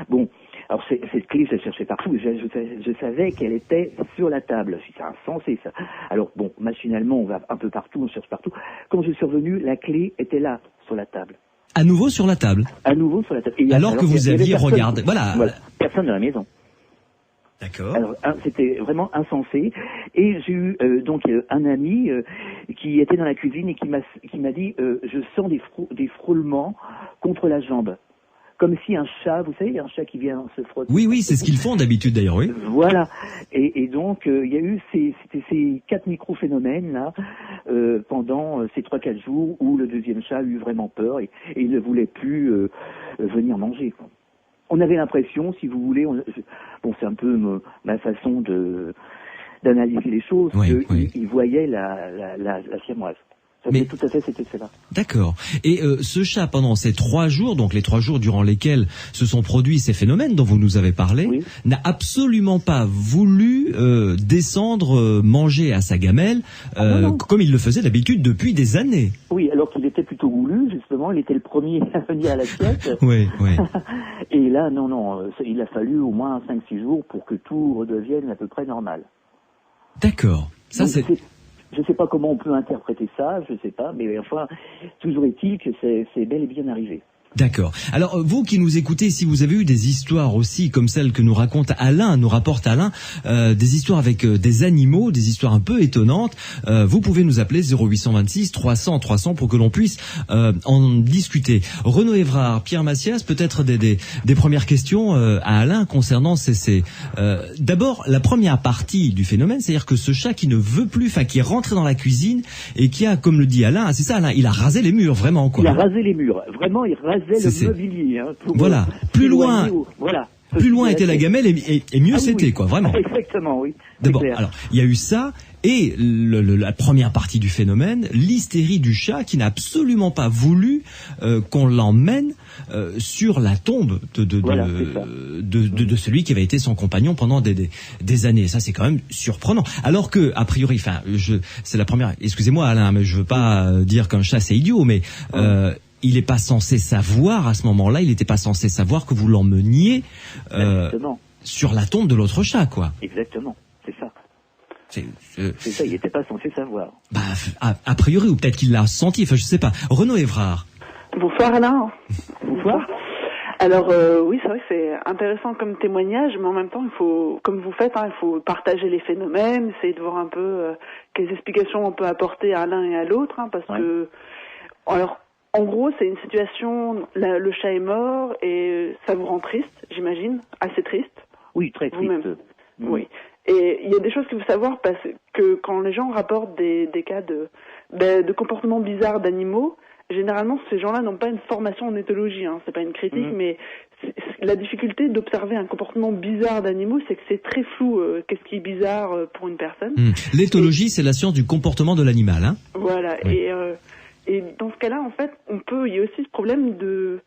Bon, alors cette clé, je la cherchais partout. Je savais qu'elle était sur la table. C'est insensé, ça. Alors bon, machinalement, on va un peu partout, on cherche partout. Quand je suis revenu, la clé était là, sur la table. À nouveau sur la table. À nouveau sur la table. Alors que vous aviez regardé, voilà. Personne dans la maison. D'accord. Alors c'était vraiment insensé. Et j'ai eu donc un ami qui était dans la cuisine et qui m'a dit je sens des frôlements contre la jambe. Comme si un chat, vous savez, un chat qui vient se frotter. Oui, c'est ce qu'ils font d'habitude d'ailleurs, oui. Voilà. Et donc, il y a eu ces 4 micro-phénomènes là pendant ces 3-4 jours où le deuxième chat a eu vraiment peur et il ne voulait plus venir manger, quoi. On avait l'impression, si vous voulez, bon, c'est un peu ma façon d'analyser les choses, qu'il voyait la siamoise. Mais tout à fait cet effet-là. D'accord. Et ce chat, pendant ces 3 jours, donc les 3 jours durant lesquels se sont produits ces phénomènes dont vous nous avez parlé, n'a absolument pas voulu descendre manger à sa gamelle, comme il le faisait d'habitude depuis des années. Oui, alors qu'il était plutôt goulu, justement, il était le premier à venir à l'assiette. Oui. Et là, non, il a fallu au moins 5-6 jours pour que tout redevienne à peu près normal. D'accord. Ça, donc, je ne sais pas comment on peut interpréter ça, je ne sais pas, mais enfin, toujours est-il que c'est bel et bien arrivé. D'accord. Alors vous qui nous écoutez, si vous avez eu des histoires aussi comme celles que nous rapporte Alain, des histoires avec des animaux, des histoires un peu étonnantes, vous pouvez nous appeler 0826 300 300 pour que l'on puisse en discuter. Renaud Évrard, Pierre Massias, peut-être des premières questions à Alain concernant d'abord la première partie du phénomène, c'est-à-dire que ce chat qui ne veut plus, qui est rentré dans la cuisine et qui a, comme le dit Alain, c'est ça Alain, il a rasé les murs vraiment, quoi. Il a rasé les murs, vraiment, il rasait le mobilier. Voilà. Plus loin était la gamelle et mieux c'était, quoi, vraiment. Exactement, oui. D'abord, alors, il y a eu ça, et la première partie du phénomène, l'hystérie du chat qui n'a absolument pas voulu qu'on l'emmène sur la tombe de celui qui avait été son compagnon pendant des années. Ça, c'est quand même surprenant. Alors que, a priori, c'est la première, excusez-moi Alain, mais je veux pas dire qu'un chat c'est idiot, mais il n'est pas censé savoir à ce moment-là, il n'était pas censé savoir que vous l'emmeniez sur la tombe de l'autre chat, quoi. Exactement, c'est ça. C'est ça, il n'était pas censé savoir. A priori, ou peut-être qu'il l'a senti, je sais pas. Renaud Évrard. Bonsoir Alain. Bonsoir. Alors oui, c'est vrai que c'est intéressant comme témoignage, mais en même temps, il faut, comme vous faites, il faut partager les phénomènes, essayer de voir un peu quelles explications on peut apporter à l'un et à l'autre, parce que, alors, en gros, c'est une situation, le chat est mort et ça vous rend triste, j'imagine, assez triste. Oui, très triste. Oui. Et il y a des choses qu'il faut savoir parce que quand les gens rapportent des cas de comportements bizarres d'animaux, généralement ces gens-là n'ont pas une formation en éthologie, c'est pas une critique, mais la difficulté d'observer un comportement bizarre d'animaux, c'est que c'est très flou. Qu'est-ce qui est bizarre pour une personne? L'éthologie, c'est la science du comportement de l'animal, Voilà. Oui. Et dans ce cas-là, en fait, il y a aussi ce problème de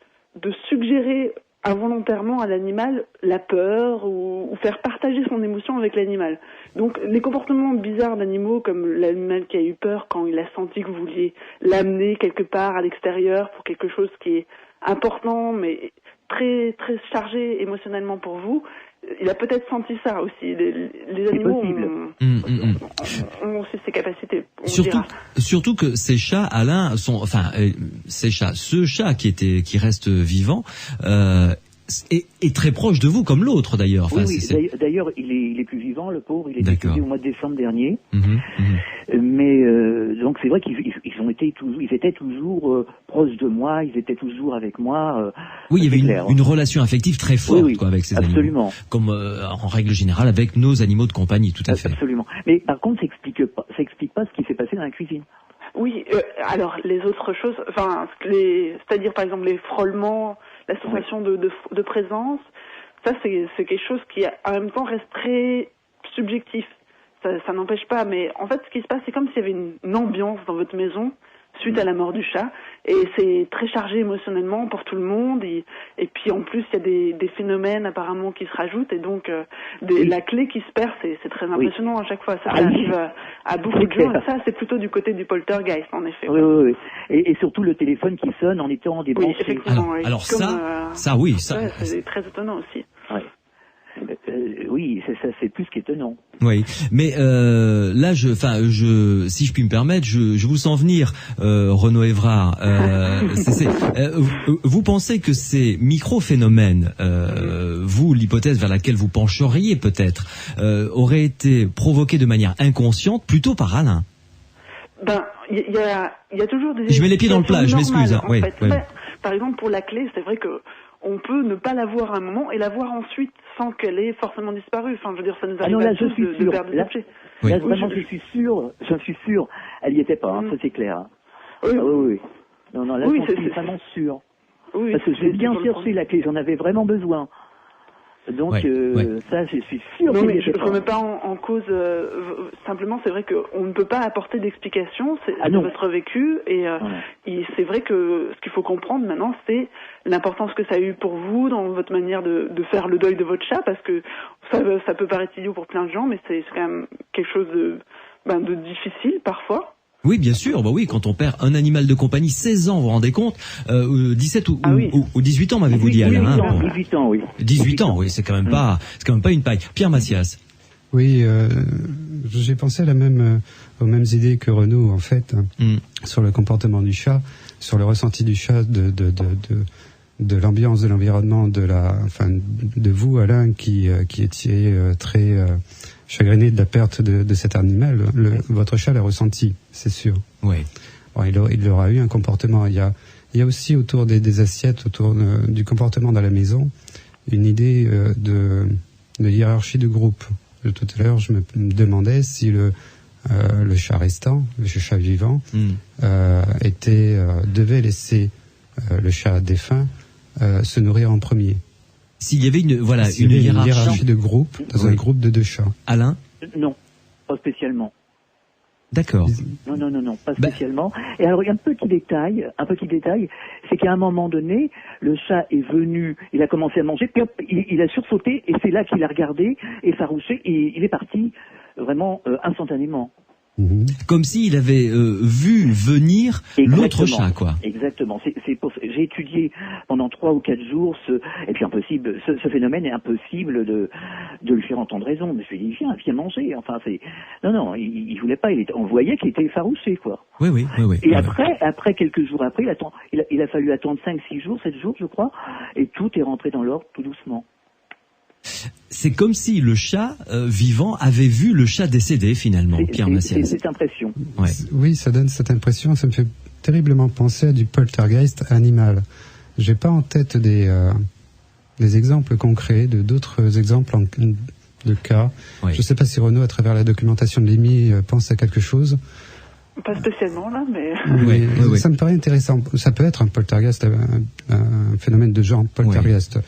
suggérer involontairement à l'animal la peur ou faire partager son émotion avec l'animal. Donc, les comportements bizarres d'animaux, comme l'animal qui a eu peur quand il a senti que vous vouliez l'amener quelque part à l'extérieur pour quelque chose qui est important, mais très, très chargé émotionnellement pour vous, il a peut-être senti ça aussi. Les animaux ont aussi ces capacités. Surtout que ces chats, Alain, ce chat qui reste vivant, est très proche de vous, comme l'autre d'ailleurs. D'ailleurs, il est plus vivant, le pauvre. Il est décédé au mois de décembre dernier. Mais donc c'est vrai qu'ils étaient toujours proches de moi. Ils étaient toujours avec moi. Oui, il y avait une relation affective très forte avec ces absolument. Animaux. Comme en règle générale avec nos animaux de compagnie, tout à fait. Absolument. Mais par contre, ça explique pas ce qui s'est passé dans la cuisine. Oui, alors les autres choses, c'est-à-dire par exemple les frôlements, la sensation de présence, ça c'est quelque chose qui en même temps reste très subjectif. Ça n'empêche pas, mais en fait ce qui se passe, c'est comme s'il y avait une ambiance dans votre maison suite à la mort du chat. Et c'est très chargé émotionnellement pour tout le monde. Et puis en plus, il y a des phénomènes apparemment qui se rajoutent. Et donc, la clé qui se perd, c'est très impressionnant à chaque fois. Ça arrive à beaucoup de gens. Ça, c'est plutôt du côté du poltergeist, en effet. Oui. Et surtout le téléphone qui sonne en étant débranché. Oui, effectivement. Alors comme, c'est très étonnant aussi. Ouais. Oui, ça c'est plus qu'étonnant. Oui, mais là, si je puis me permettre, je vous sens venir, Renaud Évrard. Vous pensez que ces micro-phénomènes, l'hypothèse vers laquelle vous pencheriez peut-être, auraient été provoqués de manière inconsciente, plutôt par Alain? Ben, il y a toujours des. Je mets les pieds dans le plat, je m'excuse. Hein. Oui. Par exemple, pour la clé, c'est vrai que on peut ne pas la voir à un moment et la voir ensuite sans qu'elle ait forcément disparu. Enfin, je veux dire, ça nous arrive à tous de perdre des objets. Là, vraiment, je suis sûr, elle y était pas, hein, ça c'est clair. Hein. Oui. Non, là, je suis vraiment sûr. Oui, parce que j'ai bien cherché la clé, j'en avais vraiment besoin. Donc, ça, je suis sûr. Non, mais je ne remets pas en cause. Simplement, c'est vrai qu'on ne peut pas apporter d'explication. C'est votre vécu. Et c'est vrai que ce qu'il faut comprendre maintenant, c'est l'importance que ça a eu pour vous dans votre manière de faire le deuil de votre chat. Parce que ça peut paraître idiot pour plein de gens, mais c'est quand même quelque chose de difficile parfois. Oui, bien sûr. Bah oui, quand on perd un animal de compagnie, 16 ans, vous vous rendez compte, 17 ou 18 ans, m'avez-vous dit, Alain? 18 ans, oui. 18 ans, oui, c'est quand même pas une paille. Pierre Massias. Oui, j'ai pensé aux mêmes idées que Renaud, en fait, sur le comportement du chat, sur le ressenti du chat, de l'ambiance, de l'environnement, de vous, Alain, qui étiez très chagriné de la perte de cet animal. Votre chat l'a ressenti, c'est sûr. Oui. Bon, il aura eu un comportement. Il y a aussi autour des assiettes, autour du comportement dans la maison, une idée de hiérarchie de groupe. Tout à l'heure, je me demandais si le chat restant, le chat vivant, devait laisser le chat défunt se nourrir en premier. S'il y avait une hiérarchie de groupe dans un groupe de 2 chats. Alain? Non, pas spécialement. D'accord. Non, pas spécialement. Et alors, il y a un petit détail, c'est qu'à un moment donné, le chat est venu, il a commencé à manger, puis hop, il a sursauté, et c'est là qu'il a regardé, effarouché, et il est parti vraiment instantanément. Comme s'il avait vu venir l'autre chat, quoi. Exactement. J'ai étudié pendant 3 ou 4 jours et puis ce phénomène est impossible de lui faire entendre raison. Mais je lui ai dit, viens manger. Enfin, non, il voulait pas. On voyait qu'il était effarouché, quoi. Oui. Et après, quelques jours après, il a fallu attendre 5-6 jours, 7 jours, je crois, et tout est rentré dans l'ordre tout doucement. C'est comme si le chat vivant avait vu le chat décédé, finalement, Pierre Massias. C'est cette impression. Ouais. Oui, ça donne cette impression. Ça me fait terriblement penser à du poltergeist animal. J'ai pas en tête des exemples concrets, d'autres exemples de cas. Oui. Je sais pas si Renaud, à travers la documentation de l'EMI, pense à quelque chose. Pas spécialement, là, mais... Oui. Ça me paraît intéressant. Ça peut être un poltergeist, un phénomène de genre poltergeist.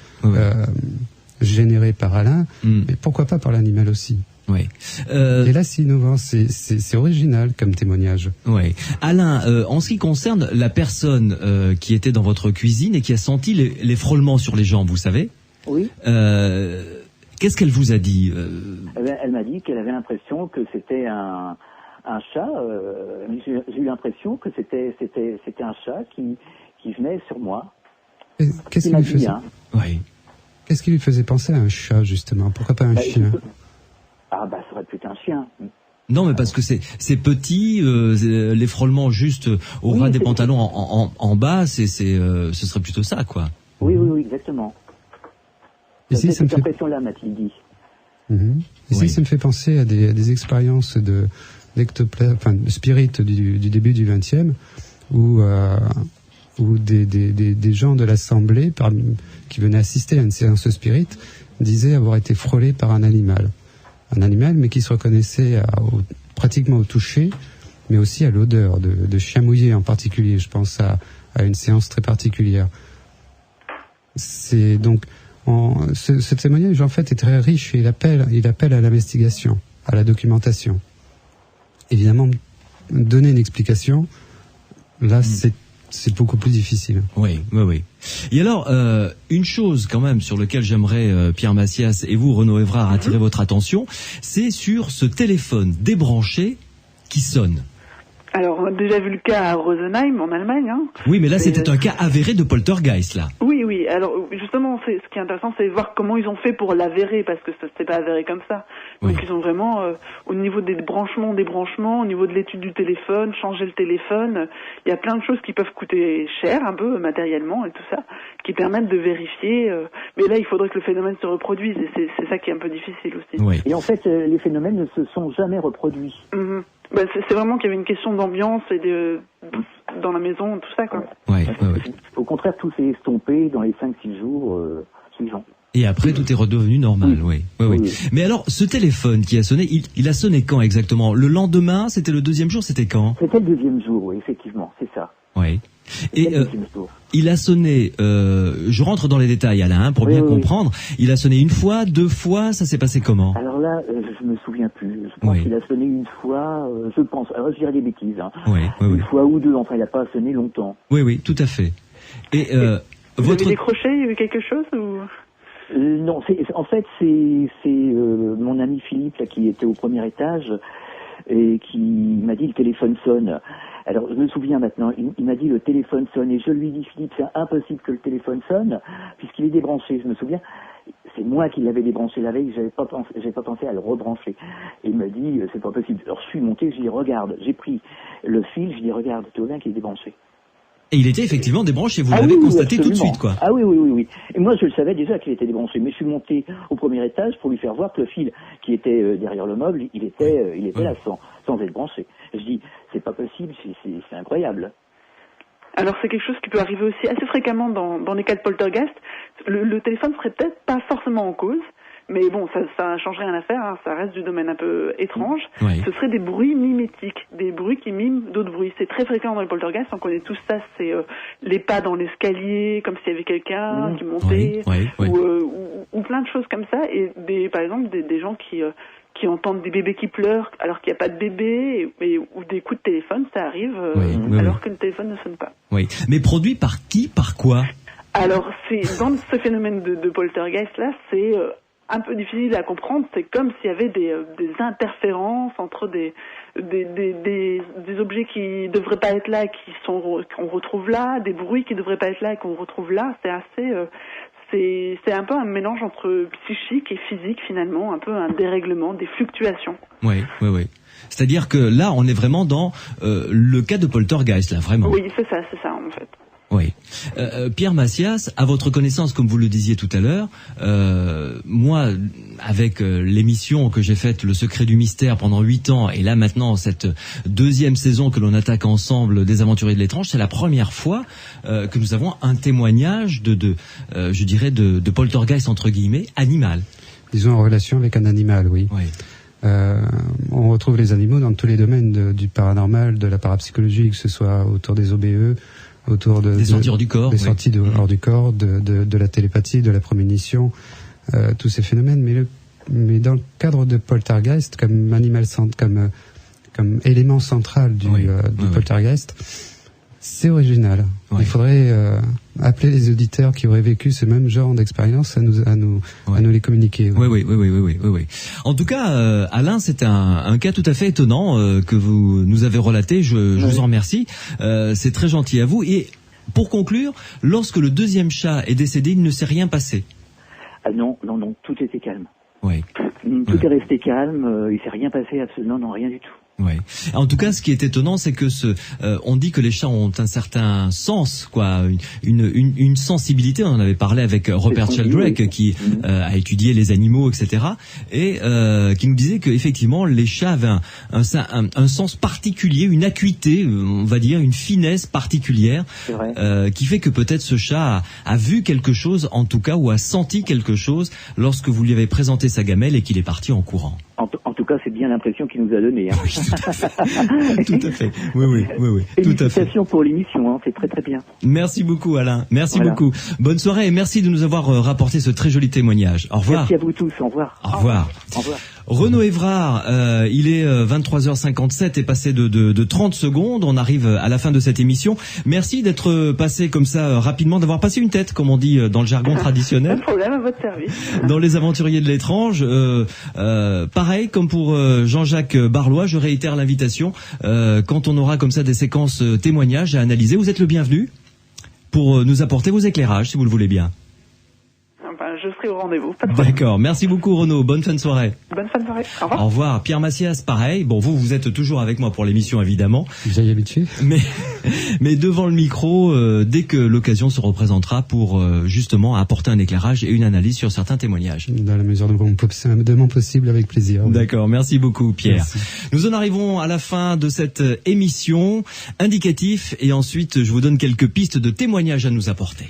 Généré par Alain, mais pourquoi pas par l'animal aussi. Oui. Et là, c'est innovant, c'est original comme témoignage. Oui. Alain, en ce qui concerne la personne qui était dans votre cuisine et qui a senti les frôlements sur les jambes, vous savez? Oui. Qu'est-ce qu'elle vous a dit? Elle m'a dit qu'elle avait l'impression que c'était un chat. J'ai eu l'impression que c'était un chat qui venait sur moi. Qu'est-ce qu'il lui faisait? Oui. Qu'est-ce qui lui faisait penser à un chat, justement? Pourquoi pas un chien? Ça aurait pu être un chien. Non, mais parce que c'est petit, les frôlements juste au ras des pantalons en bas, ce serait plutôt ça, quoi. Oui, exactement. Ici, cette impression-là, m'a-t-il dit. Ici, ça me fait penser à des expériences de spirit du début du XXe, où des gens de l'Assemblée qui venaient assister à une séance spirit disaient avoir été frôlés par un animal. Un animal, mais qui se reconnaissait pratiquement au toucher, mais aussi à l'odeur de chien mouillé en particulier. Je pense à une séance très particulière. C'est donc ce témoignage en fait est très riche et il appelle à l'investigation, à la documentation. Évidemment, donner une explication, Là, c'est beaucoup plus difficile. Oui. Et alors, une chose quand même sur laquelle j'aimerais, Pierre Massias et vous, Renaud Évrard, attirer votre attention, c'est sur ce téléphone débranché qui sonne. Alors, on a déjà vu le cas à Rosenheim, en Allemagne. Hein. Oui, mais là, c'était un cas avéré de poltergeist, là. Oui. Alors, justement, ce qui est intéressant, c'est voir comment ils ont fait pour l'avérer, parce que ça s'est pas avéré comme ça. Donc, ils ont vraiment, au niveau des branchements, au niveau de l'étude du téléphone, changer le téléphone. Il y a plein de choses qui peuvent coûter cher, un peu, matériellement, et tout ça, qui permettent de vérifier. Mais là, il faudrait que le phénomène se reproduise, et c'est ça qui est un peu difficile aussi. Oui. Et en fait, les phénomènes ne se sont jamais reproduits. Mm-hmm. C'est vraiment qu'il y avait une question d'ambiance et dans la maison, tout ça, quoi. Ouais. Au contraire, tout s'est estompé dans les 5-6 jours suivants. Et après, tout est redevenu normal, oui. Mais alors, ce téléphone qui a sonné, il a sonné quand exactement? Le lendemain? C'était le deuxième jour? C'était quand? C'était le deuxième jour, oui, effectivement, c'est ça. Oui. Et il a sonné, je rentre dans les détails, Alain, pour bien comprendre. Il a sonné une fois, 2 fois, ça s'est passé comment? Alors là, je me souviens plus. Je pense qu'il a sonné une fois, je pense. Alors je dirais des bêtises. Hein. Une fois ou 2, enfin il n'a pas sonné longtemps. Oui, tout à fait. Et vous avez décroché, il y a eu quelque chose ou... Non, en fait c'est mon ami Philippe là, qui était au premier étage et qui m'a dit le téléphone sonne. Alors, je me souviens maintenant, il m'a dit le téléphone sonne, et je lui dis, Philippe, c'est impossible que le téléphone sonne, puisqu'il est débranché. Je me souviens, c'est moi qui l'avais débranché la veille, j'avais pas pensé à le rebrancher. Et il m'a dit, c'est pas possible. Alors, je suis monté, je dis, regarde, j'ai pris le fil, je dis, regarde, tu vois bien qu'il est débranché. Et il était effectivement débranché, vous l'avez constaté tout de suite, quoi. Ah oui. Et moi, je le savais déjà qu'il était débranché, mais je suis monté au premier étage pour lui faire voir que le fil qui était derrière le meuble, il était là sans être branché. Je dis, c'est pas possible, c'est incroyable. Alors c'est quelque chose qui peut arriver aussi assez fréquemment dans les cas de poltergeist. Le téléphone serait peut-être pas forcément en cause, mais bon, ça change rien à faire, hein, ça reste du domaine un peu étrange. Ce serait des bruits mimétiques, des bruits qui miment d'autres bruits. C'est très fréquent dans les poltergeists, on connaît tous ça, c'est les pas dans l'escalier, comme s'il y avait quelqu'un qui montait, ou plein de choses comme ça, et par exemple des gens qui entendent des bébés qui pleurent alors qu'il n'y a pas de bébé, ou des coups de téléphone, ça arrive alors que le téléphone ne sonne pas. Oui, mais produit par qui, par quoi? Alors, dans ce phénomène de poltergeist là, c'est un peu difficile à comprendre. C'est comme s'il y avait des interférences entre des objets qui devraient pas être là, qu'on retrouve là, des bruits qui devraient pas être là et qu'on retrouve là. C'est assez c'est un peu un mélange entre psychique et physique, finalement, un peu un dérèglement, des fluctuations. Oui. C'est-à-dire que là, on est vraiment dans le cas de poltergeist, là, vraiment. Oui, c'est ça, en fait. Oui. Pierre Massias, à votre connaissance, comme vous le disiez tout à l'heure, moi, avec l'émission que j'ai faite, Le Secret du Mystère, pendant 8 ans, et là maintenant, cette deuxième saison que l'on attaque ensemble des Aventuriers de l'étrange, c'est la première fois que nous avons un témoignage je dirais, de poltergeist, entre guillemets, animal. Disons en relation avec un animal, oui. On retrouve les animaux dans tous les domaines du paranormal, de la parapsychologie, que ce soit autour des OBE, autour des sorties hors du corps, des sorties hors du corps, de la télépathie, de la prémonition, tous ces phénomènes. Mais dans le cadre de poltergeist, comme comme élément central du poltergeist, c'est original. Il faudrait appeler les auditeurs qui auraient vécu ce même genre d'expérience à nous les communiquer. Oui. En tout cas, Alain, c'est un cas tout à fait étonnant que vous nous avez relaté. Je vous en remercie. C'est très gentil à vous. Et pour conclure, lorsque le deuxième chat est décédé, il ne s'est rien passé. Ah non, tout était calme. Oui. Tout est resté calme. Il s'est rien passé. Non, rien du tout. Ouais. En tout cas, ce qui est étonnant, c'est que on dit que les chats ont un certain sens, une sensibilité. On en avait parlé avec Robert Sheldrake, qui a étudié les animaux, etc., et qui nous disait que effectivement, les chats avaient un sens particulier, une acuité, on va dire, une finesse particulière, qui fait que peut-être ce chat a vu quelque chose, en tout cas, ou a senti quelque chose lorsque vous lui avez présenté sa gamelle et qu'il est parti en courant. En tout cas, c'est bien l'impression qu'il nous a donnée. Hein. Tout à fait. Oui. Félicitations pour l'émission, c'est très très bien. Merci beaucoup, Alain. Merci beaucoup. Bonne soirée et merci de nous avoir rapporté ce très joli témoignage. Au revoir. Merci à vous tous. Au revoir. Au revoir. Au revoir. Renaud Évrard, il est 23h57 et passé de 30 secondes. On arrive à la fin de cette émission. Merci d'être passé comme ça rapidement, d'avoir passé une tête, comme on dit dans le jargon traditionnel. Pas de problème, à votre service. Dans les aventuriers de l'étrange, pareil comme pour Jean-Jacques Barlois, je réitère l'invitation. Quand on aura comme ça des séquences témoignages à analyser, vous êtes le bienvenu pour nous apporter vos éclairages, si vous le voulez bien. Je serai au rendez-vous. Pas de problème. D'accord. Merci beaucoup, Renaud. Bonne fin de soirée. Bonne fin de soirée. Au revoir. Au revoir. Pierre Macias, pareil. Bon, vous êtes toujours avec moi pour l'émission, évidemment. Vous y habitué. Mais devant le micro, dès que l'occasion se représentera pour justement apporter un éclairage et une analyse sur certains témoignages. Dans la mesure de mon possible, avec plaisir. Oui. D'accord. Merci beaucoup, Pierre. Merci. Nous en arrivons à la fin de cette émission. Indicatif, et ensuite, je vous donne quelques pistes de témoignages à nous apporter.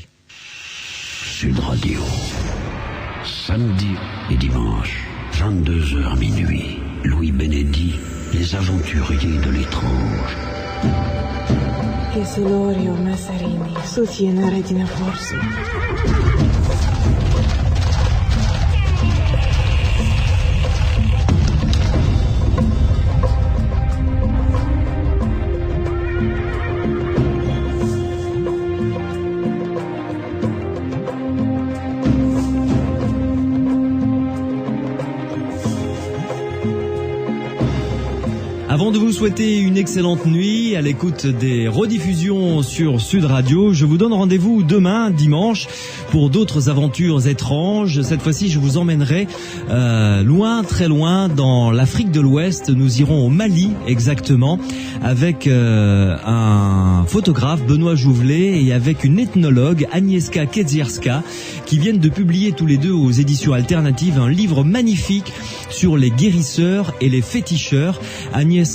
Sud Radio. Samedi et dimanche, 22h minuit. Louis Benedit, les aventuriers de l'étrange. Chesulorio Massarini, soutienere di forza. Avant de vous souhaiter une excellente nuit à l'écoute des rediffusions sur Sud Radio, je vous donne rendez-vous demain, dimanche, pour d'autres aventures étranges. Cette fois-ci, je vous emmènerai loin, très loin, dans l'Afrique de l'Ouest. Nous irons au Mali, exactement, avec un photographe, Benoît Jouvelet, et avec une ethnologue, Agnieszka Kedzierska, qui viennent de publier tous les deux aux éditions alternatives un livre magnifique sur les guérisseurs et les féticheurs. Agnieszka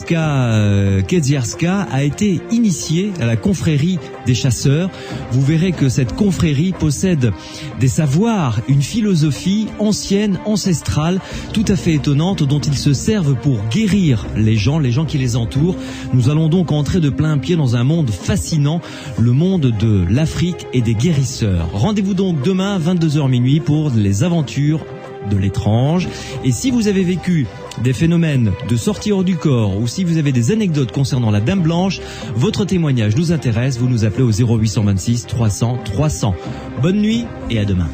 Kedzierska a été initiée à la confrérie des chasseurs. Vous verrez que cette confrérie possède des savoirs, une philosophie ancienne, ancestrale, tout à fait étonnante, dont ils se servent pour guérir les gens qui les entourent. Nous allons donc entrer de plein pied dans un monde fascinant, le monde de l'Afrique et des guérisseurs. Rendez-vous donc demain, 22h minuit, pour les aventures de l'étrange. Et si vous avez vécu des phénomènes de sortie hors du corps, ou si vous avez des anecdotes concernant la Dame Blanche, votre témoignage nous intéresse. Vous nous appelez au 0826 300 300. Bonne nuit et à demain.